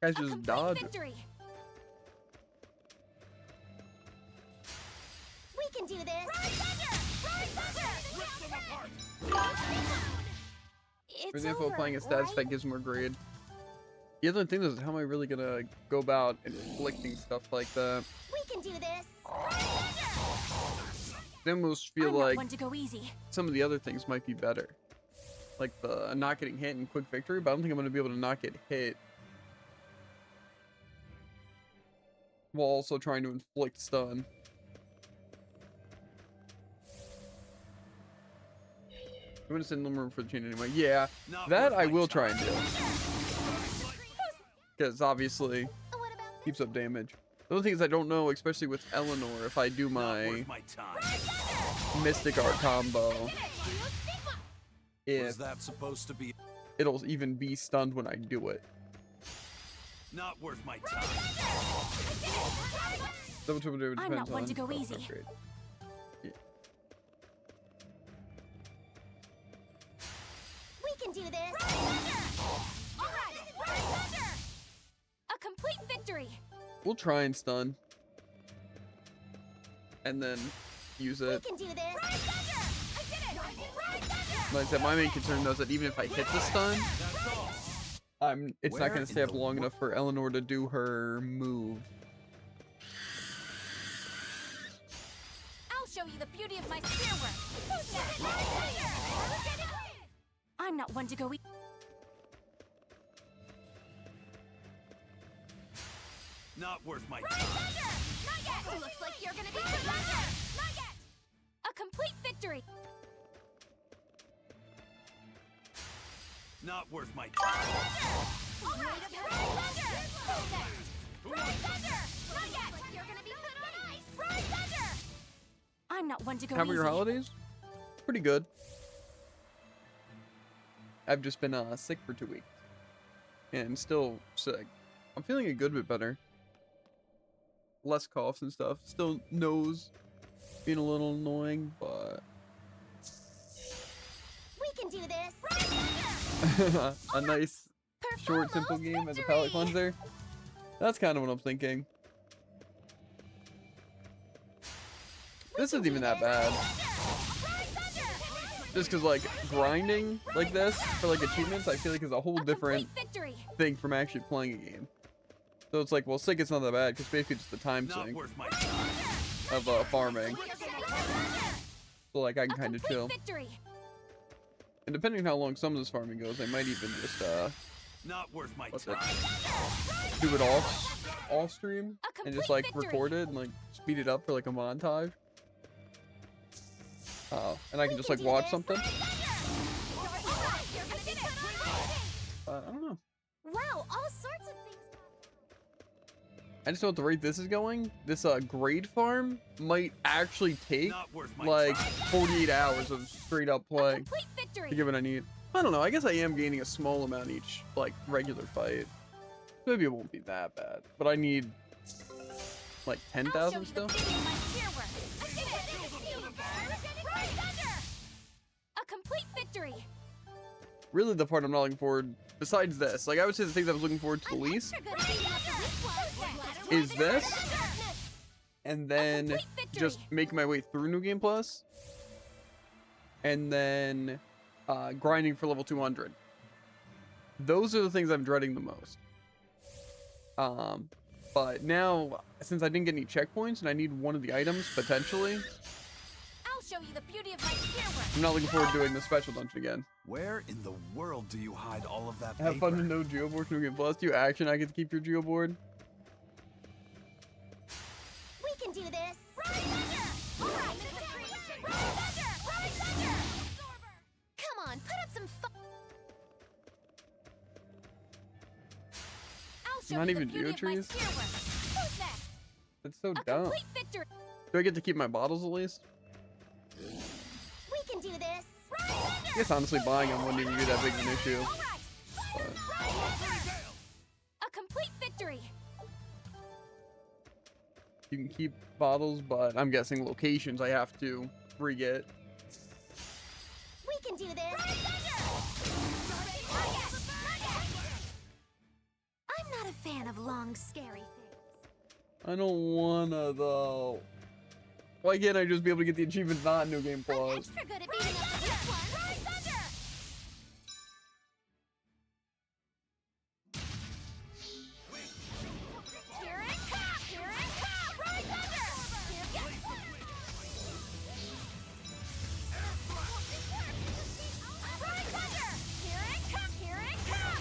Guys A just complete dodge. victory. We can do this. Ride thunder. Ride thunder. Rip them apart. It's For example, over, applying a stats right? effect gives more grade. The other thing is, how am I really gonna go about inflicting stuff like that? We can do this. I almost feel I'm not like one to go easy. some of the other things might be better. Like the not getting hit and quick victory, but I don't think I'm gonna be able to not get hit while also trying to inflict stun. I'm gonna send them room for the chain anyway. Yeah, Not that worth I my will time. try and do. Because obviously What about keeps up damage. The other thing is I don't know, especially with Eleanor, if I do Not my worth my time. Mystic Art combo, Was if that supposed to be? it'll even be stunned when I do it. Not worth my time. Double triple depends I'm not one on to go spell easy. upgrade. Yeah. We can do this. All right. A complete victory. We'll try and stun. And then use We it. can do this. I did it. Like I said, my main concern though is that even if I hit the stun, it's not Where gonna in stay up the long enough for Eleanor to do her move. I'll show you the beauty of my spearwork. I'm not one to go easy. Not worth my Ride time. thunder! Not yet! Looks like you're gonna be thunder! Not yet! A complete victory! Not worth my time. All right! Ride thunder! Ride thunder! Not yet! You're gonna be thunder! Ride thunder! I'm not one to go How were your easy. holidays? Pretty good. I've just been sick for 2 weeks. And still sick. I'm feeling a good bit better. less coughs and stuff. Still nose being a little annoying, but We can do this. a nice short, simple Performance game as a palate victory! cleanser. That's kind of what I'm thinking. This isn't even that bad. Just because, like, grinding like this for, like, achievements, I feel like is a whole different Victory. thing from actually playing a game. So it's like, well, sync it's not that bad, because basically just the time Not sync worth my time. of farming. So, like, I can kind of chill. Victory. And depending on how long some of this farming goes, I might even just, Not worth my what's it? time. Do it off stream and just, like, record it and, like, speed it up for, like, a montage. And I can just, like, watch something. I don't know. Wow, all sorts of things. I just know at the rate this is going, this grade farm might actually take Not worth my like time. 48 hours of straight up play Complete victory. to get what I need. I don't know. I guess I am gaining a small amount each like regular fight. Maybe it won't be that bad, but I need like 10,000 still. A complete victory. Really, the part I'm not looking forward, besides this, like I would say the things I was looking forward to the least is this, and then just make my way through New Game Plus, and then grinding for level 200. Those are the things I'm dreading the most. But now, since I didn't get any checkpoints and I need one of the items potentially, I'll show you the beauty of my spearwork. I'm not looking forward to doing the special dungeon again. Where in the world do you hide all of that Have fun paper? to no geoboard for New Game Plus. Do you action? I get to keep your geoboard. We can do this. Come on, put up some fun. I'll show Not you the even beauty of my geotrees? spearwork. Who's next? It's so A dumb. complete victory. Do I get to keep my bottles at least? We can do this. I guess honestly buying them wouldn't even be that big of an issue. But A complete victory. you can keep bottles, but I'm guessing locations I have to re-get. We can do this. I'm not a fan of long, scary things. I don't wanna though. Why can't I just be able to get the achievement not in New Game I'm Plus? extra good at beating up the weak ones. Here it comes! Here it comes! Ride thunder! Here it comes! Ride thunder! Here it comes! Here it comes!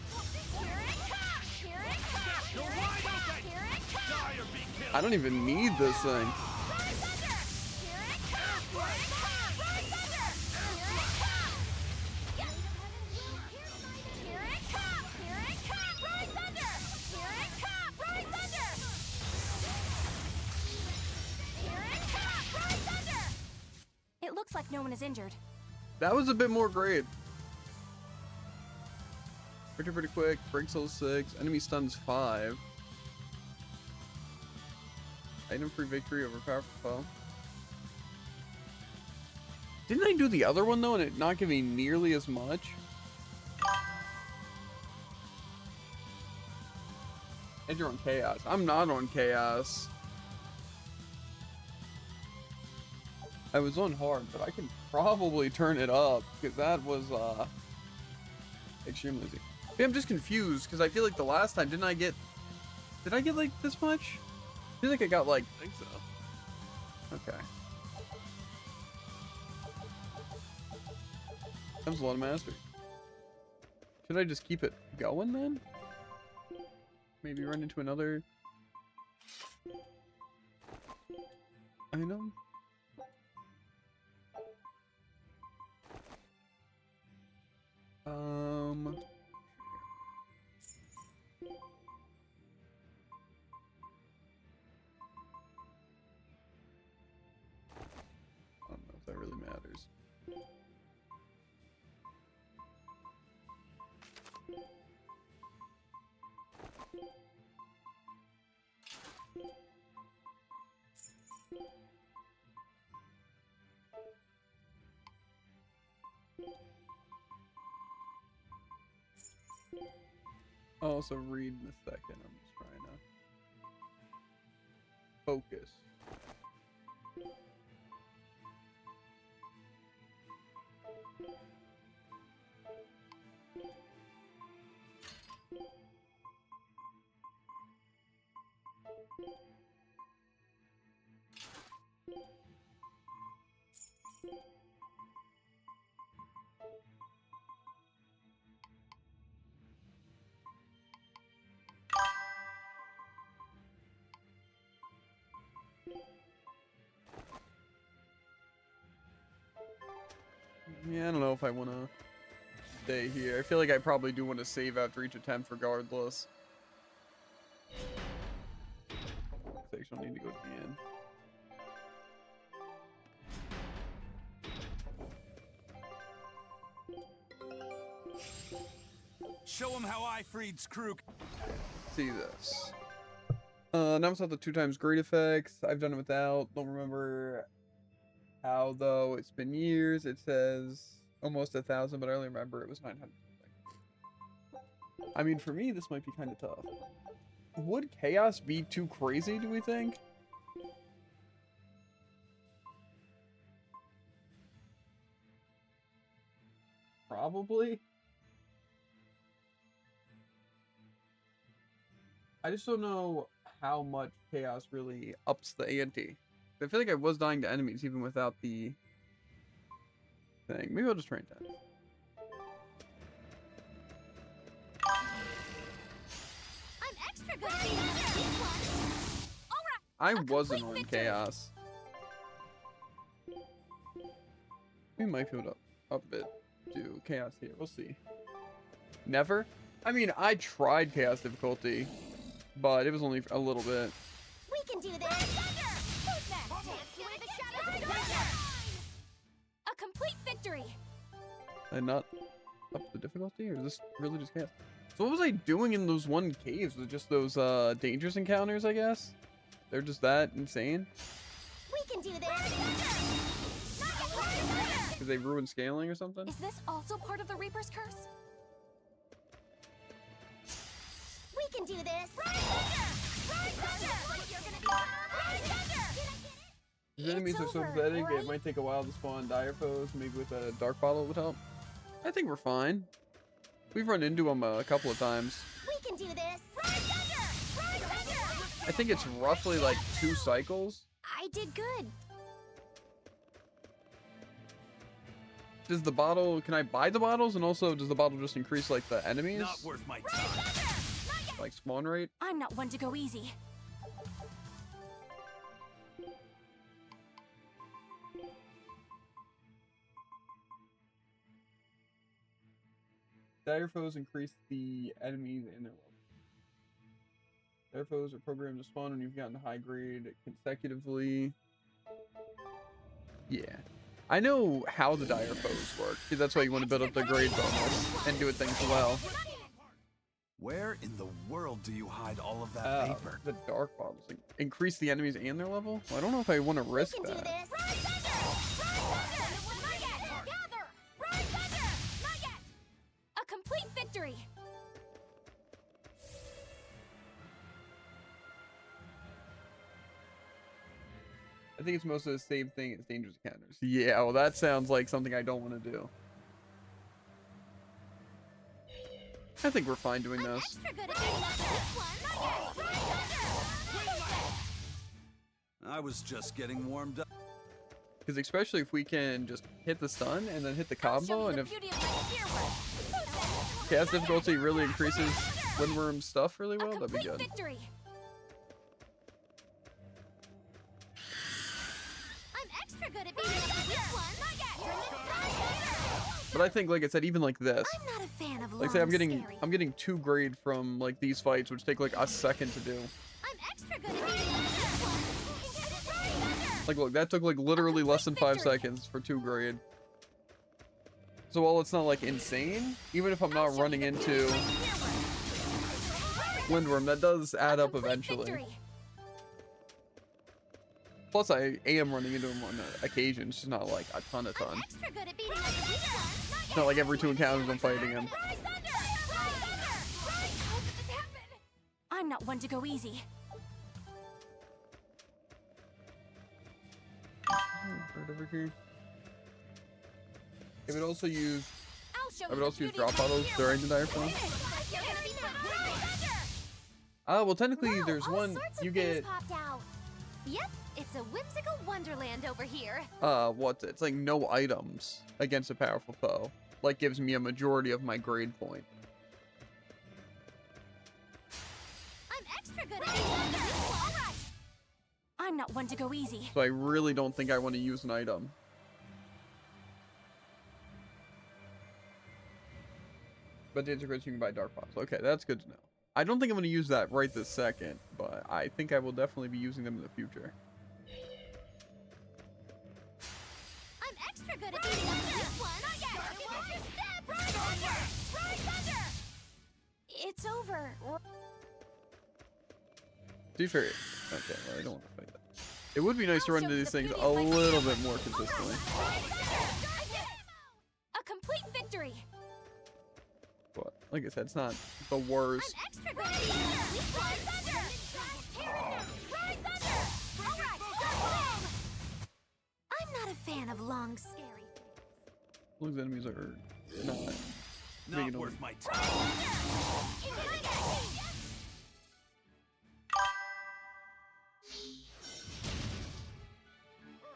Here it comes! Here it comes! You're Here it wide comes! open! Here it comes! Die or be killed! I don't even need this thing. Ride thunder! Here it comes! Here it comes! Ride thunder! Here it comes! Yes! Here it comes! Here it comes! Ride thunder! Here it comes! Ride thunder! Here it comes! Ride thunder! It looks like no one is injured. That was a bit more great. Pretty quick. Break Soul 6. Enemy stuns 5. Item free victory over powerful foe. Didn't I do the other one though and it not give me nearly as much? And you're on Chaos. I'm not on Chaos. I was on hard, but I can probably turn it up because that was extremely easy. Yeah, I'm just confused because I feel like the last time did I get like this much? I feel like I got like I think so. okay. That was a lot of mastery. Should I just keep it going then? Maybe run into another item? I don't know if that really matters. I'll also read in a second. I'm just trying to focus. Yeah, I don't know if I want to stay here. I feel like I probably do want to save after each attempt regardless. I actually need to go to the end. Show him how I freed's crew. See this. Now it's not the 2x great effects. I've done it without. Don't remember how though. It's been years. It says almost 1,000, but I only remember it was 900 something. I mean, for me, this might be kind of tough. Would chaos be too crazy, do we think? Probably. I just don't know how much chaos really ups the ante. I feel like I was dying to enemies even without the thing. Maybe I'll just try 10. I'm extra good at these ones. I wasn't on chaos. We might be able to up it to chaos here. We'll see. Never? I mean, I tried chaos difficulty, but it was only a little bit. We can do this. Thunder! Who's next? Dance where the shadows go. A complete victory. And not up the difficulty, or is this really just chaos? So what was I doing in those one caves? Was it just those dangerous encounters, I guess? They're just that insane? We can do this. Because they ruined scaling or something? Is this also part of the Reaper's curse? We can do this. Ride thunder! Ride thunder! You're gonna be ride thunder! These enemies are so pathetic, it might take a while to spawn dire foes. Maybe with a dark bottle would help. I think we're fine. We've run into them a couple of times. We can do this. Ride thunder! Ride thunder! I think it's roughly like 2 cycles. I did good. Does the bottle, can I buy the bottles? And also, does the bottle just increase like the enemies? Not worth my Ride time. thunder! Not yet. Like spawn rate? I'm not one to go easy. Dire foes increase the enemies in their level. Dire foes are programmed to spawn when you've gotten high grade consecutively. Yeah. I know how the dire foes work. See, that's why you want to build up the grade bonus and do it things well. Where in the world do you hide all of that paper? The dark bottles increase the enemies and their level? Well, I don't know if I want to risk We can do that. this. Ride thunder! Ride thunder! Not yet. Gather! Ride thunder! Not yet. A complete victory. I think it's mostly the same thing as dangerous encounters. Yeah, well, that sounds like something I don't want to do. I think we're fine doing this. Extra good at this one. Not yet. Ride thunder! I was just getting warmed up. Because especially if we can just hit the stun and then hit the I'll show combo, you and the if beauty of my spear work. chaos difficulty really increases Windworm's stuff really A well, that'd be complete good. victory. I'm extra good at beating up this one. Not yet. Ride thunder! But I think, like I said, even like this, I'm not a fan of like say I'm long, getting scary. 2 grade from like these fights, which take like a second to do. I'm extra good at beating up this one. Ride thunder! Like look, that took like literally less than 5 seconds for 2 grade. So while it's not like insane, even if I'm not running into Windworm, that does add up Complete eventually. victory. Plus, I am running into him on occasion. It's just not like a ton. I'm extra good at beating up the weak ones. It's not like every 2 encounters I'm fighting him. Rise thunder! Rise thunder! Rise! How did this happen? I'm not one to go easy. Right over here. I would also use I'll show I would you also the use beauty drop of my bottles hero. during the dire form. You're gonna be mine. Rise thunder! Well, technically, Wow, there's all one sorts of you things get. popped out. Yep, it's a whimsical wonderland over here. What's it? It's like no items against a powerful foe. Like gives me a majority of my grade point. I'm extra good at beating up the weak ones. I'm not one to go easy. So I really don't think I want to use an item. But the integrates you can buy dark bottles. Okay, that's good to know. I don't think I'm going to use that right this second, but I think I will definitely be using them in the future. I'm extra good at beating up the weak ones. Not yet. Watch your step. Rise thunder! Rise thunder! It's over. To be fair, okay, well, I don't want to fight that. It would be nice to I'll run show into you these the things beauty a of my little hero. bit more consistently. Rise thunder! A complete victory. But like I said, it's not the worst. I'm extra good at beating up the weak ones. Rise thunder! Tear it down! Rise thunder! All right, start I'm not a fan of long, scary things. As long as enemies are not Not big worth enough. my time.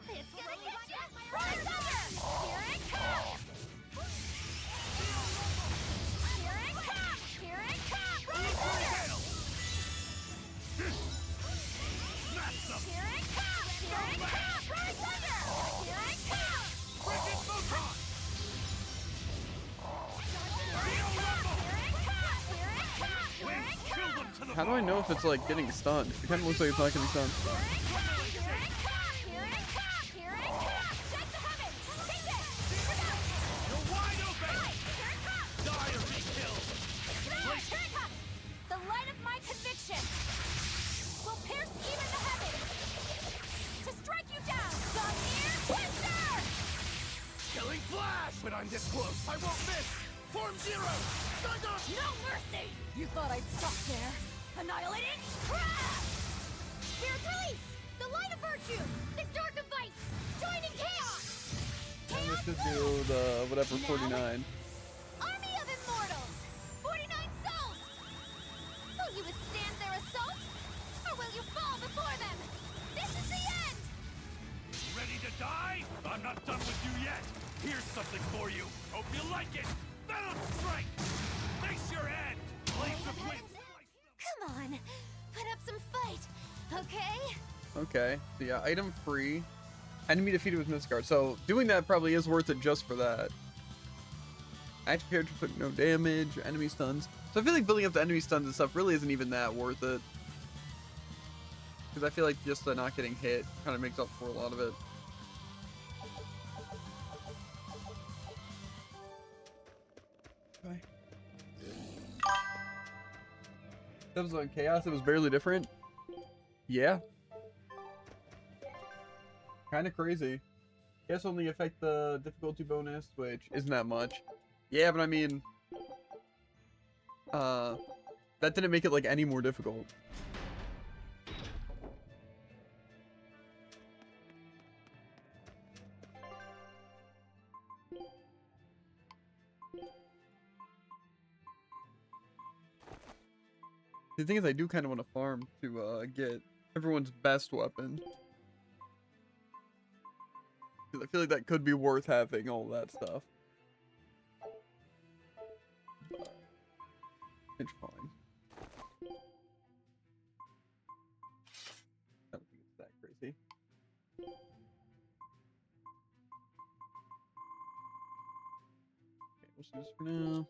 It's gonna get ya! Rise thunder! Here it comes! Here it comes! Here it comes! Rise thunder! Here it comes! Here it comes! Rise thunder! Here it comes! Frigid Photon! Here it comes! Here it comes! Here Winds, it kill comes! them to the How do I know if it's like getting stunned? It kind of looks like it's not getting stunned. Here it comes! Here it comes! Here it comes! Here it comes! Shake the heavens! Take this! Look out! You're wide open! Right! Here it comes! Die or be killed! Here it comes! The light of my conviction will pierce even the heavens to strike you down! Stop here! Twister! Killing flash! When I'm this close, I won't miss! Form zero! Thunder! No mercy. You thought I'd stop there. Annihilating. Crash! Spirit's release! The light of virtue! The dark of vice! Joining chaos! And Chaos this should flow! do the whatever 49. Army of immortals! 49 souls! Will you withstand their assault? Or will you fall before them? This is the end! Ready to die? I'm not done with you yet! Here's something for you! Hope you like it! Venom Strike! Face your end! Blades of wind! Come on, put up some fight, okay? Okay, so yeah, item free. Enemy defeated with Mist Guard. So doing that probably is worth it just for that. Active character took no damage, enemy stuns. So I feel like building up the enemy stuns and stuff really isn't even that worth it. Because I feel like just the not getting hit kind of makes up for a lot of it. Okay. That was on Chaos, it was barely different. Yeah. Kind of crazy. Guess only affect the difficulty bonus, which isn't that much. Yeah, but I mean, that didn't make it like any more difficult. The thing is, I do kind of want to farm to get everyone's best weapon. Because I feel like that could be worth having all that stuff. But it's fine. I don't think it's that crazy. Okay, we'll see this for now.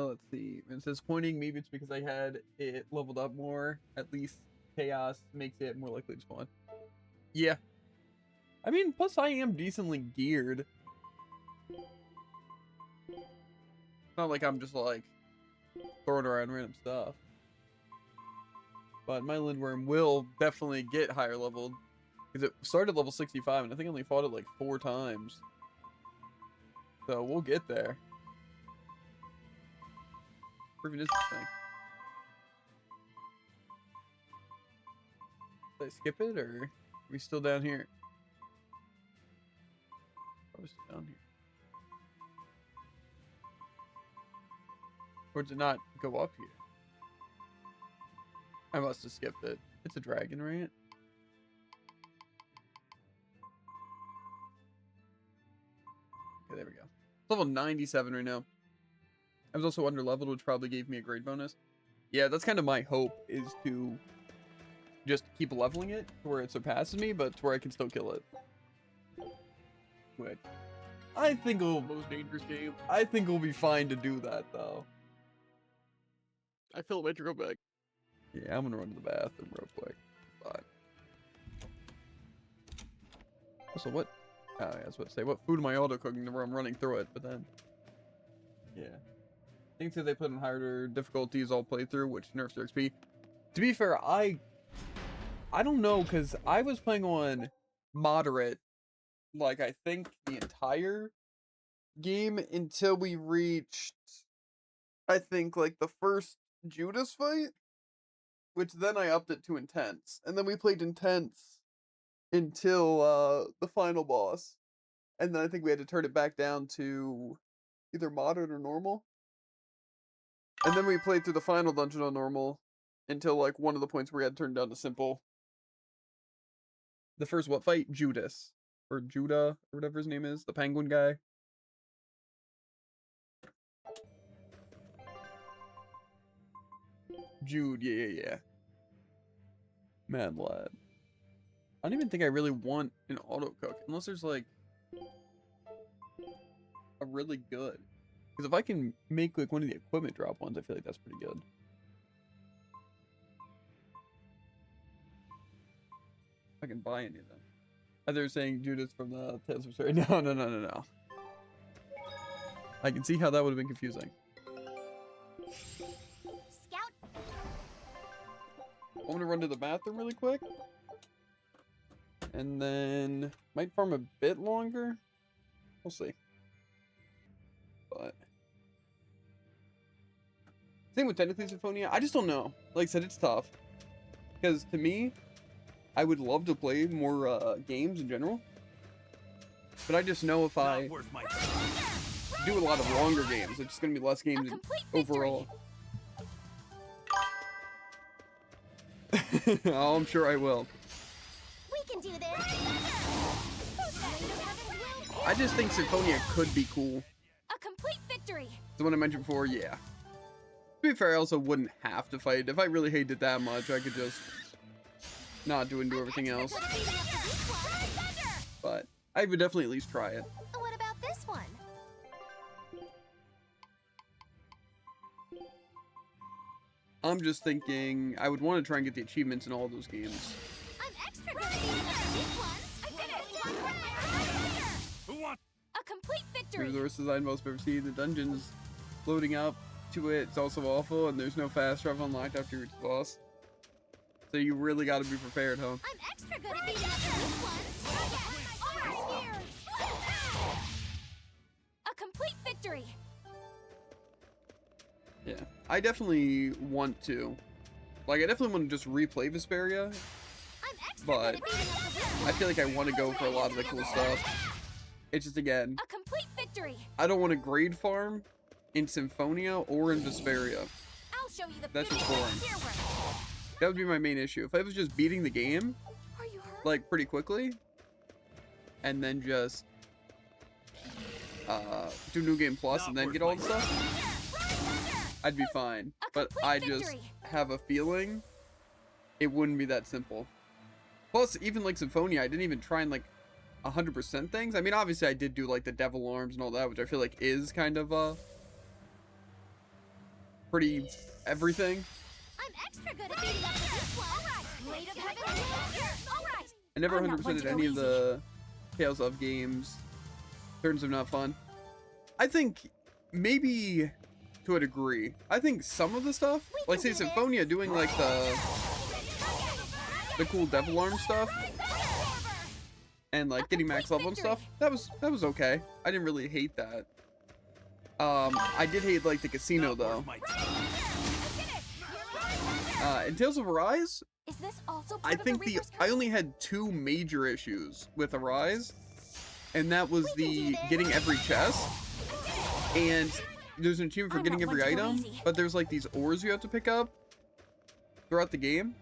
Let's see. It says pointing. Maybe it's because I had it leveled up more. At least chaos makes it more likely to spawn. Yeah. I mean, plus I am decently geared. not like I'm just like throwing around random stuff. But my Lindworm will definitely get higher leveled. Because it started level 65 and I think I only fought it like 4 times. So we'll get there. Or even is this thing? Did I skip it or are we still down here? Probably still down here. Or did it not go up here? I must have skipped it. It's a dragon, right? Okay, there we go. Level 97 right now. I was also under leveled, which probably gave me a grade bonus. Yeah, that's kind of my hope, is to just keep leveling it to where it surpasses me, but to where I can still kill it. Quick. I think Most dangerous game. we'll be fine to do that though. I feel it might go back. Yeah, I'm gonna run to the bathroom real quick. But also, what? Oh, yeah, I was about to say, what food am I auto cooking where I'm running through it? But then, yeah, I think that they put in harder difficulties all playthrough, which nerfs their XP. To be fair, I don't know, because I was playing on moderate, like I think the entire game until we reached, I think, like the first Judas fight, which then I upped it to intense, and then we played intense until the final boss, and then I think we had to turn it back down to either moderate or normal, and then we played through the final dungeon on normal until like one of the points where we had to turn down to simple. The first what fight? Judas or Judah or whatever his name is, the penguin guy. Jude, yeah. Mad lad. I don't even think I really want an auto cook unless there's like a really good. Because if I can make like one of the equipment drop ones, I feel like that's pretty good. If I can buy any of them. They're saying Judas from the Tales of Berseria. No. I can see how that would have been confusing. Scout. I'm gonna run to the bathroom really quick. And then might farm a bit longer. We'll see. But same with technically Symphonia. I just don't know. Like I said, it's tough. Because to me, I would love to play more games in general. But I just know if I Not worth my time. do a lot of longer games, it's just gonna be less games overall. Oh, I'm sure I will. We can do this. I just think Symphonia could be cool. A complete victory. The one I mentioned before, yeah. To be fair, I also wouldn't have to fight. If I really hated it that much, I could just not do and do everything else. But I would definitely at least try it. What about this one? I'm just thinking I would want to try and get the achievements in all those games. I'm extra good at these ones. I did it. Who wants? A complete Maybe victory. the worst design most I've ever seen. The dungeons loading up to it, it's also awful, and there's no fast travel unlocked after you reach the boss. So you really got to be prepared, huh? I'm extra good at beating up the weak ones. A complete victory. Yeah, I definitely want to. Like, I definitely want to just replay Vesperia, I'm extra but good at beating up the weak I ones. feel like I want to go for a lot of the cool stuff. It's just, again, A complete victory. I don't want to grade farm in Symphonia or in Vesperia. I'll show you the That's beauty just of boring. spear work. That would be my main issue. If I was just beating the game, Are you hurt? like, pretty quickly, and then just do New Game Plus and then get all the stuff, I'd be fine. A But complete I just victory. have a feeling it wouldn't be that simple. Plus, even like Symphonia, I didn't even try and like 100% things. I mean, obviously I did do like the devil arms and all that, which I feel like is kind of pretty everything. I'm extra good at beating up the weak ones. Blade of heaven. All right. I never I'm not 100% one did to go any of easy. the Tales of games. Turns of not fun. I think maybe to a degree. I think some of the stuff, like say Symphonia doing like the cool Devil Arm stuff and like getting max level and stuff, that was okay. I didn't really hate that. I did hate like the casino though. In Tales of Arise, Is this also I part of think the I only had 2 major issues with Arise, and that was the getting every chest, and there's an achievement for I'm getting not every one to go item, easy. but there's like these ores you have to pick up throughout the game,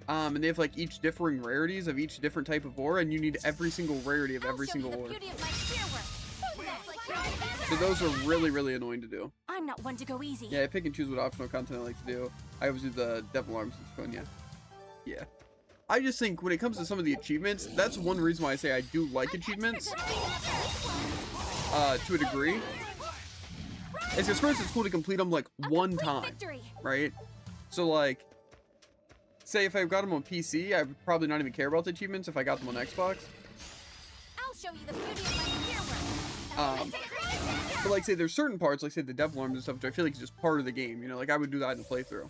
and they have like each differing rarities of each different type of ore, and you need every single rarity of every single ore. So those are really, really annoying to do. I'm not one to go easy. Yeah, I pick and choose what optional content I like to do. I always do the Devil Arms and Symphonia. Yeah. I just think when it comes to some of the achievements, that's one reason why I say I do like achievements. To a degree. It's because first it's cool to complete them like one time, Victory. right? So like, say if I got them on PC, I would probably not even care about the achievements if I got them on Xbox. I'll show you the beauty of my spear work. But like say there's certain parts, like say the Devil Arms and stuff, which I feel like is just part of the game, you know, like I would do that in a playthrough.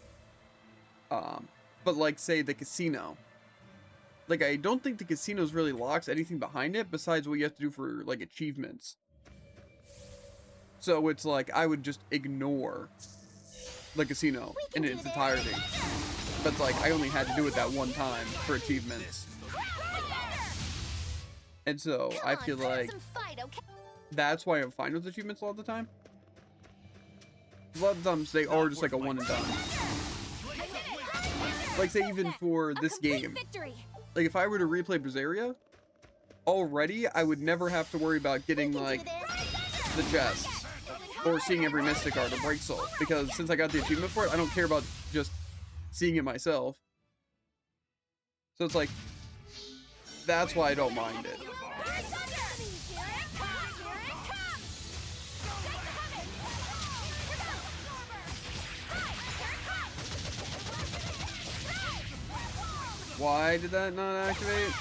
But like say the casino. Like I don't think the casinos really locks anything behind it besides what you have to do for like achievements. So it's like I would just ignore the casino in its entirety. But it's like I only had to do it that one time for achievements. And so I feel like that's why I'm fine with achievements a lot of the time. A lot of times they are just like a one and done. Like say even for this game, like if I were to replay Berseria, already I would never have to worry about getting like the chests or seeing every mystic art or break soul, because since I got the achievement for it, I don't care about just seeing it myself. So it's like, that's why I don't mind it. Why did that not activate?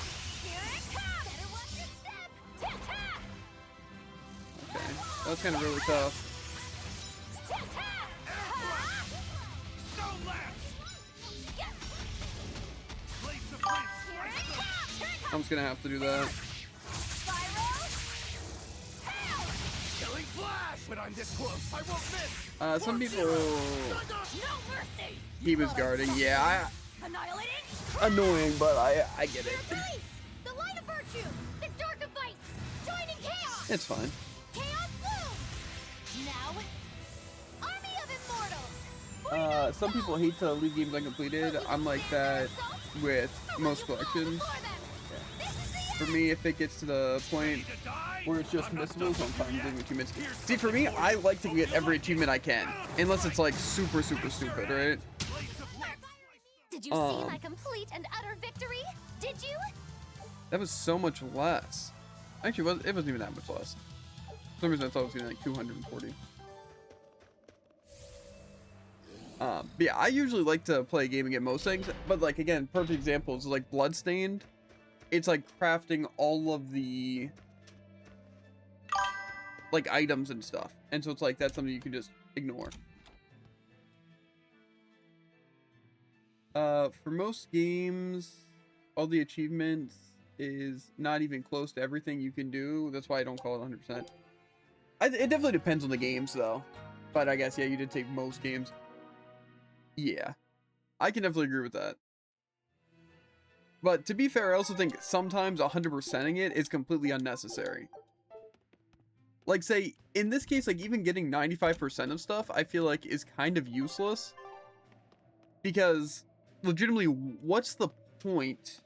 Okay, that's kind of really tough. I'm just gonna have to do that. Killing flash! When I'm this close, I won't miss! Some people... He was guarding. Yeah, Annihilating? annoying, but I get it. The light of virtue, the dark of vice, joining chaos. It's fine. Chaos bloom. Now, army of immortals. Some people hate to leave games uncompleted. I'm like that with most collections. For me, if it gets to the point where it's just missables, I'm fine doing achievements. See, for me, I like to get every achievement I can, unless it's like super, super stupid, right? Did you see my complete and utter victory? Did you? That was so much less. Actually, it wasn't even that much less. For some reason, I thought it was gonna be like 240. But yeah, I usually like to play a game and get most things, but like again, perfect examples like Bloodstained. It's like crafting all of the like items and stuff, and so it's like that's something you can just ignore. For most games, all the achievements is not even close to everything you can do. That's why I don't call it 100%. It definitely depends on the games though, but I guess yeah, you did take most games. Yeah, I can definitely agree with that. But to be fair, I also think sometimes 100%ing it is completely unnecessary. Like say, in this case, like even getting 95% of stuff, I feel like is kind of useless. Because, legitimately, what's the point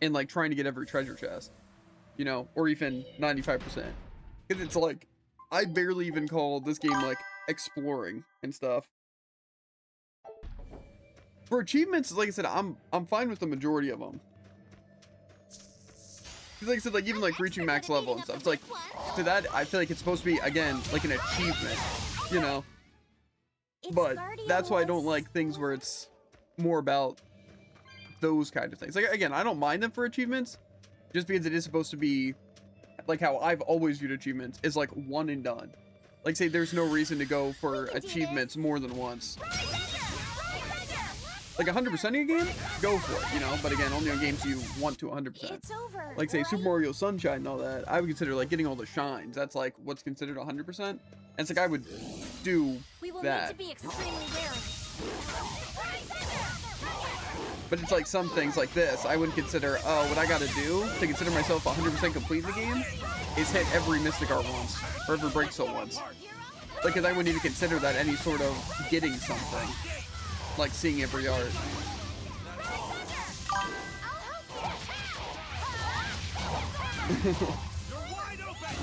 in like trying to get every treasure chest? You know, or even 95%. Because it's like, I barely even call this game like exploring and stuff. For achievements, like I said, I'm fine with the majority of them. Because like I said, like even like reaching max level and stuff, it's like, to that, I feel like it's supposed to be, again, like an achievement, you know? But that's why I don't like things where it's more about those kind of things. Like, again, I don't mind them for achievements, just because it is supposed to be, like how I've always viewed achievements, is like one and done. Like, say there's no reason to go for We can do achievements this. more than once. Rise Thunder! Like 100% of your game, go for it, you know. But again, only on games you want to 100%. It's over. Like say right? Super Mario Sunshine and all that, I would consider like getting all the shines. That's like what's considered 100%. And it's like I would do We will that. need to be extremely wary. But it's like some things like this, I wouldn't consider, oh, what I gotta do to consider myself 100% complete in the game is hit every Mystic Art once, or every Break Soul once. Like, cause I wouldn't even consider that any sort of getting something. Like seeing every art.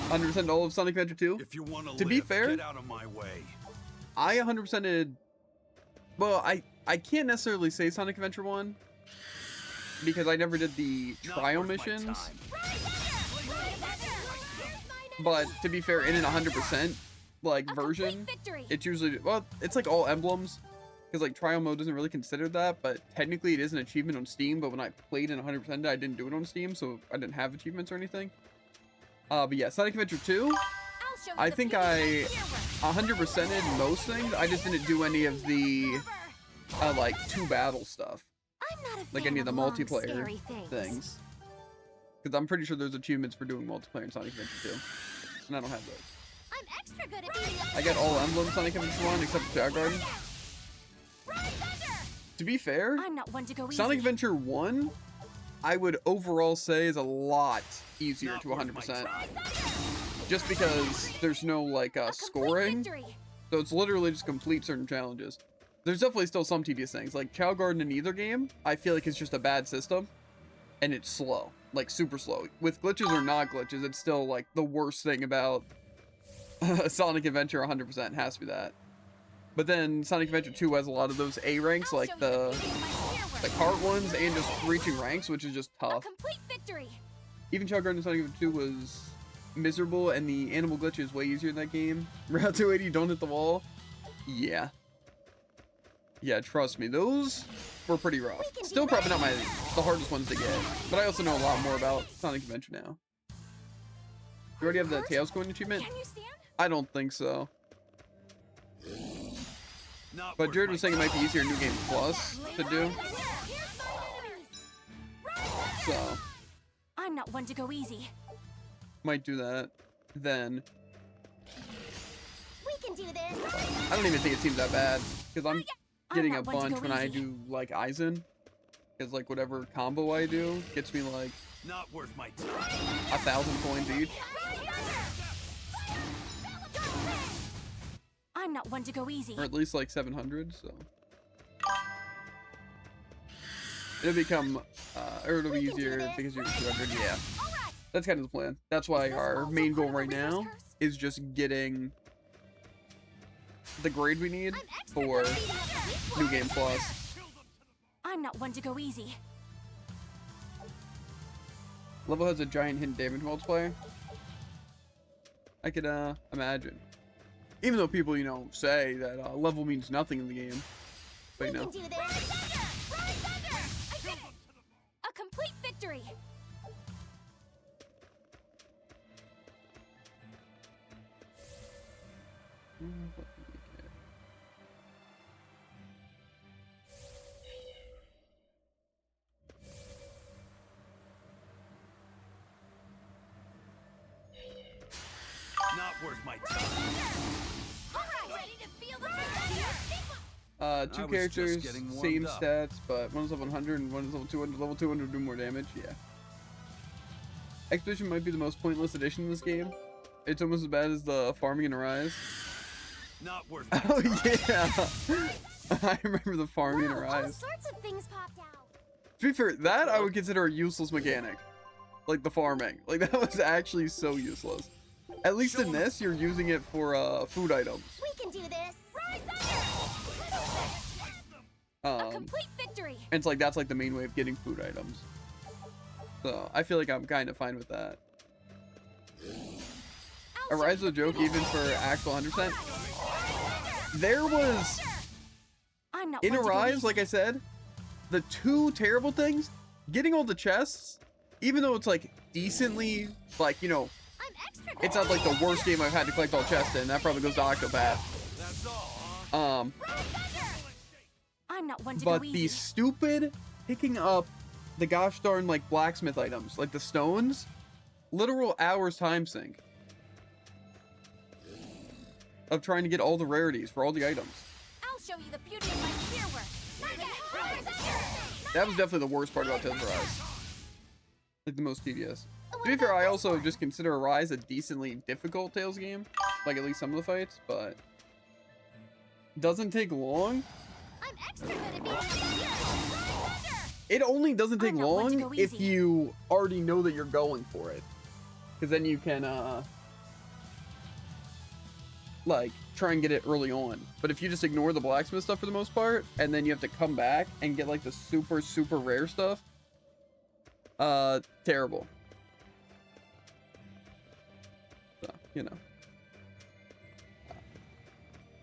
100% all of Sonic Adventure 2? If you want To be fair, get out of my way. I 100%ed. Well, I can't necessarily say Sonic Adventure 1 because I never did the Not trial worth my missions. time. But to be fair, in an 100% like A version, complete victory. it's usually, well, it's like all emblems because like trial mode doesn't really consider that, but technically it is an achievement on Steam. But when I played in 100%, I didn't do it on Steam, so I didn't have achievements or anything. But yeah, Sonic Adventure 2. I'll show you I the think beauty of I hero. 100%ed most things. I just didn't do any of the like 2 battle stuff, I'm not a like fan any of the long, multiplayer scary things. Because I'm pretty sure there's achievements for doing multiplayer in Sonic Adventure 2, and I don't have those. I'm extra good at beating up. I got all emblems Sonic Adventure 1 except for Cloud Garden. Rise Thunder! To be fair, I'm not one to go easy. Sonic Adventure 1, I would overall say is a lot easier Not to worth my 100%. time. Just because there's no like A complete scoring. victory. So it's literally just complete certain challenges. There's definitely still some tedious things. Like Chow Garden in either game, I feel like it's just a bad system. And it's slow. Like super slow. With glitches or not glitches, it's still like the worst thing about Sonic Adventure 100% has to be that. But then Sonic Adventure 2 has a lot of those A ranks, I'll like show you the beauty of my the spear cart ones, and just reaching ranks, which is just work. A tough. complete victory. Even Chow Garden in Sonic Adventure 2 was miserable, and the animal glitch is way easier in that game. Route 280, don't hit the wall. Yeah. Yeah, trust me, those were pretty rough. We can do Still probably this. not the hardest ones to get, but I also know a lot more about Sonic Adventure now. You already have the Hurt? Tails Coin achievement? Can you stand? I don't think so. Not But worth Jared my was saying it might be time. easier in New Game Plus to do, Here's my enemies. Rise Thunder! so I'm not one to go easy. might do that. Then We can do this. I don't even think it seems that bad because I'm getting a not one to bunch go when I easy. do like Aizen, because like whatever combo I do gets me like Not worth my time. 1,000 coins each. I'm not one to go easy. Or at least like 700, so it'll become or it'll be We can do easier this. because you're 200. Yeah, All right. that's kind of the plan. That's why Is this our also main goal part of right a reader's now curse? is just getting the grade we need I'm extra for good at beating up the weak New ones. Game Plus. I'm not one to go easy. Level has a giant hidden damage multiplier. I could imagine, even though people say that level means nothing in the game, but We can do this. Rise Thunder! I did it! A complete victory. Not worth my time. All right. Ready to feel the victory? Two I was just characters, getting warmed same up. stats, but one's level 100 and one's level 200. Level 200 do more damage, yeah. Expedition might be the most pointless addition in this game. It's almost as bad as the farming in Arise. Not worth my Oh time. yeah! I remember the farming in Wow, all Arise. sorts of things popped out. To be fair, that I would consider a useless mechanic. Like the farming. Like that was actually so useless. At least in this, you're using it for food items. We can do this. Rise Thunder! A Um, complete victory. and it's like that's like the main way of getting food items. So I feel like I'm kind of fine with that. I'll show Arise you was a the joke beauty even of for my actual 100%. spear. There was I'm not in one to go Arise, easy. like I said, the two terrible things, getting all the chests, even though it's like decently, like, I'm extra It's not like the worst game I've had to collect all chests in. That probably goes to Octopath. That's all, huh? I'm not one to But go the easy. stupid picking up the gosh darn like blacksmith items, like the stones, literal hours time sink of trying to get all the rarities for all the items. I'll show you the beauty of my spear work. That was definitely the worst part about Tales of Arise. Like the most tedious. To be fair, I also just consider Arise a decently difficult Tales game. Like at least some of the fights, but doesn't take long. I'm extra good at being a thunder. It only doesn't take I'm not one to long go if easy. you already know that you're going for it. Because then you can, like, try and get it early on. But if you just ignore the blacksmith stuff for the most part, and then you have to come back and get, like, the super, super rare stuff, terrible. So, you know.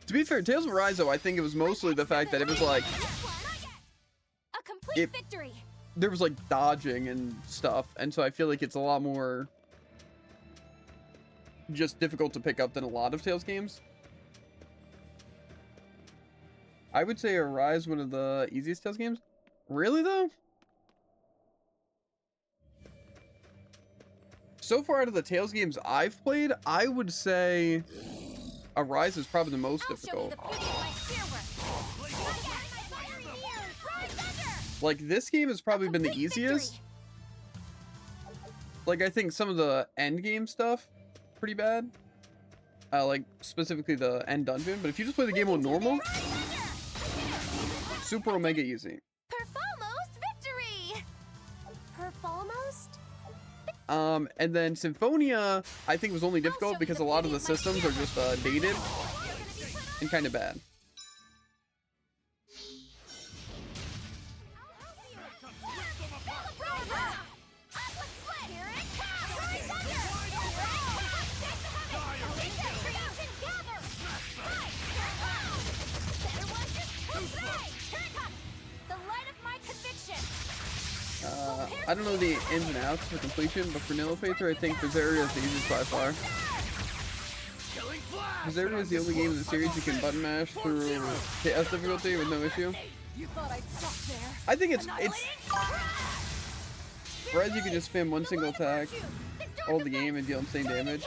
To be fair, Tales of Arise, though, I think it was mostly the fact that it was, like, A complete It- victory. there was, like, dodging and stuff, and so I feel like it's a lot more just difficult to pick up than a lot of Tales games. I would say Arise one of the easiest Tales games. Really, though? So far out of the Tales games I've played, I would say Arise is probably the most I'll show you difficult. the beauty of my spear work. Like, this game has probably been the Complete easiest. victory. Like, I think some of the end game stuff, pretty bad. Like, specifically the end dungeon. But if you just play the game on normal, super omega easy. Perfoalmost victory. Perfoalmost? And then Symphonia, I think was only difficult because a lot of the systems are just dated and kind of bad. I don't know the ins and outs for completion, but for Nilo Pacer, I think Berseria is the easiest by far. Berseria is the only game in the series you can button mash through KS difficulty with no issue. You thought I'd stop there. I think it's whereas you can just spam one single attack all the game and deal insane damage.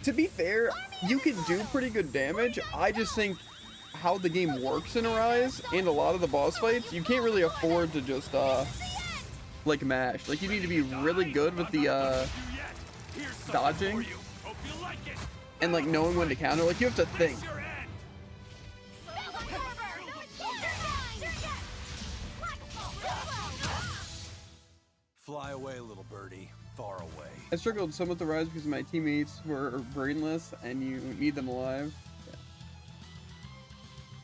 To be fair, you can do pretty good damage. I just think how the game works in Arise and a lot of the boss fights, you can't really afford to just like mash. Like you need to be really good with the dodging and like knowing when to counter. Like you have to think. Fly away, little birdie. Far away. I struggled somewhat with Arise because my teammates were brainless and you need them alive. Yeah.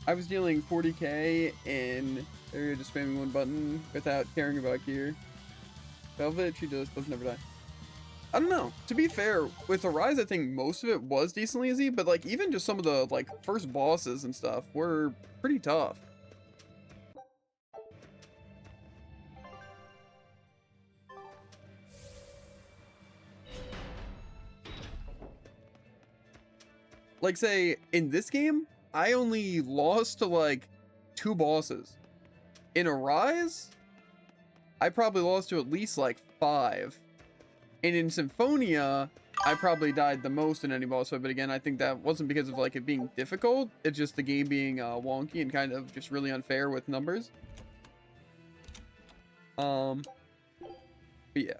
I was dealing 40k in area just spamming one button without caring about gear. Velvet, she just doesn't ever die. I don't know. To be fair, with Arise, I think most of it was decently easy, but like even just some of the like first bosses and stuff were pretty tough. Like say in this game, I only lost to like 2 bosses. In Arise, I probably lost to at least like 5. And in Symphonia, I probably died the most in any boss fight, but again, I think that wasn't because of like it being difficult, it's just the game being wonky and kind of just really unfair with numbers. But yeah.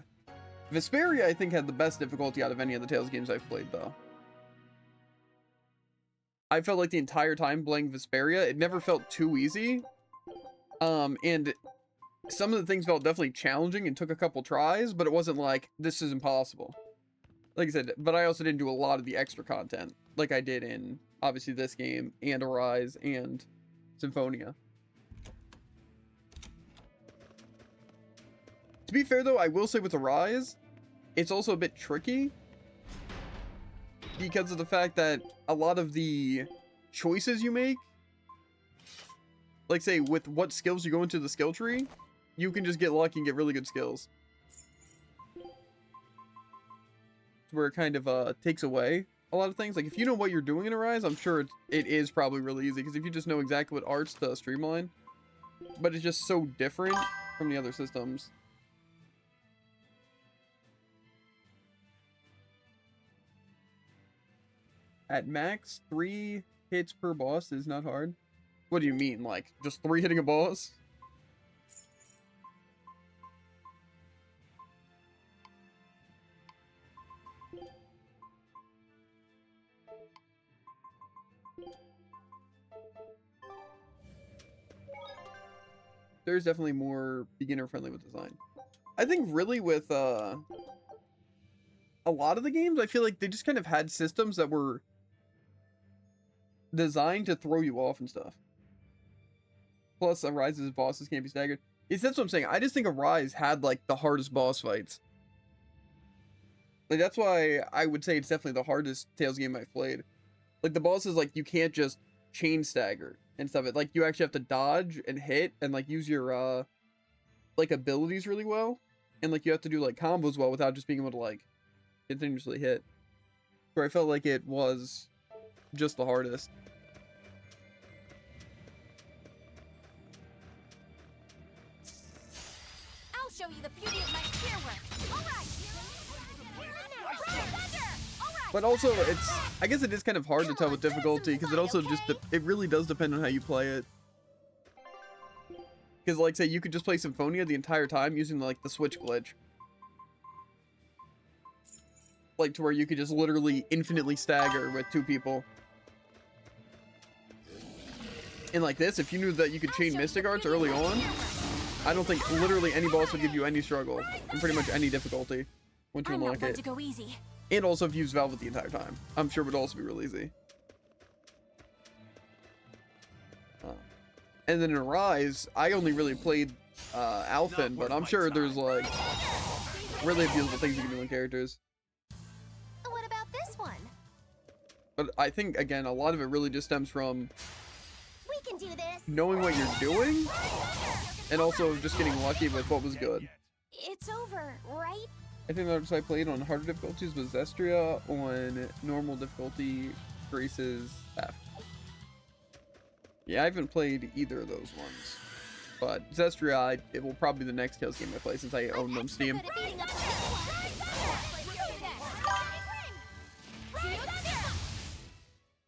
Vesperia, I think, had the best difficulty out of any of the Tales games I've played, though. I felt like the entire time playing Vesperia, it never felt too easy. And some of the things felt definitely challenging and took a couple tries, but it wasn't like, this is impossible. Like I said, but I also didn't do a lot of the extra content, like I did in, obviously, this game, and Arise, and Symphonia. To be fair, though, I will say with Arise, it's also a bit tricky, because of the fact that a lot of the choices you make, like say with what skills you go into the skill tree, you can just get lucky and get really good skills. where it kind of takes away a lot of things. Like if you know what you're doing in Arise, I'm sure it is probably really easy, because if you just know exactly what arts to streamline, but it's just so different from the other systems. At max, 3 hits per boss is not hard. What do you mean? Like, just 3 hitting a boss? There's definitely more beginner-friendly with design. I think really with, a lot of the games, I feel like they just kind of had systems that were designed to throw you off and stuff. Plus, Arise's bosses can't be staggered. That's what I'm saying. I just think Arise had, like, the hardest boss fights. Like, that's why I would say it's definitely the hardest Tales game I've played. Like, the bosses, like, you can't just chain stagger and stuff. Like, you actually have to dodge and hit and, like, use your, like, abilities really well. And, like, you have to do, like, combos well without just being able to, like, continuously hit. Where I felt like it was just the hardest. I'll show you the beauty of my spear work. All right. But also, I guess it is kind of hard to tell with difficulty, because it also just, it really does depend on how you play it. Because, like, say, you could just play Symphonia the entire time using, like, the switch glitch. Like, to where you could just literally infinitely stagger with 2 people. And like this, if you knew that you could chain Mystic Arts early on, I don't think literally any boss would give you any struggle in pretty much any difficulty once you unlock it. To go easy. And also if you use Velvet the entire time, I'm sure it would also be real easy. And then in Arise, I only really played Alphen, but I'm sure there's like really beautiful things you can do in characters. What about this one? But I think again, a lot of it really just stems from We can do this. knowing what you're doing, and also just getting lucky with what was good. It's over, right? I think the artist I played on harder difficulties was Berseria. On normal difficulty, Grace's F. Yeah, I haven't played either of those ones. But Zestria, it will probably be the next Tales game I play since I own them on Steam.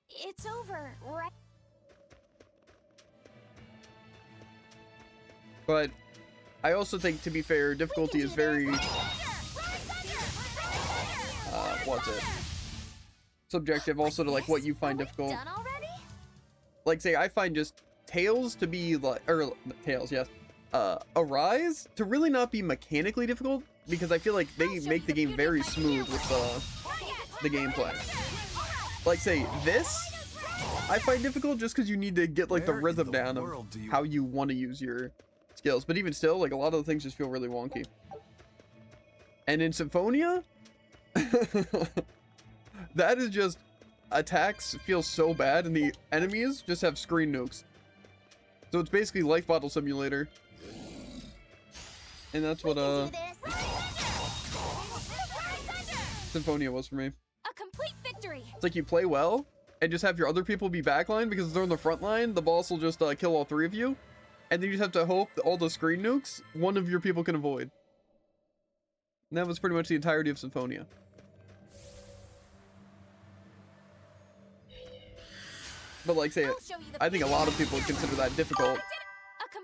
It's over, right? But I also think, to be fair, difficulty is very, what's it? Subjective also to like what you find difficult. Done already? Like say I find just Tales to be like, or Tales, yes. Arise to really not be mechanically difficult, because I feel like they make the game very smooth with the gameplay. Like say this, I find difficult just because you need to get like the rhythm down of how you want to use your skills. But even still, like a lot of the things just feel really wonky. And in Symphonia, that is just, attacks feel so bad and the enemies just have screen nukes. So it's basically Life Bottle Simulator. And that's what Symphonia was for me. A complete victory. It's like you play well and just have your other people be backline, because if they're in the front line, the boss will just kill all 3 of you. And then you just have to hope that all the screen nukes, one of your people can avoid. And that was pretty much the entirety of Symphonia. But like say, I think a lot of people would consider that difficult.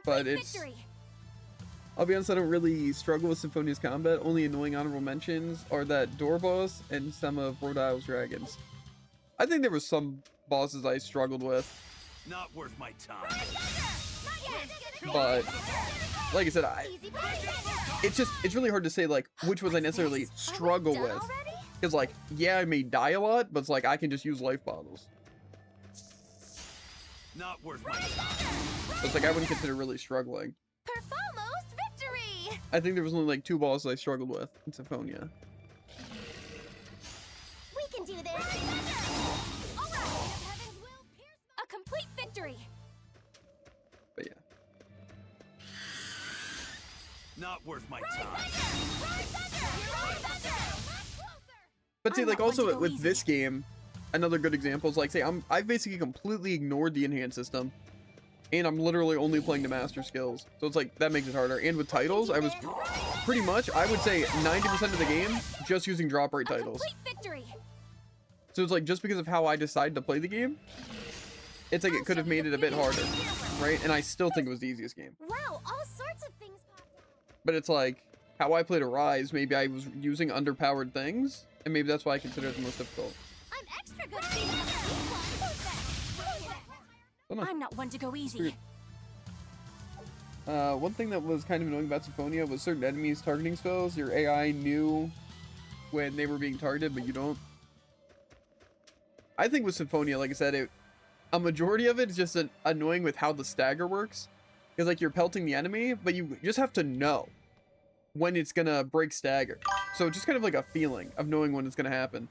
But it's, I'll be honest, I don't really struggle with Symphonia's combat. Only annoying honorable mentions are that door boss and some of Rhode Isle's dragons. I think there was some bosses I struggled with. Not worth my time. But like I said, it's really hard to say like which ones I necessarily struggle with, because like yeah, I may die a lot, but it's like I can just use life bottles. Not worth my time. So it's like I wouldn't consider really struggling. Perfalmost victory. I think there was only like 2 bosses I struggled with in Symphonia. We can do this. All right. A complete victory. But yeah. Not worth my time. But see, I'm like not one to also go with easy. this game, another good example is like, say I've basically completely ignored the enhanced system, and I'm literally only playing the master skills. So it's like that makes it harder. And with titles, I was pretty much, I would say 90% of the game just using drop rate A titles. complete victory. So it's like just because of how I decided to play the game, it's like it could have made it a bit harder, right? And I still think it was the easiest game. Wow, all sorts of things popped out. But it's like how I played Arise, maybe I was using underpowered things, and maybe that's why I consider it the most difficult. I'm extra good at being Who's that? Don't know. I'm not one to go easy. Weird. One thing that was kind of annoying about Symphonia was certain enemies targeting spells. Your AI knew when they were being targeted, but you don't. I think with Symphonia, like I said, a majority of it is just annoying with how the stagger works. Because like you're pelting the enemy, but you just have to know when it's gonna break stagger. So just kind of like a feeling of knowing when it's gonna happen.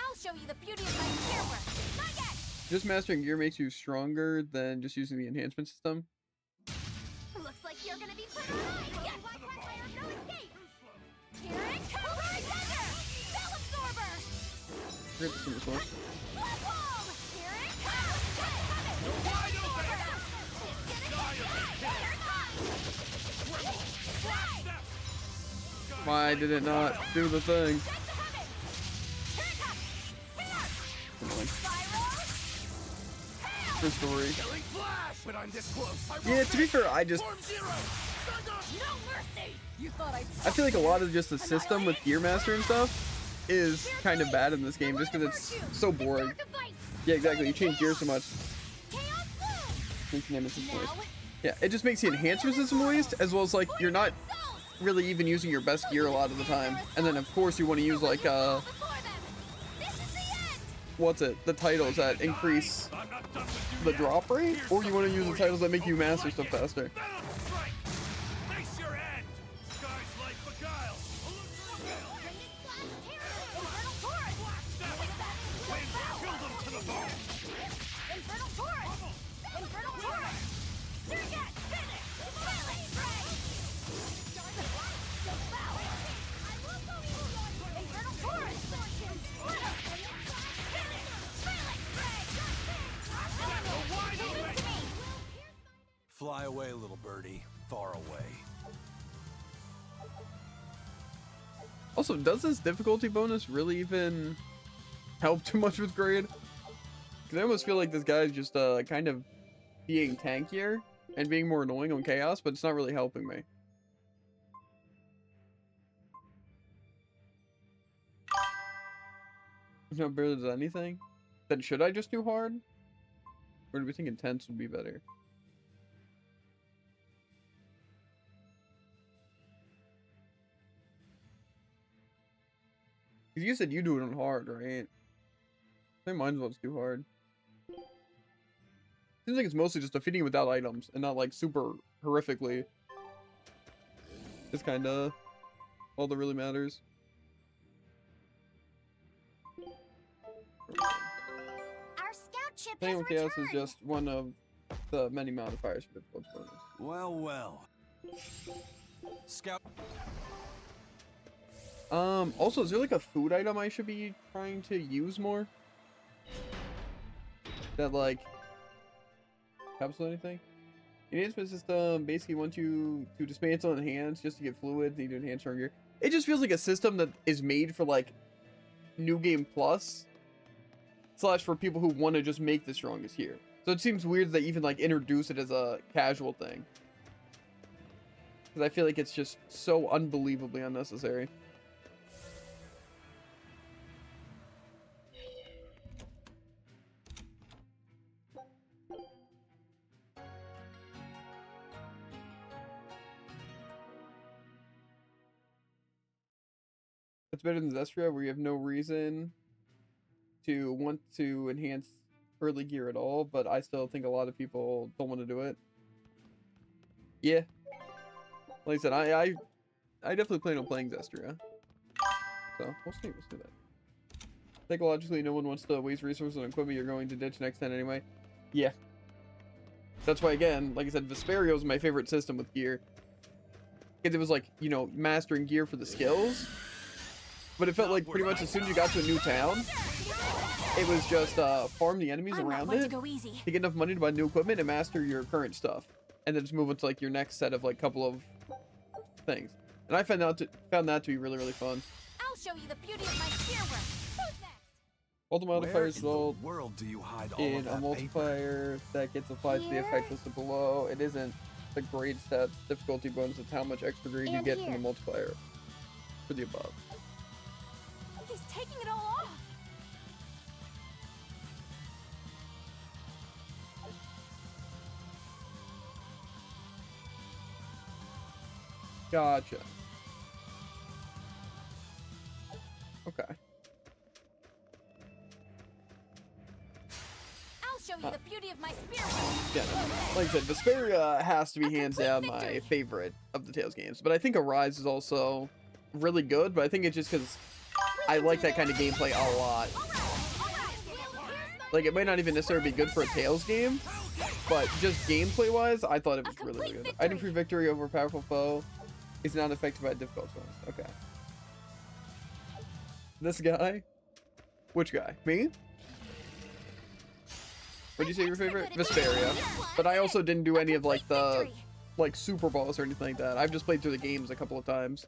I'll show you the beauty of my gear work. Not yet. Just mastering gear makes you stronger than just using the enhancement system. Looks like you're gonna be put on ice. Get one fire, no escape. Here it comes. Thunder. Spell absorber. Forget this one as well. Blood wall. Here it comes. Spell absorber. It's gonna get here it comes. Why did it not do the thing? Take the heavens. Here it comes. Here. Annoying. Spiral. True story. Killing flash! When I'm this close, I Yeah, to be fair, I just Form zero! Thunder! No mercy! You thought I'd I feel like a lot of just the system with Gear Master and stuff is kind of bad in this game just because it's so boring. Dark of ice. Yeah, exactly. You change gears so much. Chaos bloom. Makes the animation Now. moist. Yeah, it just makes the enhancement system moist, as well as like you're not really even using your best gear a lot of the time. And then of course you want to use like Before them. This is the end. what's it? The titles that increase I'm not done with you the yet. drop rate, Here's or you want to use the for titles you. that make you Hope master like stuff it. faster. Venom strike! Face your end! Sky's like beguile! Graded slash terror. Infernal torrent. Wind, kill them to the bone! Infernal torrent. Infernal torrent. Surget. Finish. Violent ray. Devour. Infernal torrent. Splitter. Finish. Violent ray. Wide open! Give this to me. Fly away, little birdie. Far away. Also, does this difficulty bonus really even help too much with grade? Because I almost feel like this guy's just kind of being tankier and being more annoying on chaos, but it's not really helping me. It's not better than anything. Then should I just do hard? Or do we think intense would be better? Because you said you do it on hard, right? I think mine's what's too hard. Seems like it's mostly just defeating it without items and not like super horrifically. It's kinda all that really matters. Our scout ship Playing has with chaos returned. is just one of the many modifiers for difficulty bonus. Well, well. Scout. Also, is there like a food item I should be trying to use more? That like helps with anything? Enhancement system basically wants you to dismantle enhance just to get fluid, need to enhance stronger. It just feels like a system that is made for like New Game Plus / for people who want to just make the strongest here. So it seems weird that they even like introduce it as a casual thing. Because I feel like it's just so unbelievably unnecessary. It's better than Zestria, where you have no reason to want to enhance early gear at all, but I still think a lot of people don't want to do it. Yeah. Like I said, I definitely plan on playing Zestria. So, we'll see that. Psychologically, no one wants to waste resources on equipment you're going to ditch next time anyway. Yeah. That's why, again, like I said, Vesperio is my favorite system with gear. because it was like, you know, mastering gear for the skills. But it felt like pretty much as soon as you got to a new town, it was just farm the enemies I'm not around one to it go easy. to get enough money to buy new equipment and master your current stuff, and then just move into like your next set of like couple of things. And I found that to be really fun. I'll show you the beauty of my spear work. Who's next? All the Where modifiers in the result world do you hide all in of a that paper? multiplier that gets applied to the effect listed below. It isn't the grade stats difficulty bonus, it's how much extra grade you And get from here. the multiplier for the above. He's taking it all off. Gotcha. Okay. I'll show you the beauty of my spear work. Yeah, no. Like I said, Vesperia has to be hands down my favorite of the Tales games, but I think Arise is also really good, but I think it's just because I like that kind of gameplay a lot. Like, it might not even necessarily be good for a Tales game, but just gameplay-wise, I thought it was really good. Item free victory over a powerful foe is not affected by a difficult bonus. Okay. This guy? Which guy? Me? What'd you say your favorite? Vesperia. But I also didn't do any of like the like super boss or anything like that. I've just played through the games a couple of times.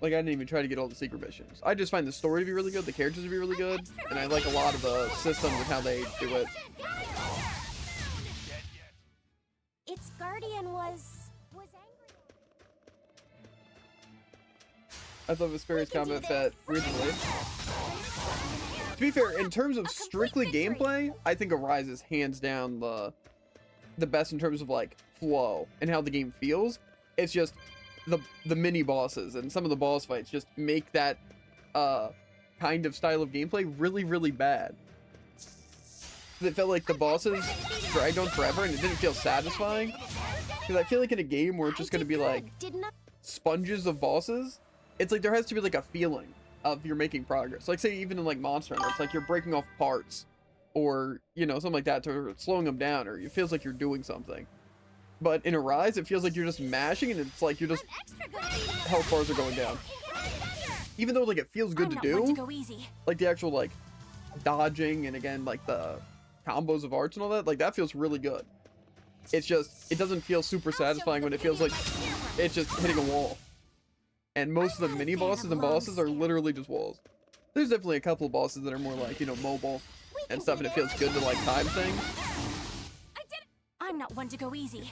Like, I didn't even try to get all the secret missions. I just find the story to be really good, the characters to be really good, and I like a lot of the systems and how they do it. Its guardian was angry. I thought Vesperia's combat felt reasonably. To be fair, in terms of strictly gameplay, I think Arise is hands down the best in terms of like flow and how the game feels. It's just the mini bosses and some of the boss fights just make that kind of style of gameplay really bad. It felt like the bosses dragged on forever and it didn't feel satisfying. Because I feel like in a game where it's just going to be like sponges of bosses, it's like there has to be like a feeling of you're making progress. Like say even in like Monster Hunter, it's like you're breaking off parts or, you know, something like that to slowing them down, or it feels like you're doing something. But in Arise, it feels like you're just mashing and it's like you're just health bars are going down. Even though like it feels good to do, like the actual like dodging and again like the combos of arts and all that, like that feels really good. It's just, it doesn't feel super satisfying when it feels like it's just hitting a wall. And most of the mini bosses and bosses are literally just walls. There's definitely a couple of bosses that are more like, you know, mobile and stuff, and it feels good to like time things. I'm not one to go easy.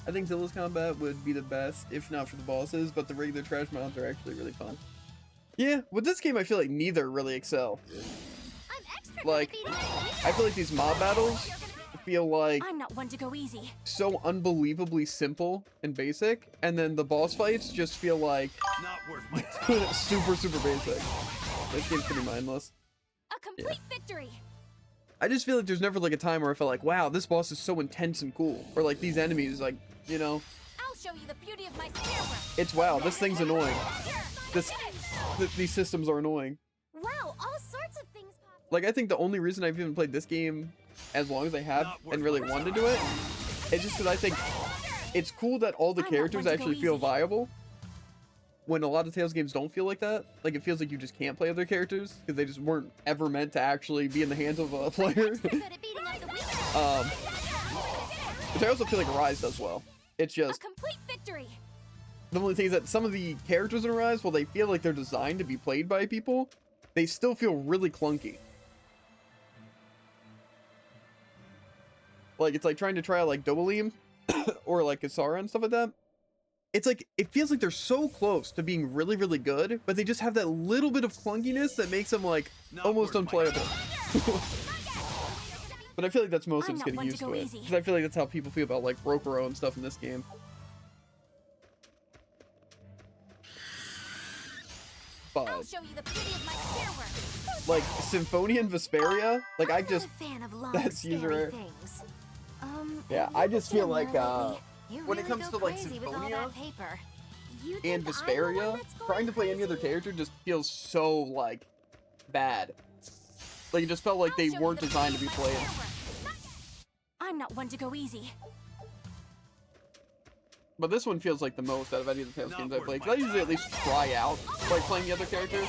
I think Zilla's combat would be the best, if not for the bosses, but the regular trash mobs are actually really fun. Yeah, with this game I feel like neither really excel. Like, I feel like these mob battles feel like I'm not one to go easy. so unbelievably simple and basic, and then the boss fights just feel like Not worth my time. super basic. This game's pretty mindless. A complete victory. I just feel like there's never like a time where I felt like, wow, this boss is so intense and cool, or like these enemies, like, you know, I'll show you the beauty of my spear work. it's wow, this thing's annoying. These systems are annoying. Wow, all sorts of things pop. Like, I think the only reason I've even played this game as long as I have and really wanted to do it is just because I think it's cool that all the characters actually feel viable when a lot of Tales games don't feel like that. Like, it feels like you just can't play other characters because they just weren't ever meant to actually be in the hands of a player. Good at beating up the weak. Which I also feel like Arise does well. It's A just, complete victory. the only thing is that some of the characters in Arise, while they feel like they're designed to be played by people, they still feel really clunky. Like, it's like trying to try out like Dobalim or like Kasara and stuff like that. It's like, it feels like they're so close to being really good, but they just have that little bit of clunkiness that makes them like almost unplayable. But I feel like that's mostly just getting used to it. Because I feel like that's how people feel about like Rokuro and stuff in this game. But I'll show you the beauty of my spear work. like Symphonia and Vesperia, like I just, fan of long, that's user error. things. Yeah, I just feel like You when it really comes go to like crazy with all Symphonia that paper. You and think I'm the one Vesperia, that's going trying to play any other crazy? character just feels so like bad. Like it just felt like I'll they show you weren't the designed to beauty be of my played. spear work. I'm not one to go easy. But this one feels like the most out of any of the Tales games I played. Because I usually at least try out like playing the other characters.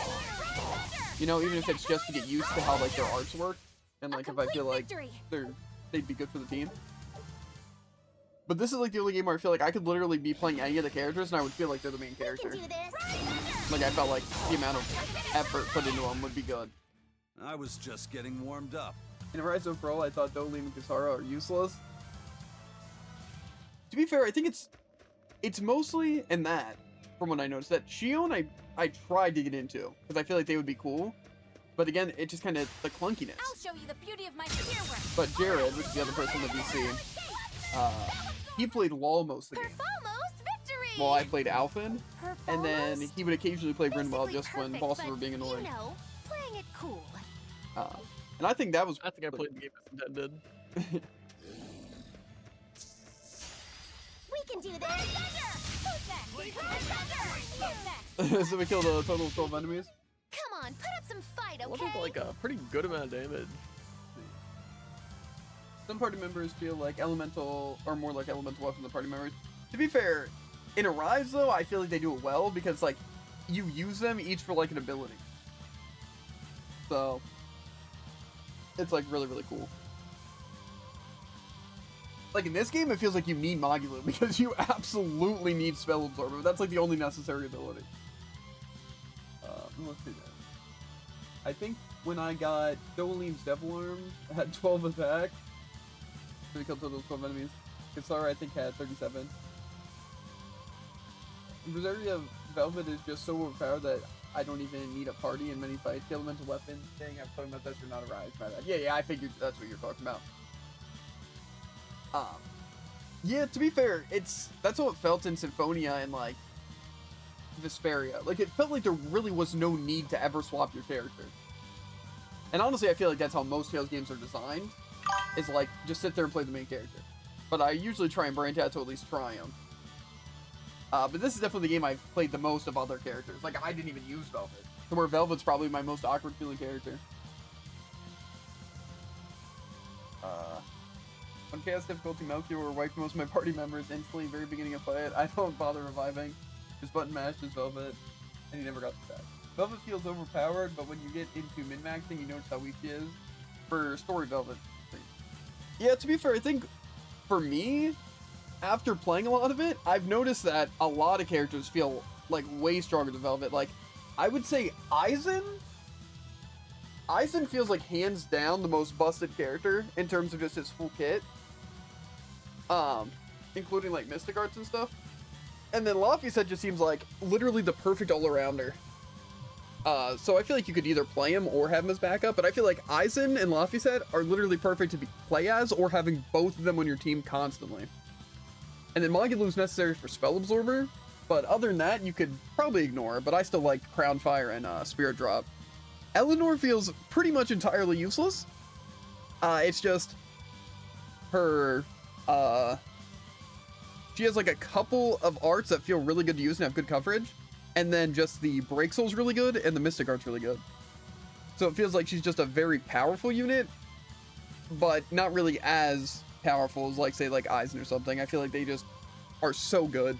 You know, even if it's just to get used to how like their arts work. And like if I feel like they'd be good for the team. But this is like the only game where I feel like I could literally be playing any of the characters and I would feel like they're the main character. Like I felt like the amount of effort put into them would be good. I was just getting warmed up. In Rise of Pearl, I thought Dolim and Kisara are useless. To be fair, I think it's mostly in that, from what I noticed, that Shion I tried to get into because I feel like they would be cool. But again, it just kind of the clunkiness. I'll show you the beauty of my spear work. But Jared, which is the other person that we see, he played LOL most of the game. Almost victory. While I played Alphen, and then Almost? he would occasionally play Brindwell Basically just when perfect, bosses but, were being annoying. You know, playing it cool. And I think that was. I think I played the game as intended. We can do this. Who's next? So we killed a total of 12 enemies. Come on, put up some fight, That okay? was like a pretty good amount of damage. Some party members feel like elemental, or more like elemental weapons than party members. To be fair, in Arise though, I feel like they do it well because like you use them each for like an ability. So it's like really, really cool. Like in this game, it feels like you need Magulu because you absolutely need Spell Absorber. That's like the only necessary ability. Let's do that. I think when I got Dolim's Devil Arm, I had 12 attack. So we killed total of 12 enemies. Kisara, I think, had 37. Berseria Velvet is just so overpowered that I don't even need a party in many fights. The elemental weapon thing, I'm talking about that, you're not Arise. My bad. Yeah, I figured that's what you're talking about. Yeah, to be fair, that's how it felt in Symphonia and like Vesperia. Like it felt like there really was no need to ever swap your character. And honestly, I feel like that's how most Tales games are designed. Is like just sit there and play the main character. But I usually try and branch out to at least try them. But this is definitely the game I've played the most of other characters. Like I didn't even use Velvet. To where Velvet's probably my most awkward feeling character. On Chaos difficulty, Melchior wiped most of my party members instantly very beginning of fight. I don't bother reviving. Just button mashed as Velvet, and he never got the stack. Velvet feels overpowered, but when you get into min-maxing, you notice how weak she is. For story Velvet. Yeah, to be fair, I think for me, after playing a lot of it, I've noticed that a lot of characters feel like way stronger than Velvet. Like, I would say Aizen feels like hands down the most busted character in terms of just his full kit. Including like Mystic Arts and stuff. And then Laphicet just seems like literally the perfect all-arounder. So I feel like you could either play him or have him as backup, but I feel like Aizen and Laphicet are literally perfect to play as or having both of them on your team constantly. And then Magulu's necessary for Spell Absorber, but other than that, you could probably ignore, but I still like Crown Fire and Spirit Drop. Eleanor feels pretty much entirely useless. It's just her, she has like a couple of arts that feel really good to use and have good coverage. And then just the Break Soul's really good and the Mystic Art's really good. So it feels like she's just a very powerful unit, but not really as powerful as like say like Aizen or something. I feel like they just are so good.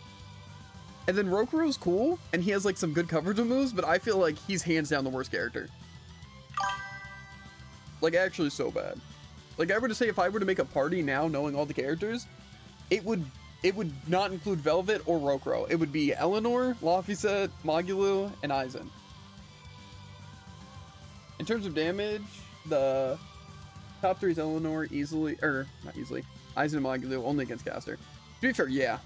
And then Rokuro's cool and he has like some good coverage of moves, but I feel like he's hands down the worst character. Like actually so bad. Like I were to say if I were to make a party now knowing all the characters, it would not include Velvet or Rokuro. It would be Eleanor, Laphicet, Magulu, and Aizen. In terms of damage, the top 3 is Eleanor easily, or not easily, Aizen and Magulu only against caster. To be fair, yeah.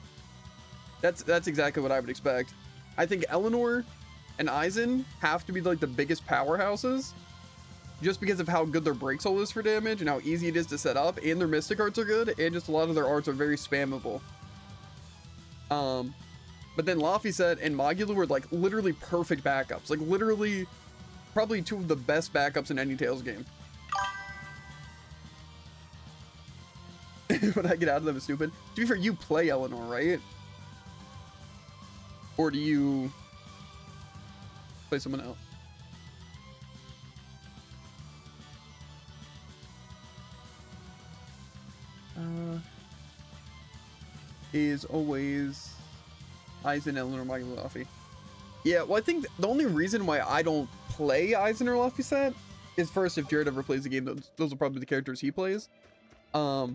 That's exactly what I would expect. I think Eleanor and Aizen have to be like the biggest powerhouses just because of how good their Break Soul is for damage and how easy it is to set up, and their Mystic Arts are good, and just a lot of their arts are very spammable. But then Laphicet and Magulu were like literally perfect backups. Like literally probably 2 of the best backups in any Tales game. What I get out of them is stupid. To be fair, you play Eleanor, right? Or do you play someone else? is always Aizen, Eleanor, Maggie, Luffy. Yeah, well, I think the only reason why I don't play Aizen or Luffy set is first, if Jared ever plays the game, those are probably the characters he plays. I'll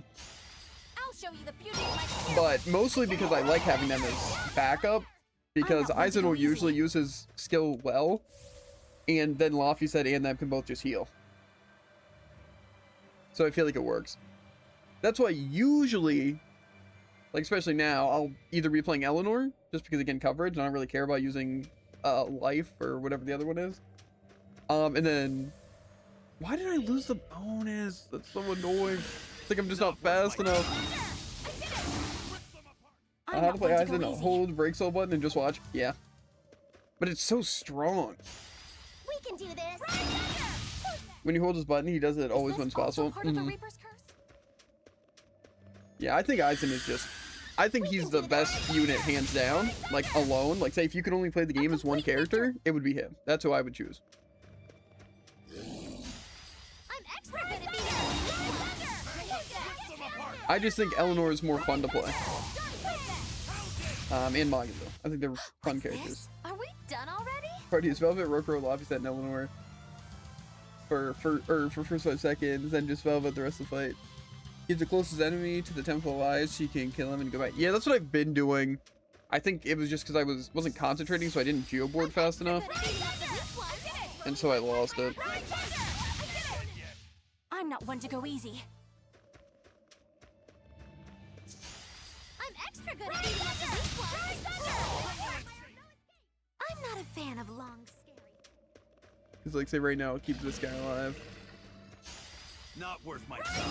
show you the beauty of my skill. But mostly because I like having them as backup, because Aizen will usually use his skill well, and then Luffy said and them can both just heal. So I feel like it works. That's why usually, like especially now, I'll either be playing Eleanor, just because again coverage, and I don't really care about using life or whatever the other one is. And then, why did I lose the bonus? That's so annoying. It's like I'm just not fast enough. I have to play Aizen, hold break soul button and just watch. Yeah. But it's so strong. We can do this. When you hold his button, he does it always when it's possible. Yeah, I think Aizen is just... I think he's the best unit hands down. Like, alone. Like, say, if you could only play the game as one character, it would be him. That's who I would choose. I'm extra good at being I just think Eleanor is more fun to play. And Maggie, though. I think they're fun characters. Are we done already? Party is Velvet, Rokuro, Luffy set, and Eleanor. For first 5 seconds, then just Velvet the rest of the fight. He's the closest enemy to the Temple of Eyes, so you can kill him and go back. Yeah, that's what I've been doing. I think it was just because I wasn't concentrating, so I didn't geoboard fast enough. And so I lost it. I'm not one to go easy. I'm extra good at beating up the weak ones. I'm not a fan of long, scary. Because, like, say right now, I'll keep this guy alive. Not worth my time.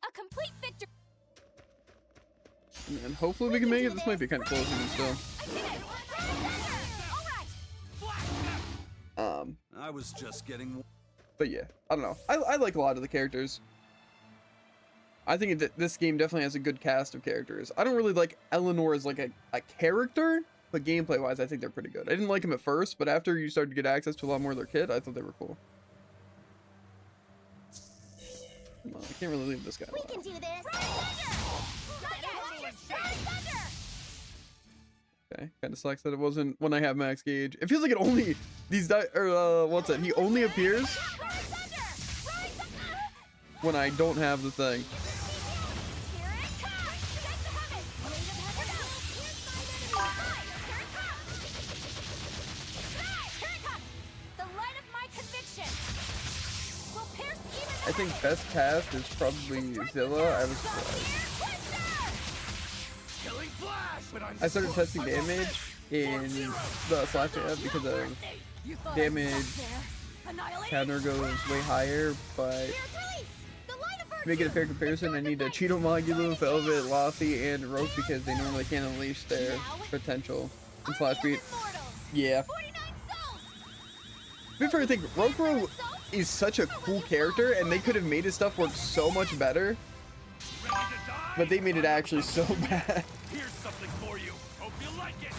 A complete victory. And hopefully we can make it. This might be kind of close even still. I was just getting... But yeah, I don't know. I like a lot of the characters. I think that this game definitely has a good cast of characters. I don't really like Eleanor as like a character, but gameplay wise, I think they're pretty good. I didn't like them at first, but after you started to get access to a lot more of their kit, I thought they were cool. Come on, I can't really leave this guy We alive. can do this. Okay, kind of sucks that it wasn't when I have max gauge. It feels like it only what's that? He only appears when I don't have the thing. I think best cast is probably Zilla. I was surprised. I started testing damage in the slash tab because of damage counter goes way higher, but to make it a fair comparison, I need a Cheeto Magulu, Velvet, Luffy, and Roke because they normally can't unleash their potential in slash beat. Yeah. To be fair, I think Rokuro is such a cool character, and they could have made his stuff work so much better, but they made it actually so bad. Here's something for you. Hope you like it.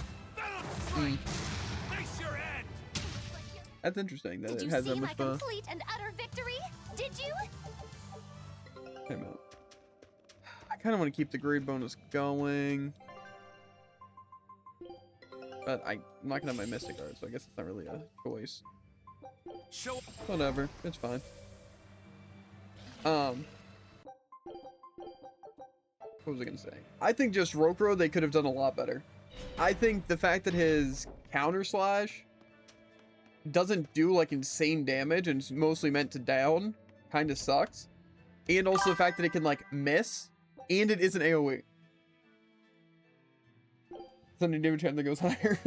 Face your end. That's interesting that Did it you has see that my much complete and utter victory? Did you? time out. I kind of want to keep the grade bonus going, but I'm not gonna have my Mystic Art, so I guess it's not really a choice. Whatever, it's fine. What was I gonna say? I think just Rokuro they could have done a lot better. I think the fact that his counter slash doesn't do like insane damage and is mostly meant to down kind of sucks. And also the fact that it can like miss and it isn't AoE. Sending damage hand that goes higher.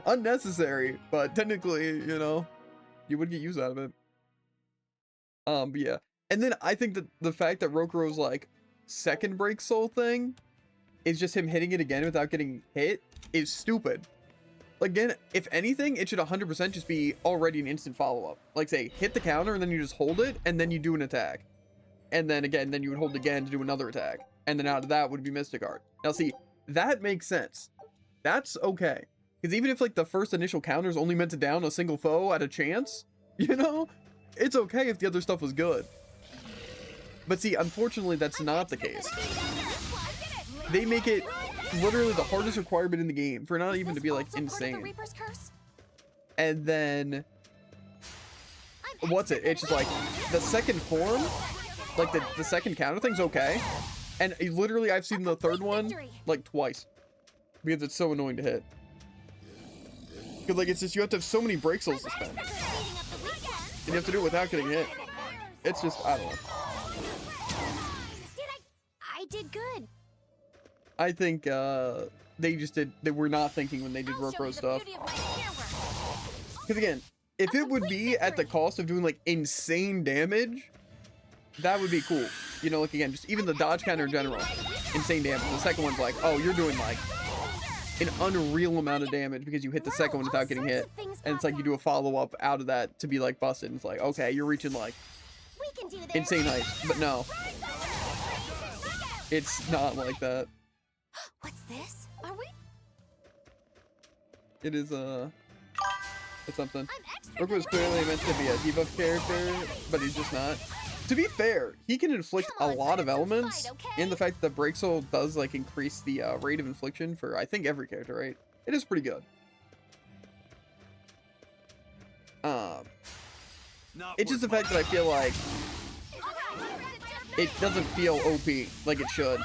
Unnecessary, but technically, you know, you would get use out of it. But yeah. And then I think that the fact that Rokuro's like second break soul thing is just him hitting it again without getting hit is stupid. Again, if anything, it should 100% just be already an instant follow-up. Like say, hit the counter and then you just hold it and then you do an attack. And then again, then you would hold again to do another attack. And then out of that would be Mystic Art. Now see, that makes sense. That's okay. Because even if like the first initial counter is only meant to down a single foe at a chance, you know, it's okay if the other stuff was good. But see, unfortunately, that's not the case. They make it literally the hardest requirement in the game for not even to be like insane. And then what's it? It's just like the second form, like the second counter thing's okay. And literally I've seen the third one like twice because it's so annoying to hit. Because like it's just you have to have so many break souls to spend. And you have to do it without getting hit. It's just, I don't know. I did good. I think they were not thinking when they did Rokro stuff. Because again, if it would be at the cost of doing like insane damage, that would be cool. You know, like again, just even the dodge counter in general, insane damage. The second one's like, oh, you're doing like an unreal amount of damage because you hit the second one without getting hit. And it's like you do a follow-up out of that to be like busted. And it's like, okay, you're reaching like insane heights. But no. It's not like that. What's this? Are we? It is, it's something. Rook was clearly meant to be a debuff character, but he's just not. To be fair, he can inflict a lot of elements, and the fact that the Break Soul does, like, increase the rate of infliction for, I think, every character, right? It is pretty good. It's just the fact that I feel like it doesn't feel OP like it should.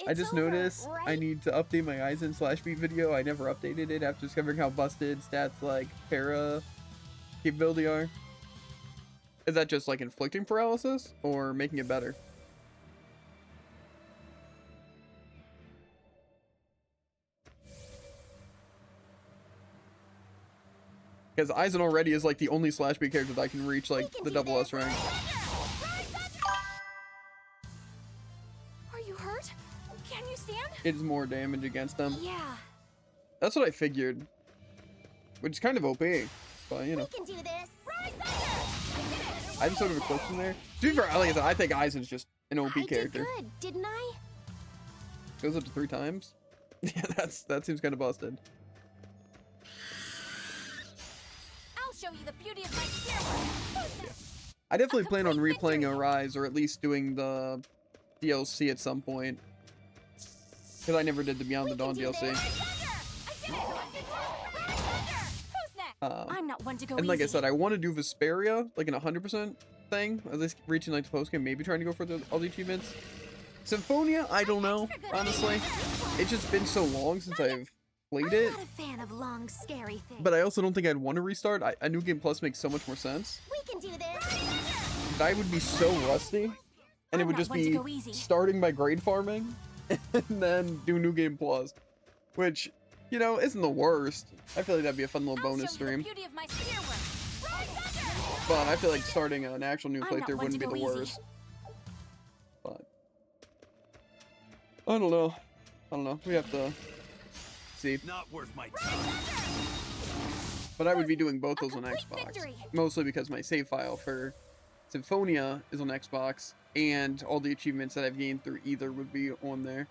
I just noticed I need to update my Aizen/beat video. I never updated it after discovering how busted stats like para capability are. Is that just like inflicting paralysis or making it better? Because Aizen already is like the only /beat character that I can reach like the double S rank. Are you hurt? Can you stand? It's more damage against them. Yeah. That's what I figured. Which is kind of OP. But you know. We can do this. I just sort of eclipsed him there. To be fair, like I said, I think Aizen's just an OP character. I did good, didn't I? Goes up to 3 times. Yeah, that seems kind of busted. I'll show you the beauty of my spear. Yeah. I definitely plan on replaying Arise, or at least doing the DLC at some point. Because I never did the Beyond the Dawn DLC. I'm not one to go And like I easy. said, I want to do Vesperia, like an 100% thing, at least reaching like the post game, maybe trying to go for all the achievements. Symphonia, I don't know, honestly. It's just been so long since I've played it. I'm not a fan of long, scary things. But I also don't think I'd want to restart. A New Game Plus makes so much more sense. We can do this. But I would be so rusty, and it would just be starting my grade farming, and then do New Game Plus, which, you know, isn't the worst. I feel like that'd be a fun little bonus stream. But I feel like starting an actual new playthrough wouldn't be the worst. But I don't know. We have to see. Not worth my time. But I would be doing both those on Xbox. Mostly because my save file for Symphonia is on Xbox, and all the achievements that I've gained through either would be on there.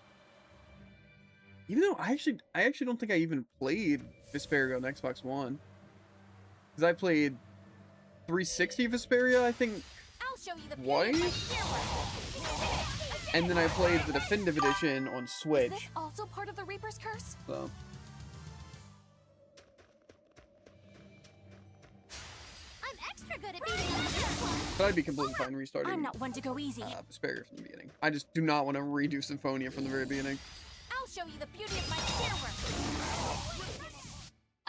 Even though I actually don't think I even played Vesperia on Xbox One. Because I played 360 Vesperia, I think, twice? And then I played the Definitive Edition on Switch. Is this also part of the Reaper's curse? So. I'm extra good at beating. But I'd be completely fine restarting I'm not one to go easy. Vesperia from the beginning. I just do not want to redo Symphonia from the very beginning. I'll show you the beauty of my spear work.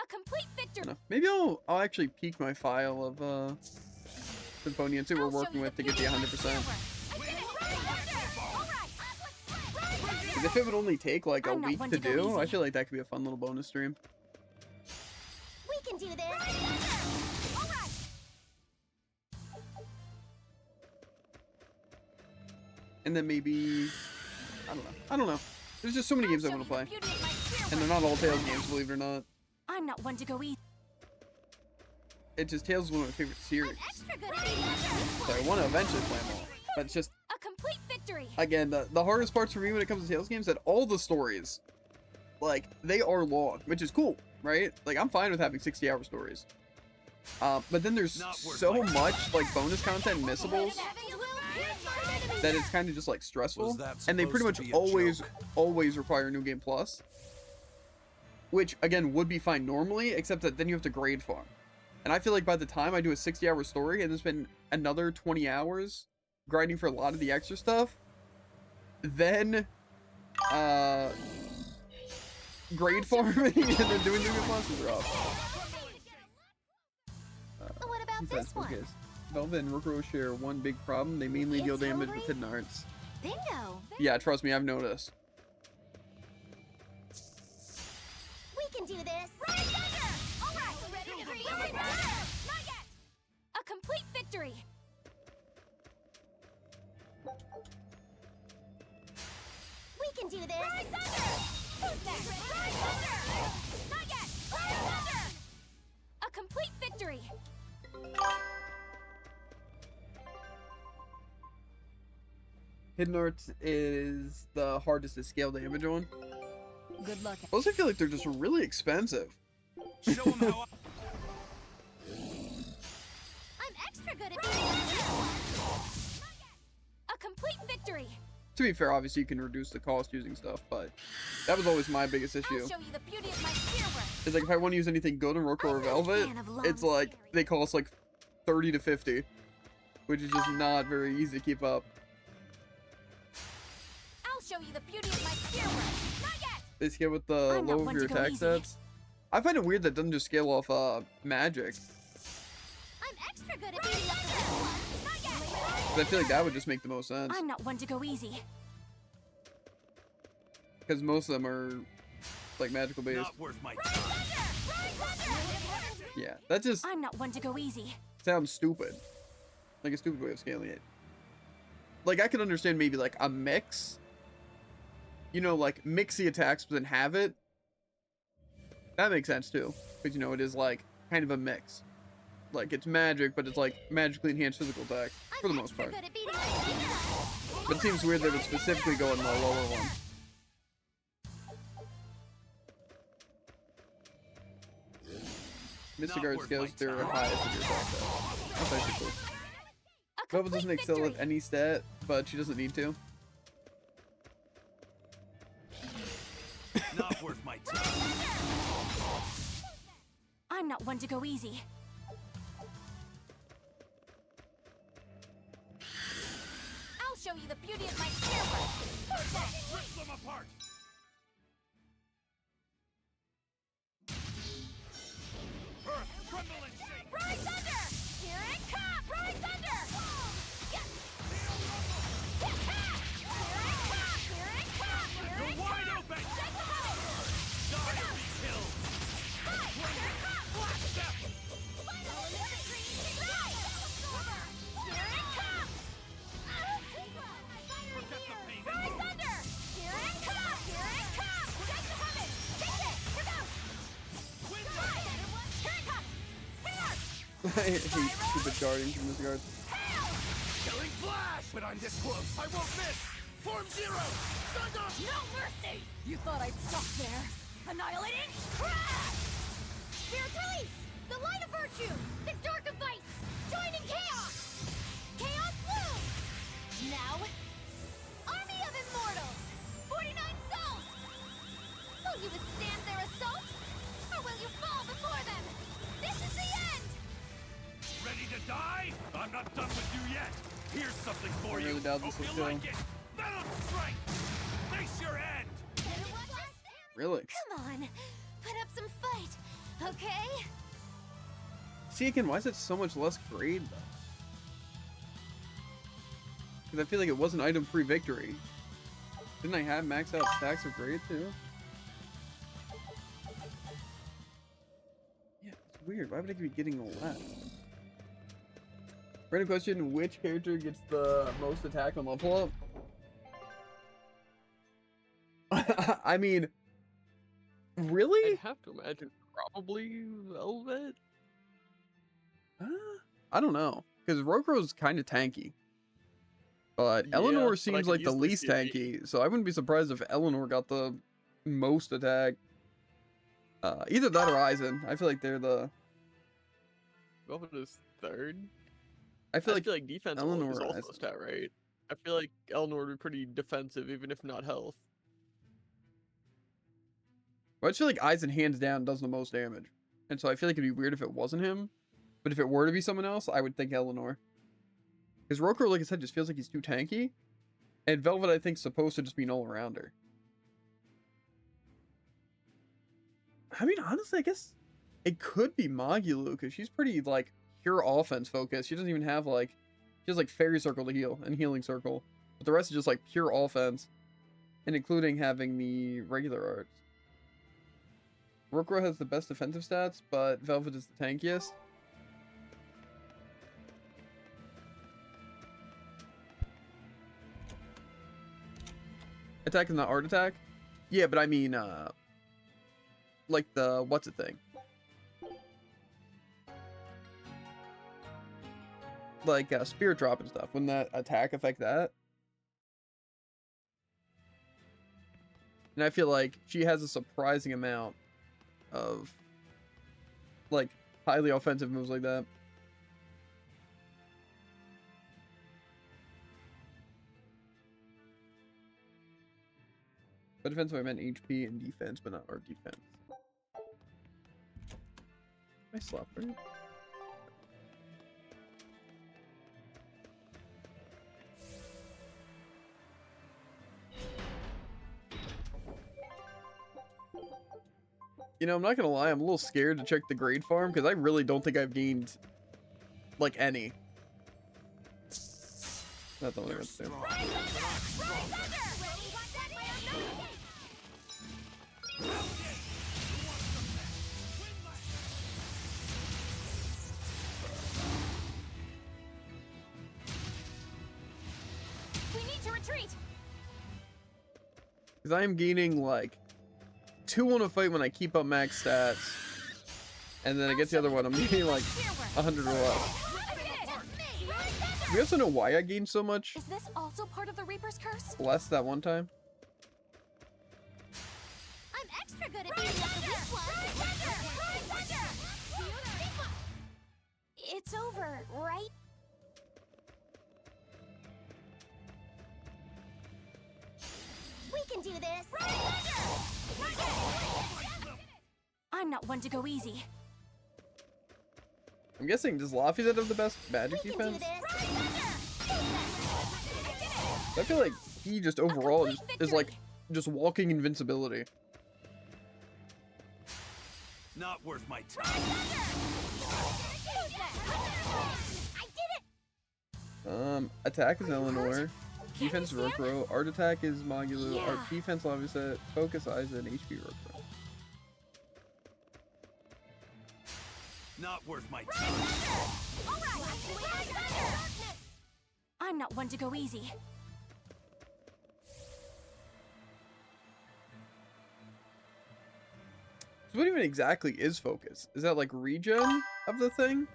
A complete victory. Maybe I'll actually peek my file of Symphonia and see what we're working with to get the 100%. Because if it would only take like a week to do, I feel like that could be a fun little bonus stream. We can do this. And then maybe, I don't know. There's just so many games I want to play. And they're not all Tales games, believe it or not. I'm not one to go easy. It's just Tales is one of my favorite series. So I want to eventually play them all. But it's just, A complete victory. again, the hardest parts for me when it comes to Tales games, that all the stories, like, they are long, which is cool, right? Like, I'm fine with having 60-hour stories. But then there's Not worth so my much like bonus content and missables that it's kind of just like stressful, Was that and they pretty supposed much to be a always joke? require New Game Plus, which again would be fine normally, except that then you have to grade farm, and I feel like by the time I do a 60-hour story and then spend another 20 hours grinding for a lot of the extra stuff, then grade farming and then doing New Game Plus is rough. What about He says, this one? okay, Velvet and Rookro share one big problem. They mainly deal It's damage hungry. with hidden arts. Bingo! Yeah, trust me, I've noticed. We can do this! Ride Thunder! Alright, ready to be Ride Thunder! Not yet! A complete victory! We can do this! Ride Thunder! Who's next? Ride Thunder! Not yet! Ride Thunder! A complete victory! Hidden arts is the hardest to scale damage on. Good luck. I also feel like they're just really expensive. Show 'em how I'm extra good at beating Not yet! A complete victory! To be fair, obviously you can reduce the cost using stuff, but that was always my biggest issue. I'll show you the beauty of my spear work! It's like if I want to use anything good in Rookro or I'm not a Velvet, fan of long it's like series. they cost like 30 to 50, which is just not very easy to keep up. I'll show you the beauty of my spear work! Not yet! They scale with the I'm not low of one your to go attack easy. stats. I find it weird that doesn't just scale off magic. I'm extra good at beating up the little ones! Not yet! 'Cause I feel like that would just make the most sense. I'm not one to go easy. Because most of them are like magical based. not worth my Ride time. Thunder! Ride Thunder! Yeah, that just I'm not one to go easy. sounds stupid. Like a stupid way of scaling it. Like I could understand maybe like a mix. You know, like mix the attacks but then have it. That makes sense too. Because you know it is like kind of a mix. Like it's magic, but it's like magically enhanced physical attack for the I'm most extra part. good at beating up the little ones. But it seems weird they would specifically go in the lower one. Mystic Not Guard worth scales my their time. highest of your attack stat. That's actually cool. A Velvet doesn't complete excel at victory. any stat, but she doesn't need to. Not worth my time. I'm not one to go easy. I'll show you the beauty of my spear work. Who's next? Rip them apart! Earth, tremble and shake! Ride Thunder! Here it comes! Ride Thunder! Yes! Hit back! Here it comes! Here it comes! Here You're it wide comes! open! Take the moment! Die or be killed! Right! Here it comes! Black step! Final victory! Right! Here it comes! Forget the pain and Ride move! Thunder! Here it comes! Here it comes! Take the moment! Take it! Here goes! Wind Right! Here it comes! Here! I hate stupid guarding from this guard. Killing flash! But I'm this close! I won't miss! Form zero! Thunder! No mercy! You thought I'd stop there? Annihilating? Crash! Spirit release! The light of virtue! The dark of vice! Joining chaos! Chaos bloom! Now, army of immortals! 49 souls! Will you withstand their assault? Or will you fall before them? This is the end! Ready to die? I'm not done with you yet! Here's something for I you! really doubt this Hope will you kill. like it! Metal strike! Face your end! Really? Come on, put up some fight, okay? See again, why is it so much less grade though? Because I feel like it was an item-free victory. Didn't I have max out stacks of grade too? Yeah, it's weird. Why would I be getting less? Random question, which character gets the most attack on level up? I mean, really? I'd have to imagine probably Velvet. I don't know, because Rokro's kind of tanky. But Yeah, Eleanor but I seems could like the easily least see it tanky, so I wouldn't be surprised if Eleanor got the most attack. Either that or Aizen. I feel like they're the Velvet is third. I I feel feel like like defense is Eleanor also has- stat right. I feel like Eleanor would be pretty defensive, even if not health. I just feel like Aizen hands down does the most damage, and so I feel like it'd be weird if it wasn't him. But if it were to be someone else, I would think Eleanor. Because Rokuro, like I said, just feels like he's too tanky, and Velvet I think is supposed to just be an all-rounder. I mean, honestly, I guess it could be Magulu because she's pretty like pure offense focused. She doesn't even have like she has like Fairy Circle to heal and Healing Circle, but the rest is just like pure offense, and including having the regular arts. Rokuro has the best defensive stats, but Velvet is the tankiest. Attack is not art attack. Yeah, but I mean, like the what's it thing? Like spirit drop and stuff. Wouldn't that attack affect that? And I feel like she has a surprising amount of like highly offensive moves like that. But defensive I meant HP and defense, but not art defense. I slap her. You know, I'm not gonna lie, I'm a little scared to check the grade farm because I really don't think I've gained like any. That's all I got to do. We need to retreat. Because I am gaining like 2 on a fight when I keep up max stats, and then I get the other one, I'm gaining like 100 or less. We also know why I gained so much Is this also part of the Reaper's curse? less that one time. I'm extra good at being the weak one. It's over, right? We can do this. I'm not one to go easy. I'm guessing, does Laffy have the best magic We can do defense? this. I feel like he just overall is like just walking invincibility. Not worth my time. I did it. Attack is Eleanor. Defense is Rokuro. Art attack is Magulu. Yeah. Art defense Laviset. Focus Aizen. HP Rokuro. Not worth my time. I'm not one to go easy. So what even exactly is focus? Is that like regen of the thing?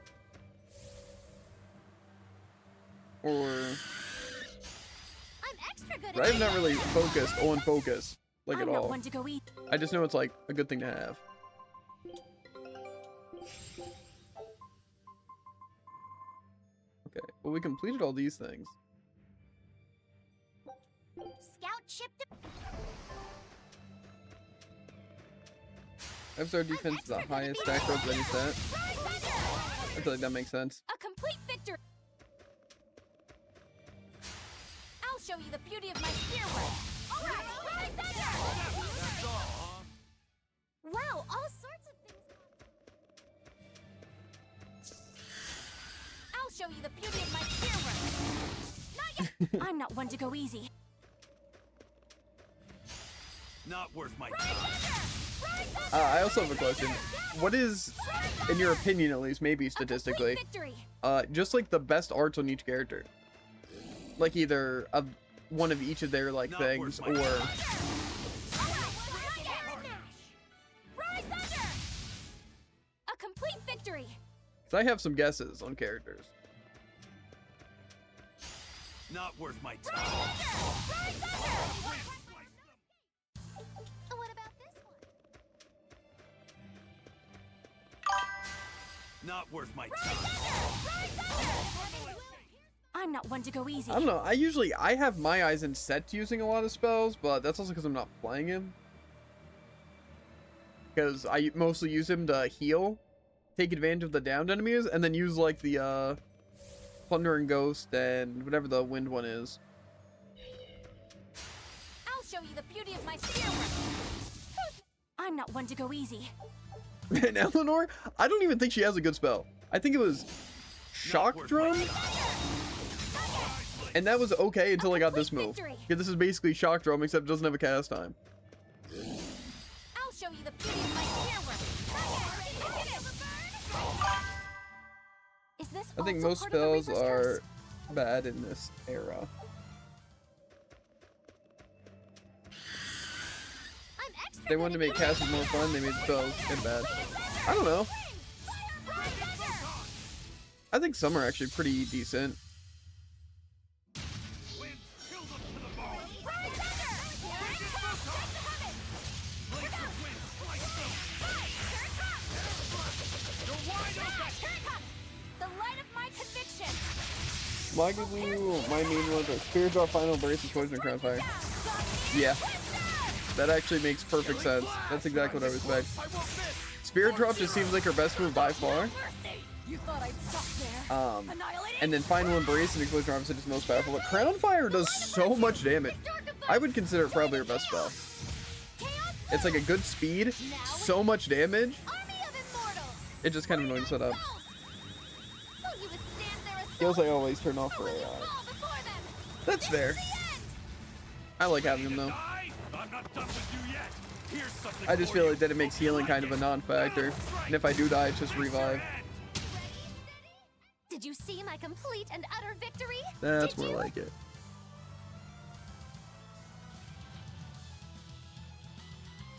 Or... I'm extra good But I have not really focused on focus, like I'm at not all. one to go easy. I just know it's like a good thing to have. Okay, well we completed all these things. Scout ship to... Five-star defense is the highest stack growth of any set. I feel like that makes sense. A complete victory. I'll show you the beauty of my spear work. Wow, all sorts of things. I'll show you the beauty of my spear work. I'm not one to go easy. Not worth my time. I also have a question. What is, in your opinion at least, maybe statistically, Victory. just like the best arts on each character? Like either one of each of their like Not things, worth my or time. A complete victory. because I have some guesses on characters. Not worth my time. What about this one? not worth my Roaring time. Thunder! Roaring Thunder! I'm not one to go easy. I don't know. I have my eyes in set to using a lot of spells, but that's also because I'm not playing him. Because I mostly use him to heal, take advantage of the downed enemies, and then use like the Plundering Ghost and whatever the wind one is. I'll show you the beauty of my spear work. I'm not one to go easy. And Eleanor, I don't even think she has a good spell. I think it was Shock Drum, and that was okay until I got this move. Yeah, this is basically Shock Drum, except it doesn't have a cast time. I'll show you the beauty of my spear work. Is this I think also most part of the spells Reaper's are curse? bad in this era. I'm extra They wanted to make casters more fun, they made spells get bad. I don't know. I think some are actually pretty decent. Winds chill them to the bone. Roaring Thunder! Take the heavens! Blades of wind slice them. Here it comes! You're wide open. Here it comes! The light of my conviction! My main ones are Spirit Drop, Final Embrace, and Poison and Crown Fire. Yeah. That actually makes perfect sense. That's exactly what I would expect. I won't miss. Spirit Drop just seems like her best move by far. Mercy! You thought I'd stop there. Annihilating? And then Final Embrace and Explosion are obviously just most powerful. But Crown on Fire does so much damage. I would consider it probably her best spell. It's like a good speed, so much damage. Army of immortals! It just kind of annoying to set up. Will you withstand their assault? Feels like I always turn off for Or will you AI. fall before them? That's fair. The end! I like having him though. Die? I'm not done with you yet. Here's something I just for feel you. like that it makes healing kind of a non-factor. And if I do die, it's just revive. Did you see my complete and utter victory? That's Did more you? like it.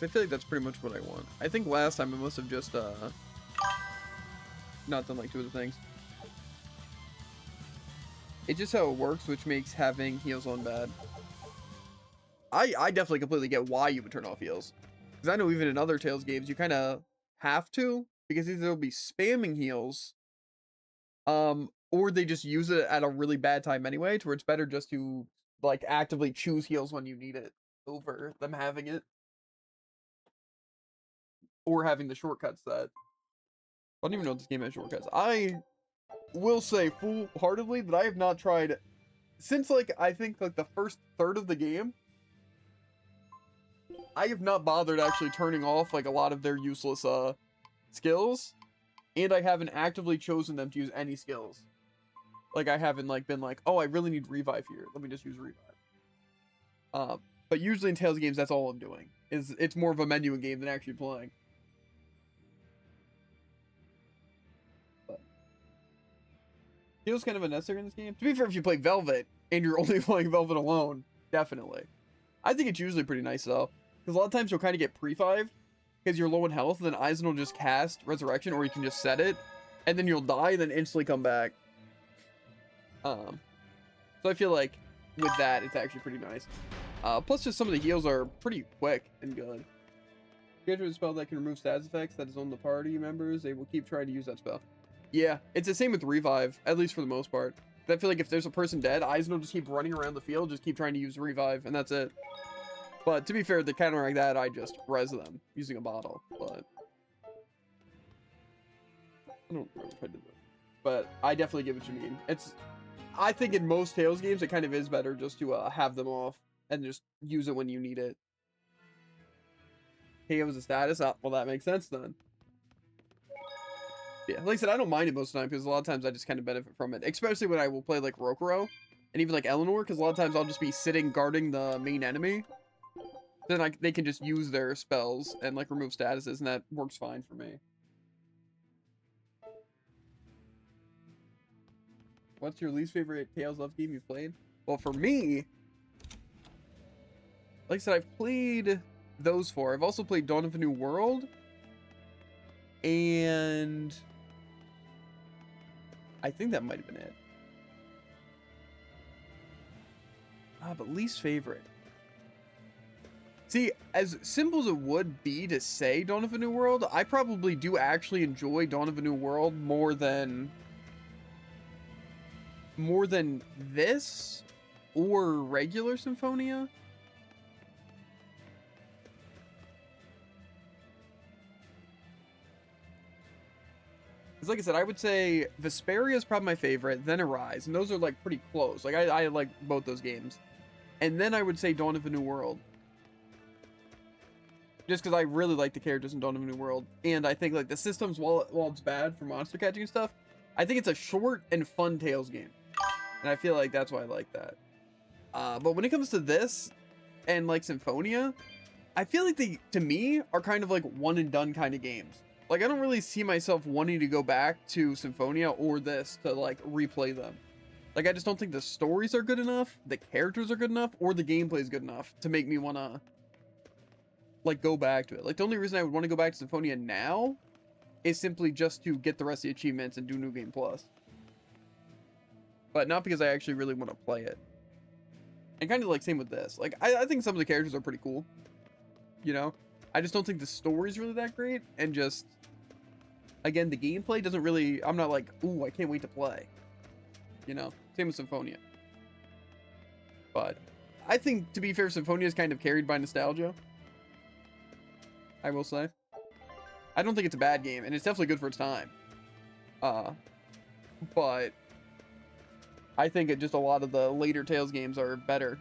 I feel like that's pretty much what I want. I think last time I must have just not done like two other things. It's just how it works, which makes having heals on bad. I definitely completely get why you would turn off heals. Because I know even in other Tales games, you kind of have to. Because either they'll be spamming heals, or they just use it at a really bad time anyway, to where it's better just to, like, actively choose heals when you need it, over them having it. Or having the shortcuts set. I don't even know if this game has shortcuts. I will say full-heartedly that I have not tried, since, like, I think, like, the first third of the game, I have not bothered actually turning off, like, a lot of their useless, skills, and I haven't actively chosen them to use any skills. Like, I haven't, like, been like, oh, I really need revive here. Let me just use revive. But usually in Tales games, that's all I'm doing. It's more of a menuing game than actually playing. But feels kind of unnecessary in this game. To be fair, if you play Velvet, and you're only playing Velvet alone, definitely. I think it's usually pretty nice, though. Because a lot of times you'll kind of get pre-5, because you're low in health, and then Eisen will just cast Resurrection, or you can just set it, and then you'll die, and then instantly come back. So I feel like with that, it's actually pretty nice. Plus, just some of the heals are pretty quick and good. Character with a spell that can remove status effects that is on the party members, they will keep trying to use that spell. Yeah, it's the same with Revive, at least for the most part. I feel like if there's a person dead, Eisen will just keep running around the field, just keep trying to use Revive, and that's it. But to be fair, to counteract that, I just res them using a bottle. But I don't remember if I did that. But I definitely get what you mean. I think in most Tales games, it kind of is better just to have them off and just use it when you need it. KO is a status. Oh, well, that makes sense then. Yeah, like I said, I don't mind it most of the time because a lot of times I just kind of benefit from it, especially when I will play like Rokuro and even like Eleanor, because a lot of times I'll just be sitting guarding the main enemy. Then they can just use their spells and like remove statuses, and that works fine for me. What's your least favorite Tales of game you've played? Well, for me, like I said, I've played those four. I've also played Dawn of a New World, and I think that might have been it. But least favorite. See, as simple as it would be to say Dawn of a New World, I probably do actually enjoy Dawn of a New World more than this or regular Symphonia. Because like I said, I would say Vesperia is probably my favorite, then Arise, and those are like pretty close. Like I like both those games. And then I would say Dawn of a New World. Just because I really like the characters in Dawn of a New World. And I think like the systems, while it's bad for monster catching and stuff, I think it's a short and fun Tales game. And I feel like that's why I like that. But when it comes to this and like Symphonia, I feel like they, to me, are kind of like one and done kind of games. Like I don't really see myself wanting to go back to Symphonia or this to like replay them. Like I just don't think the stories are good enough, the characters are good enough, or the gameplay is good enough to make me want to like go back to it. Like the only reason I would want to go back to Symphonia now is simply just to get the rest of the achievements and do New Game Plus. But not because I actually really want to play it. And kind of like same with this. Like I think some of the characters are pretty cool. You know? I just don't think the story's really that great. And just, again, the gameplay doesn't really, I'm not like, ooh, I can't wait to play. You know? Same with Symphonia. But I think, to be fair, Symphonia is kind of carried by nostalgia. I will say. I don't think it's a bad game, and it's definitely good for its time. But I think it just a lot of the later Tales games are better.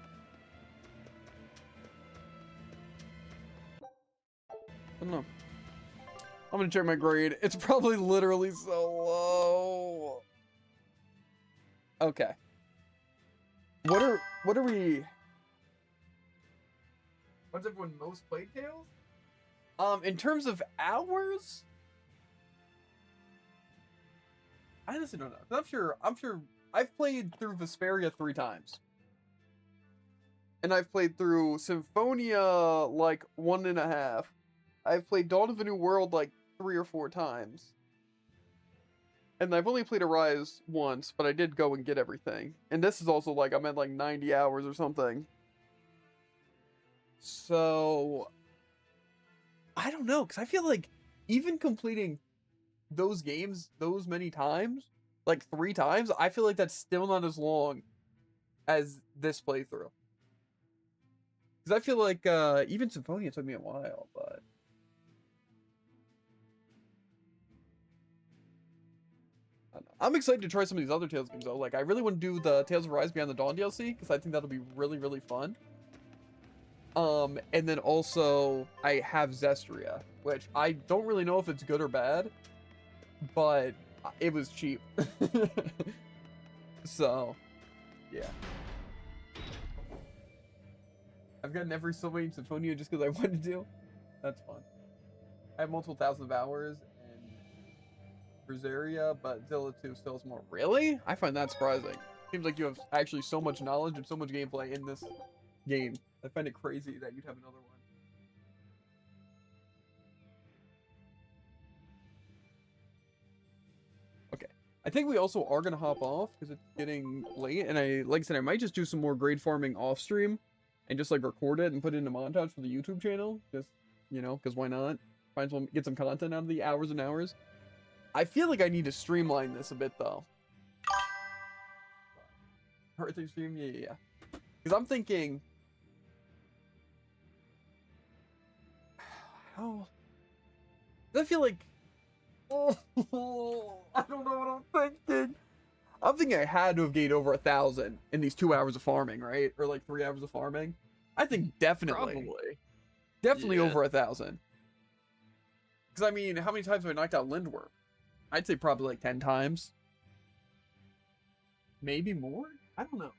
I don't know. I'm gonna check my grade. It's probably literally so low. Okay. What are we? What's everyone most played Tales? In terms of hours, I honestly don't know. I'm sure I've played through Vesperia 3 times. And I've played through Symphonia like 1.5. I've played Dawn of a New World like 3 or 4 times. And I've only played Arise once, but I did go and get everything. And this is also like, I'm at like 90 hours or something. So I don't know, because I feel like even completing those games those many times, like 3 times, I feel like that's still not as long as this playthrough. Because I feel like even Symphonia took me a while, but I don't know. I'm excited to try some of these other Tales games though. Like I really want to do the Tales of Rise Beyond the Dawn DLC, because I think that'll be really, really fun. And then also I have Zestria, which I don't really know if it's good or bad, but it was cheap. So, yeah. I've gotten every so many Symphonia just because I wanted to. That's fun. I have multiple thousands of hours in Berseria, but Zilla 2 still has more. Really? I find that surprising. Seems like you have actually so much knowledge and so much gameplay in this game. I find it crazy that you'd have another one. Okay. I think we also are going to hop off because it's getting late. And like I said, I might just do some more grade farming off stream and just like record it and put it in a montage for the YouTube channel. Just, you know, because why not? Get some content out of the hours and hours. I feel like I need to streamline this a bit though. Birthday stream? Yeah. Because I'm thinking, how? I feel like, I don't know what I'm thinking. I'm thinking I had to have gained over 1,000 in these 2 hours of farming, right? Or like 3 hours of farming. I think definitely Yeah. over 1,000. Because I mean, how many times have I knocked out Lindworm? I'd say probably like 10 times. Maybe more? I don't know.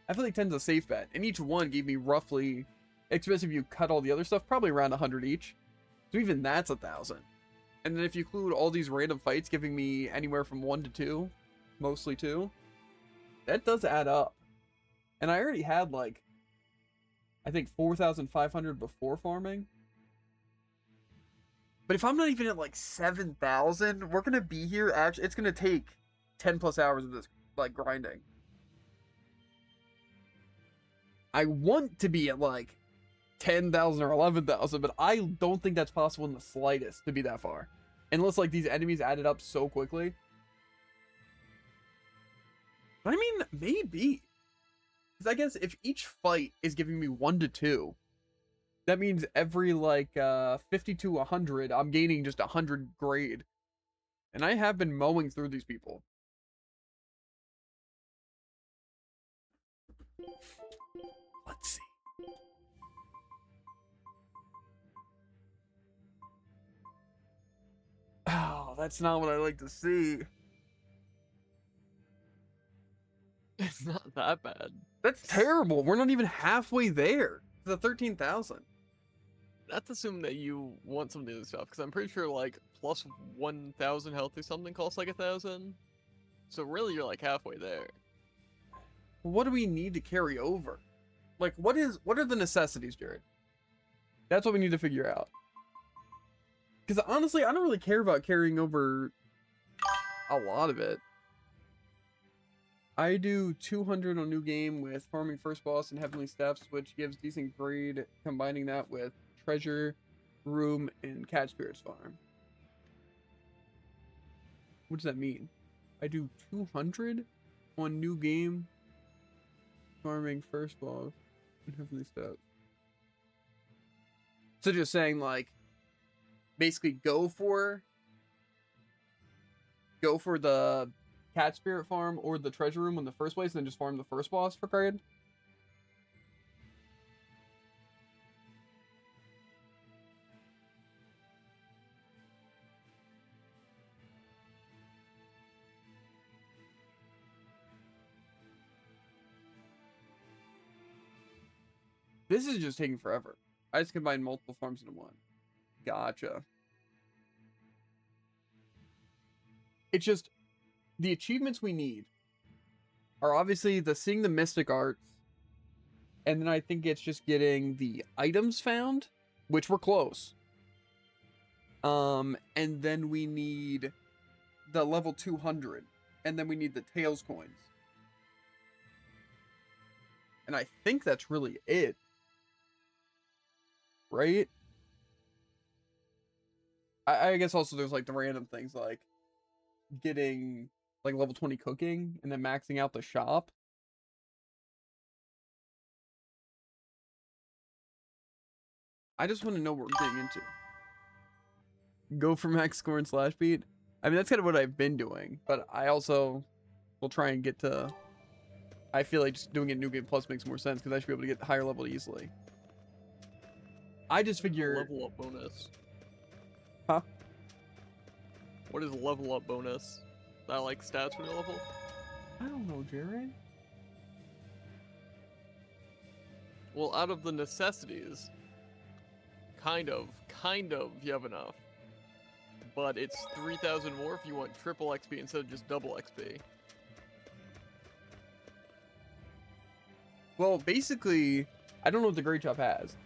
I feel like 10's a safe bet. And each one gave me roughly, especially if you cut all the other stuff, probably around 100 each. So even that's 1,000. And then if you include all these random fights giving me anywhere from 1 to 2, mostly 2, that does add up. And I already had like, I think 4,500 before farming. But if I'm not even at like 7,000, we're going to be here, actually, it's going to take 10 plus hours of this, like, grinding. I want to be at like 10,000 or 11,000, but I don't think that's possible in the slightest to be that far. Unless, like, these enemies added up so quickly. But I mean, maybe. Because I guess if each fight is giving me 1 to 2, that means every, like, 50 to 100, I'm gaining just 100 grade. And I have been mowing through these people. Let's see. Oh, that's not what I like to see. It's not that bad. That's terrible. We're not even halfway there. The 13,000. That's assuming that you want some of the other stuff, because I'm pretty sure like plus 1,000 health or something costs like 1,000. So really, you're like halfway there. What do we need to carry over? Like, what are the necessities, Jared? That's what we need to figure out. Because honestly, I don't really care about carrying over a lot of it. I do 200 on new game with farming first boss and heavenly steps, which gives decent grade, combining that with treasure room and cat spirits farm. What does that mean? I do 200 on new game, farming first boss and heavenly steps. So just saying, like, basically go for the cat spirit farm or the treasure room in the first place, and then just farm the first boss for grade. This is just taking forever. I just combined multiple farms into one. Gotcha. It's just the achievements we need are obviously the seeing the mystic arts, and then I think it's just getting the items found, which we're close. And then we need the level 200, and then we need the tails coins. And I think that's really it. Right? I guess also there's like the random things like getting like level 20 cooking and then maxing out the shop. I just want to know what we're getting into. Go for max score and slash beat. I mean, that's kind of what I've been doing, but I also will try and get to... I feel like just doing it New Game Plus makes more sense because I should be able to get higher level easily. I just figure... Level up bonus. Huh? What is level up bonus? That like stats when you level? I don't know, Jared. Well, out of the necessities, kind of, you have enough. But it's 3,000 more if you want triple XP instead of just double XP. Well, basically, I don't know what the Great Shop has.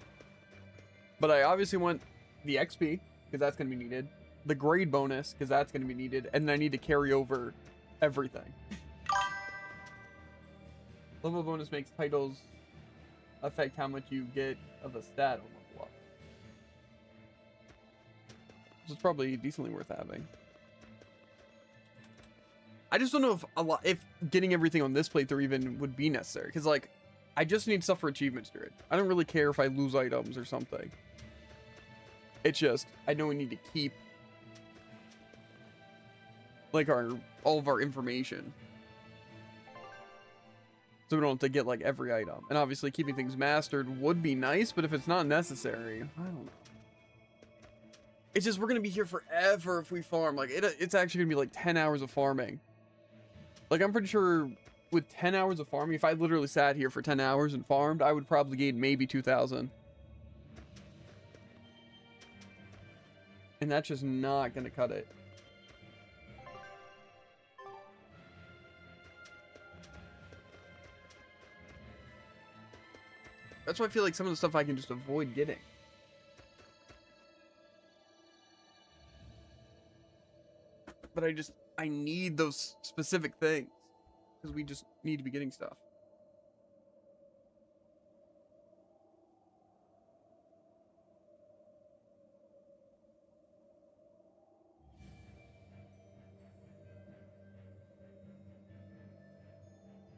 But I obviously want the XP, because that's going to be needed. The grade bonus, because that's going to be needed. And then I need to carry over everything. Level bonus makes titles affect how much you get of a stat on level up. So it's probably decently worth having. I just don't know if getting everything on this playthrough even would be necessary. Because, like, I just need stuff for achievements, dude. I don't really care if I lose items or something. It's just, I know we need to keep, like, all of our information. So we don't have to get, like, every item. And obviously, keeping things mastered would be nice, but if it's not necessary, I don't know. It's just, we're going to be here forever if we farm. Like, it's actually going to be, like, 10 hours of farming. Like, I'm pretty sure with 10 hours of farming, if I literally sat here for 10 hours and farmed, I would probably gain maybe 2,000. And that's just not going to cut it. That's why I feel like some of the stuff I can just avoid getting. But I need those specific things. Because we just need to be getting stuff.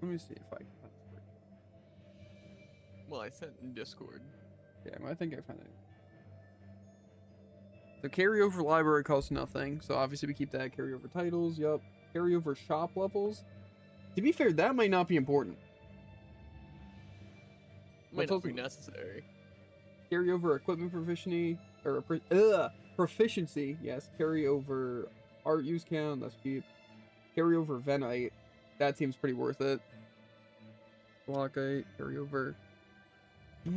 Let me see if I can. Well, I sent in Discord. Yeah, I think I found it. The carryover library costs nothing, so obviously we keep that. Carryover titles, yup. Carryover shop levels. To be fair, that might not be important. Might That's not be also- necessary. Carryover equipment proficiency, or proficiency, yes. Carryover art use count, that's cheap. Carryover venite, that seems pretty worth it. Blockite, carryover. Yeah,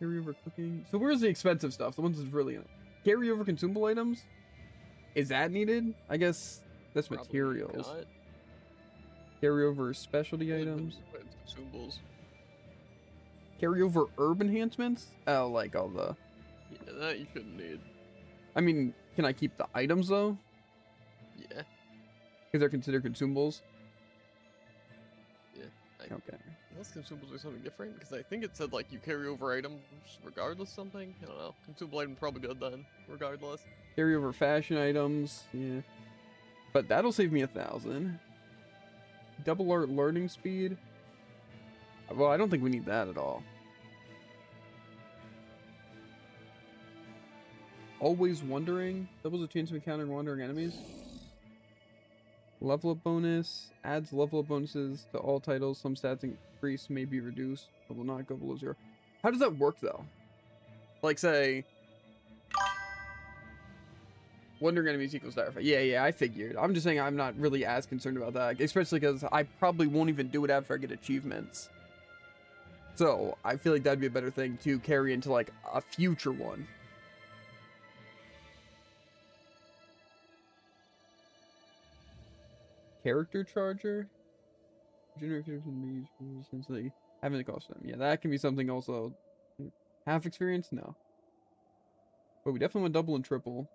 carryover cooking. So where's the expensive stuff? The ones that's really carryover consumable items? Is that needed? I guess that's Probably materials. not. Carryover specialty Only items. Consumables. Carryover herb enhancements? Oh, like all the... Yeah, that you shouldn't need. I mean, can I keep the items though? Yeah. Because they're considered consumables? Yeah. Okay. Unless consumables are something different, because I think it said like you carry over items regardless something. I don't know. Consumable item probably good then, regardless. Carryover fashion items, yeah. But that'll save me 1,000. Double art learning speed. Well, I don't think we need that at all. Always wandering. Doubles the chance of encountering wandering enemies. Level up bonus. Adds level up bonuses to all titles. Some stats increase may be reduced, but will not go below 0. How does that work though? Like say... Wandering enemies equals dire fight. Yeah, I figured. I'm just saying I'm not really as concerned about that. Especially because I probably won't even do it after I get achievements. So, I feel like that'd be a better thing to carry into, like, a future one. Character charger? Generate characters can be used since they haven't cost them. Yeah, that can be something also. Half experience? No. But we definitely want double and triple.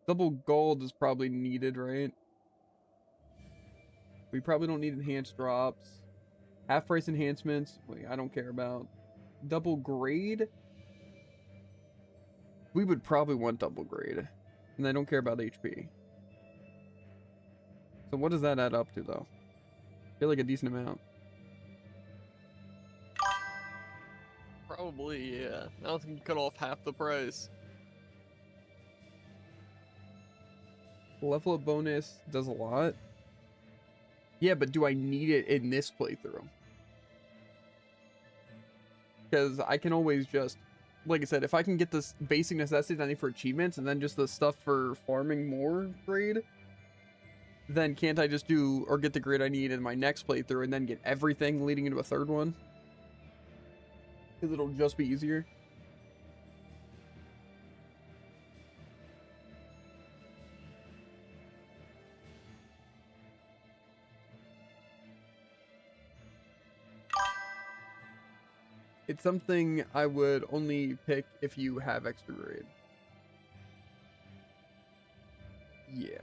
Double gold is probably needed, right? We probably don't need enhanced drops. Half price enhancements, wait, I don't care about. Double grade? We would probably want double grade. And I don't care about HP. So what does that add up to though? I feel like a decent amount. Probably, yeah. I don't think you cut off half the price. Level up bonus does a lot. Yeah, but do I need it in this playthrough? Because I can always just, like I said, if I can get this basic necessities I need for achievements and then just the stuff for farming more grade, then can't I just do, or get the grade I need in my next playthrough and then get everything leading into a third one? Because it'll just be easier. It's something I would only pick if you have extra grade. Yeah.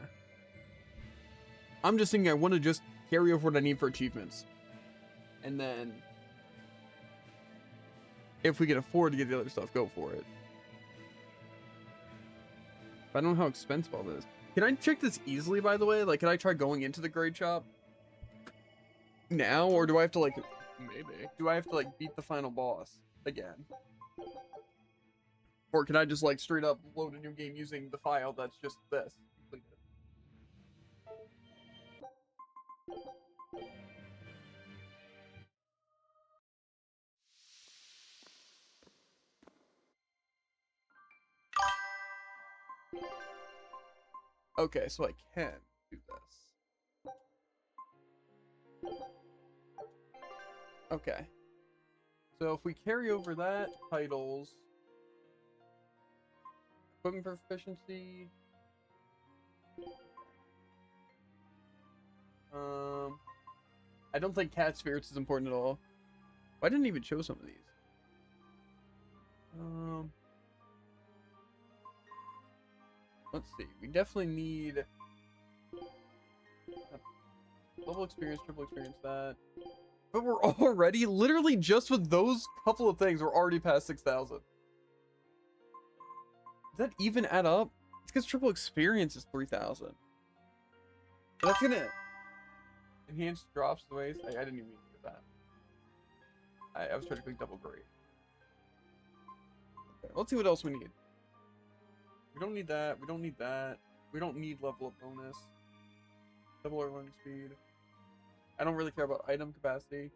I'm just thinking I want to just carry over what I need for achievements. And then, if we can afford to get the other stuff, go for it. But I don't know how expensive all this is. Can I check this easily, by the way? Like, can I try going into the grade shop now? Or do I have to, like... Maybe. Do I have to, like, beat the final boss again? Or can I just, like, straight up load a new game using the file that's just this? Okay, so I can do this. Okay. So if we carry over that, titles, equipment proficiency, I don't think cat spirits is important at all. I didn't even show some of these. Let's see. We definitely need level experience, triple experience, that. But we're already, literally just with those couple of things, we're already past 6,000. Does that even add up? It's because triple experience is 3,000. That's gonna... Enhanced drops the waste. I didn't even mean to do that. I was trying to click double grade. Okay, let's see what else we need. We don't need that. We don't need that. We don't need level up bonus. Double our learning speed. I don't really care about item capacity.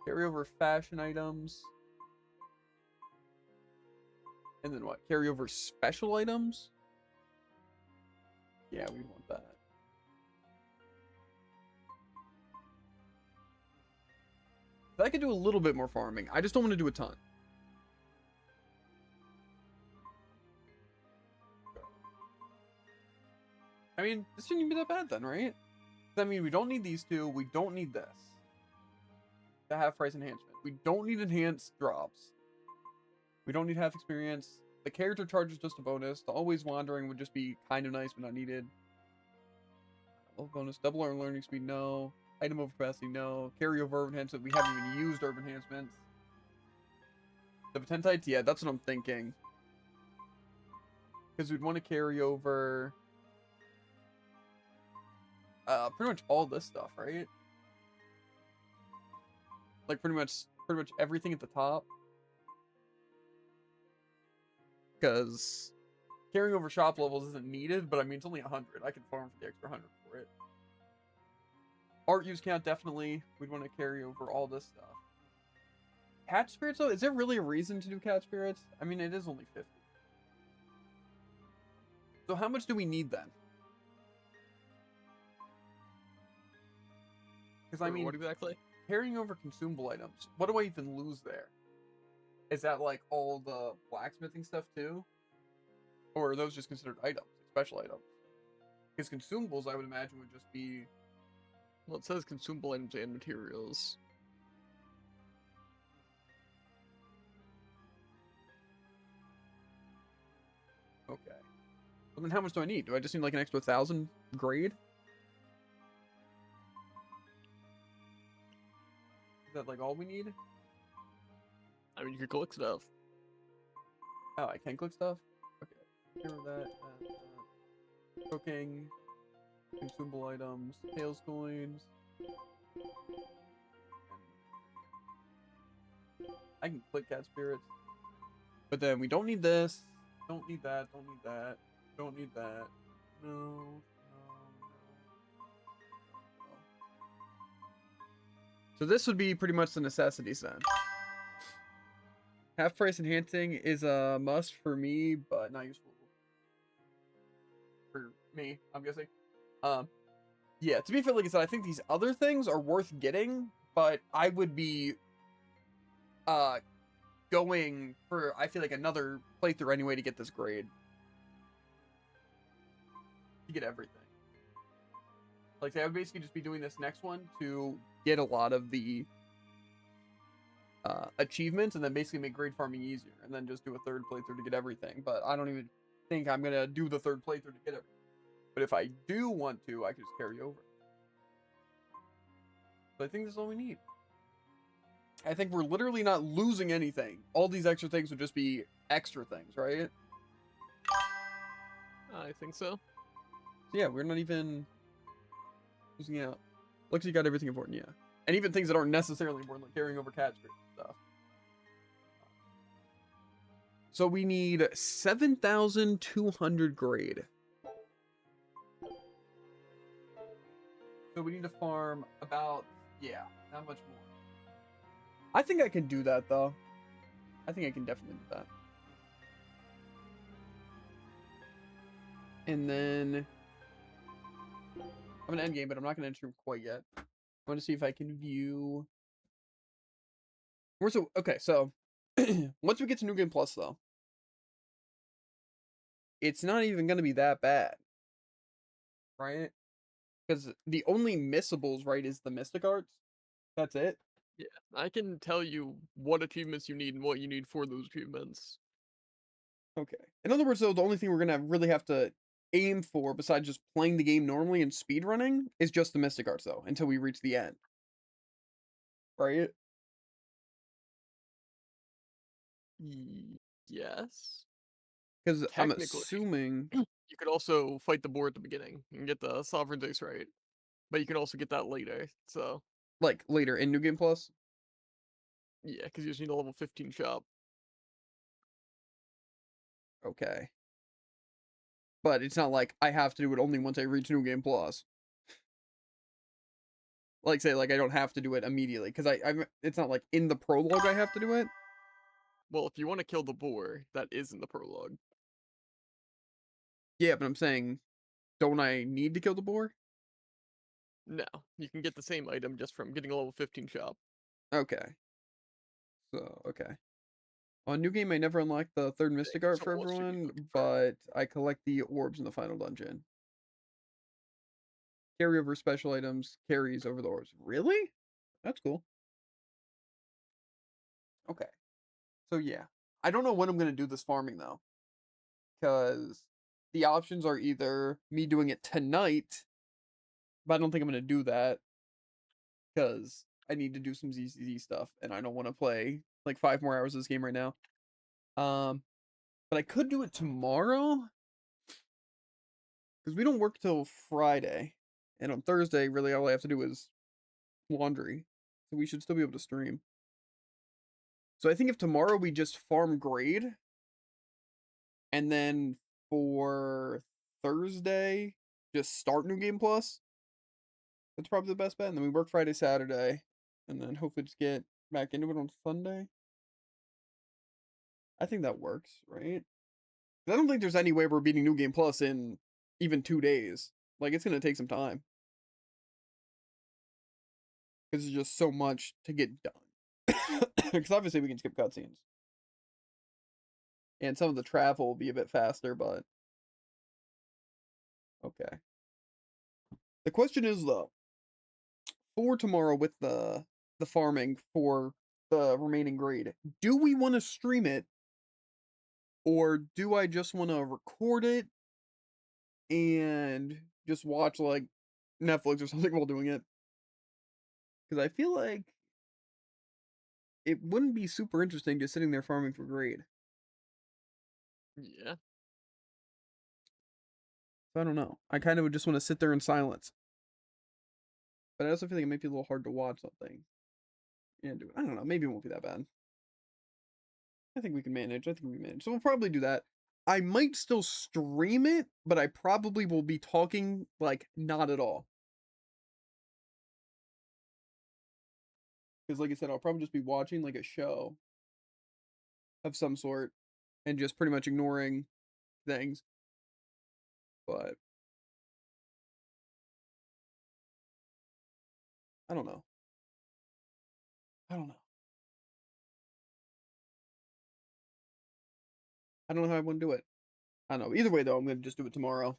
Carry over fashion items. And then what? Carry over special items? Yeah, we want that. I could do a little bit more farming. I just don't want to do a ton. I mean, this shouldn't even be that bad then, right? I mean, we don't need these two. We don't need this. The half price enhancement. We don't need enhanced drops. We don't need half experience. The character charge is just a bonus. The always wandering would just be kind of nice, but not needed. Bonus. Double our learning speed, no. Item over capacity, no. Carryover urban enhancement. We haven't even used urban enhancements. The potentites, yeah, that's what I'm thinking. Because we'd want to carry over pretty much all this stuff, right? Like pretty much everything at the top. Because carrying over shop levels isn't needed, but I mean it's only 100. I can farm for the extra 100 for it. Art use count, definitely. We'd want to carry over all this stuff. Catch spirits though? Is there really a reason to do catch spirits? I mean, it is only 50. So how much do we need then? Because I mean, what exactly? Carrying over consumable items. What do I even lose there? Is that like all the blacksmithing stuff too? Or are those just considered items, like special items? Because consumables, I would imagine, would just be... Well, it says consumable items and materials. Okay. Well, then how much do I need? Do I just need like an extra 1,000 grade? Is that like all we need? I mean, you could collect stuff. Oh, I can click stuff? Okay. Here that. Cooking. Consumable items. Tails coins. I can click cat spirits. But then we don't need this. Don't need that. Don't need that. Don't need that. No. So this would be pretty much the necessities then. Half price enhancing is a must for me, but not useful for me, I'm guessing. Yeah, to be fair, like I said, I think these other things are worth getting, but I would be going for, I feel like, another playthrough anyway to get this grade. To get everything. Like, I would basically just be doing this next one to get a lot of the achievements and then basically make grade farming easier and then just do a third playthrough to get everything. But I don't even think I'm going to do the third playthrough to get everything. But if I do want to, I can just carry over. So I think this is all we need. I think we're literally not losing anything. All these extra things would just be extra things, right? I think so. So yeah, we're not even losing out. Looks like you got everything important, yeah. And even things that aren't necessarily important, like carrying over cat spirits and stuff. So we need 7,200 grade. So we need to farm about, yeah, not much more. I think I can do that, though. I think I can definitely do that. And then... I'm going to end game, but I'm not going to enter him quite yet. I want to see if I can view... Okay, so... once we get to New Game Plus, though, it's not even going to be that bad. Right? Because the only missables, right, is the Mystic Arts. That's it. Yeah, I can tell you what achievements you need and what you need for those achievements. Okay. In other words, though, the only thing we're going to really have to aim for, besides just playing the game normally and speedrunning, is just the Mystic Arts, though, until we reach the end. Right? Yes. Because I'm assuming... You could also fight the boar at the beginning and get the Sovereign's Ace right. but you can also get that later. So Like later in New Game Plus? yeah, because you just need a level 15 shop. Okay. But it's not like I have to do it only once I reach New Game Plus. Like say like I don't have to do it immediately because I'm it's not like in the prologue I have to do it. Well, if you want to kill the boar, that is in the prologue. Yeah, but I'm saying, don't I need to kill the boar? No, you can get the same item just from getting a level 15 shop. Okay. So okay. On New Game, I never unlocked the third Mystic Art So for what should you everyone, look but I collect the orbs in the final dungeon. Carry over special items, carries over the orbs. Really? That's cool. Okay. So yeah. I don't know when I'm going to do this farming though. Because the options are either me doing it tonight, but I don't think I'm going to do that. Because I need to do some ZCZ stuff, and I don't want to play like 5 more hours of this game right now. But I could do it tomorrow. Because we don't work till Friday. And on Thursday, really all I have to do is laundry. So we should still be able to stream. So I think if tomorrow we just farm grade, and then for Thursday, just start New Game Plus, that's probably the best bet. And then we work Friday, Saturday, and then hopefully just get back into it on Sunday. I think that works, right? I don't think there's any way we're beating New Game Plus in even 2 days. Like, it's going to take some time. Because there's just so much to get done. Because obviously we can skip cutscenes. And some of the travel will be a bit faster, but... Okay. The question is, though, for tomorrow with the farming for the remaining grade, do we want to stream it? Or do I just want to record it and just watch, like, Netflix or something while doing it? Because I feel like it wouldn't be super interesting just sitting there farming for grade. Yeah. So I don't know. I kind of would just want to sit there in silence. But I also feel like it might be a little hard to watch something and do it. I don't know. Maybe it won't be that bad. I think we can manage. I think we can manage. So we'll probably do that. I might still stream it, but I probably will be talking, like, not at all. Because, like I said, I'll probably just be watching, like, a show of some sort and just pretty much ignoring things. But I don't know. I don't know. I don't know how I want to do it. I don't know. Either way, though, I'm going to just do it tomorrow.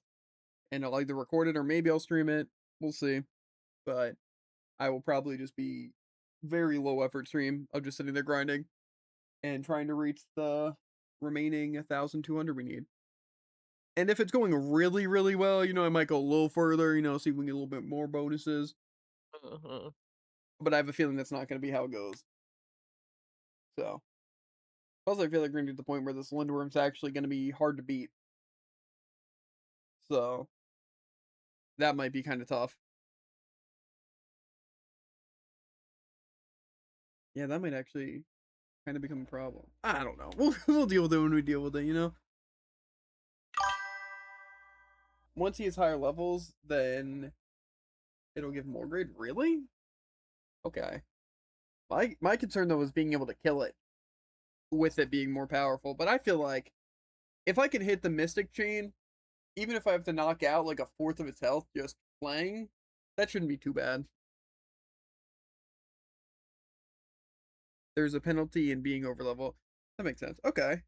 And I'll either record it or maybe I'll stream it. We'll see. But I will probably just be very low effort stream of just sitting there grinding and trying to reach the remaining 1,200 we need. And if it's going really, really well, I might go a little further, see if we can get a little bit more bonuses. Uh-huh. But I have a feeling that's not going to be how it goes. So. Plus, I feel like we're going to get to the point where this Lindworm's actually going to be hard to beat. So. That might be kind of tough. Yeah, that might actually kind of become a problem. I don't know. We'll deal with it when we deal with it, Once he has higher levels, then it'll give more grade. Really? Okay. My concern though is being able to kill it with it being more powerful. But I feel like if I can hit the Mystic Chain, even if I have to knock out like a fourth of its health just playing, that shouldn't be too bad. There's a penalty in being over level. That makes sense. Okay.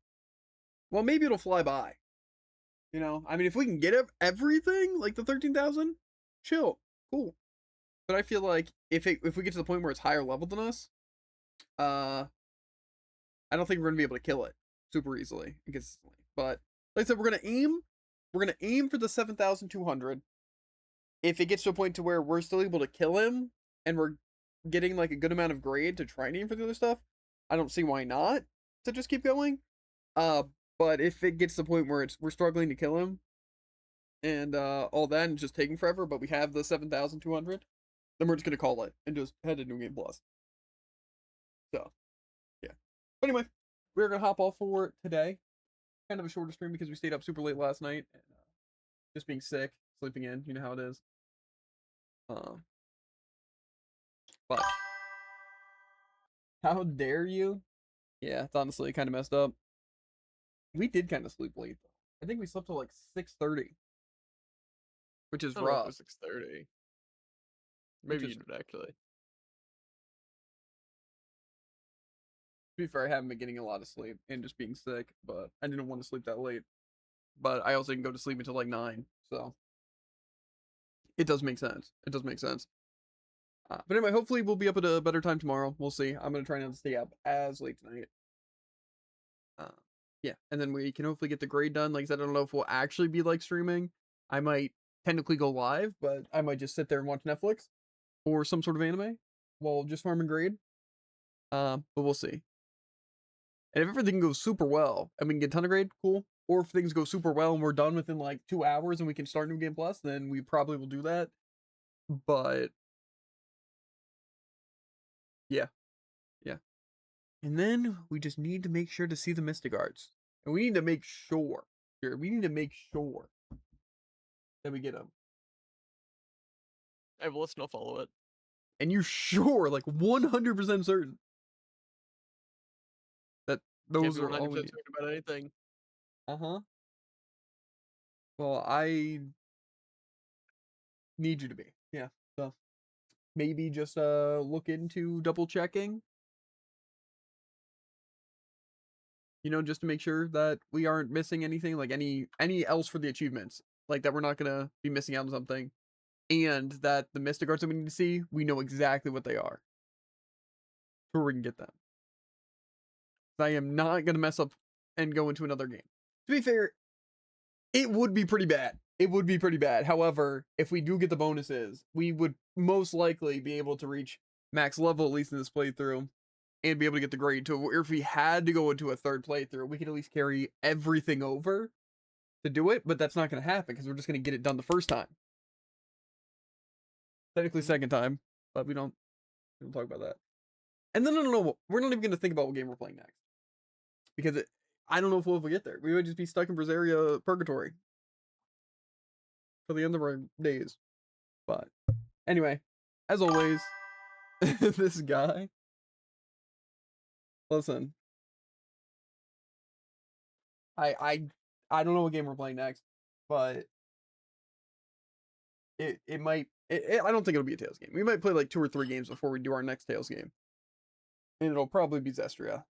Well, maybe it'll fly by. I mean, if we can get everything, like the 13,000, chill, cool. But I feel like if we get to the point where it's higher level than us, I don't think we're gonna be able to kill it super easily and consistently. But like I said, we're gonna aim for the 7,200. If it gets to a point to where we're still able to kill him and we're getting like a good amount of grade to try and aim for the other stuff, I don't see why not to just keep going. But if it gets to the point where we're struggling to kill him, and all that, and just taking forever. But we have the 7,200. Then we're just gonna call it and just head to New Game Plus. So, yeah. But anyway, we're gonna hop off for today. Kind of a shorter stream because we stayed up super late last night, and just being sick, sleeping in. You know how it is. But how dare you? Yeah, it's honestly kind of messed up. We did kind of sleep late though. I think we slept till like 6:30, which is I don't know if it rough. was 6:30. Which Maybe is- you did actually. To be fair, I haven't been getting a lot of sleep and just being sick, but I didn't want to sleep that late. But I also didn't go to sleep until like 9, so it does make sense. It does make sense. But anyway, hopefully we'll be up at a better time tomorrow. We'll see. I'm gonna try not to stay up as late tonight. Yeah, and then we can hopefully get the grade done. Like I said, I don't know if we'll actually be like streaming. I might technically go live, but I might just sit there and watch Netflix or some sort of anime while just farming grade. But we'll see. And if everything goes super well and we can get a ton of grade, cool. Or if things go super well and we're done within like 2 hours and we can start New Game Plus, then we probably will do that. But yeah. And then we just need to make sure to see the Mystic Arts. And we need to make sure. We need to make sure that we get them. I will listen. I'll follow it. And you sure, like 100% certain that Can't those be are all 100% we need. certain about anything. Uh-huh. Well, I need you to be. Yeah. So maybe just look into double checking. You know, just to make sure that we aren't missing anything, like any else for the achievements. Like that we're not gonna be missing out on something. And that the Mystic Arts that we need to see, we know exactly what they are. So we can get them. I am not gonna mess up and go into another game. To be fair, it would be pretty bad. It would be pretty bad. However, if we do get the bonuses, we would most likely be able to reach max level, at least in this playthrough, and be able to get the grade to where if we had to go into a third playthrough, we could at least carry everything over to do it, but that's not going to happen because we're just going to get it done the first time. Technically second time, but we don't talk about that. And then I don't know, we're not even going to think about what game we're playing next. Because I don't know if we'll ever get there. We would just be stuck in Berseria purgatory for the end of our days. But anyway, as always, this guy. Listen, I don't know what game we're playing next, but it might. I don't think it'll be a Tails game. We might play like 2 or 3 games before we do our next Tails game, and it'll probably be Zestria.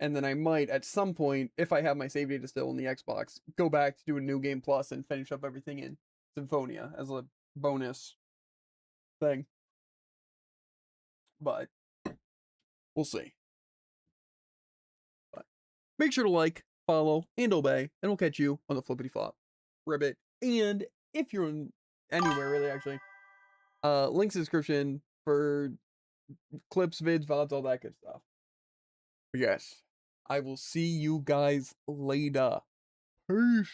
And then I might, at some point, if I have my save data still in the Xbox, go back to do a New Game Plus and finish up everything in Symphonia as a bonus thing. But we'll see. But make sure to like, follow, and obey, and we'll catch you on the flippity flop ribbit. And if you're in anywhere really, actually, links in the description for clips, vids, VODs, all that good stuff. Yes, I will see you guys later. Peace.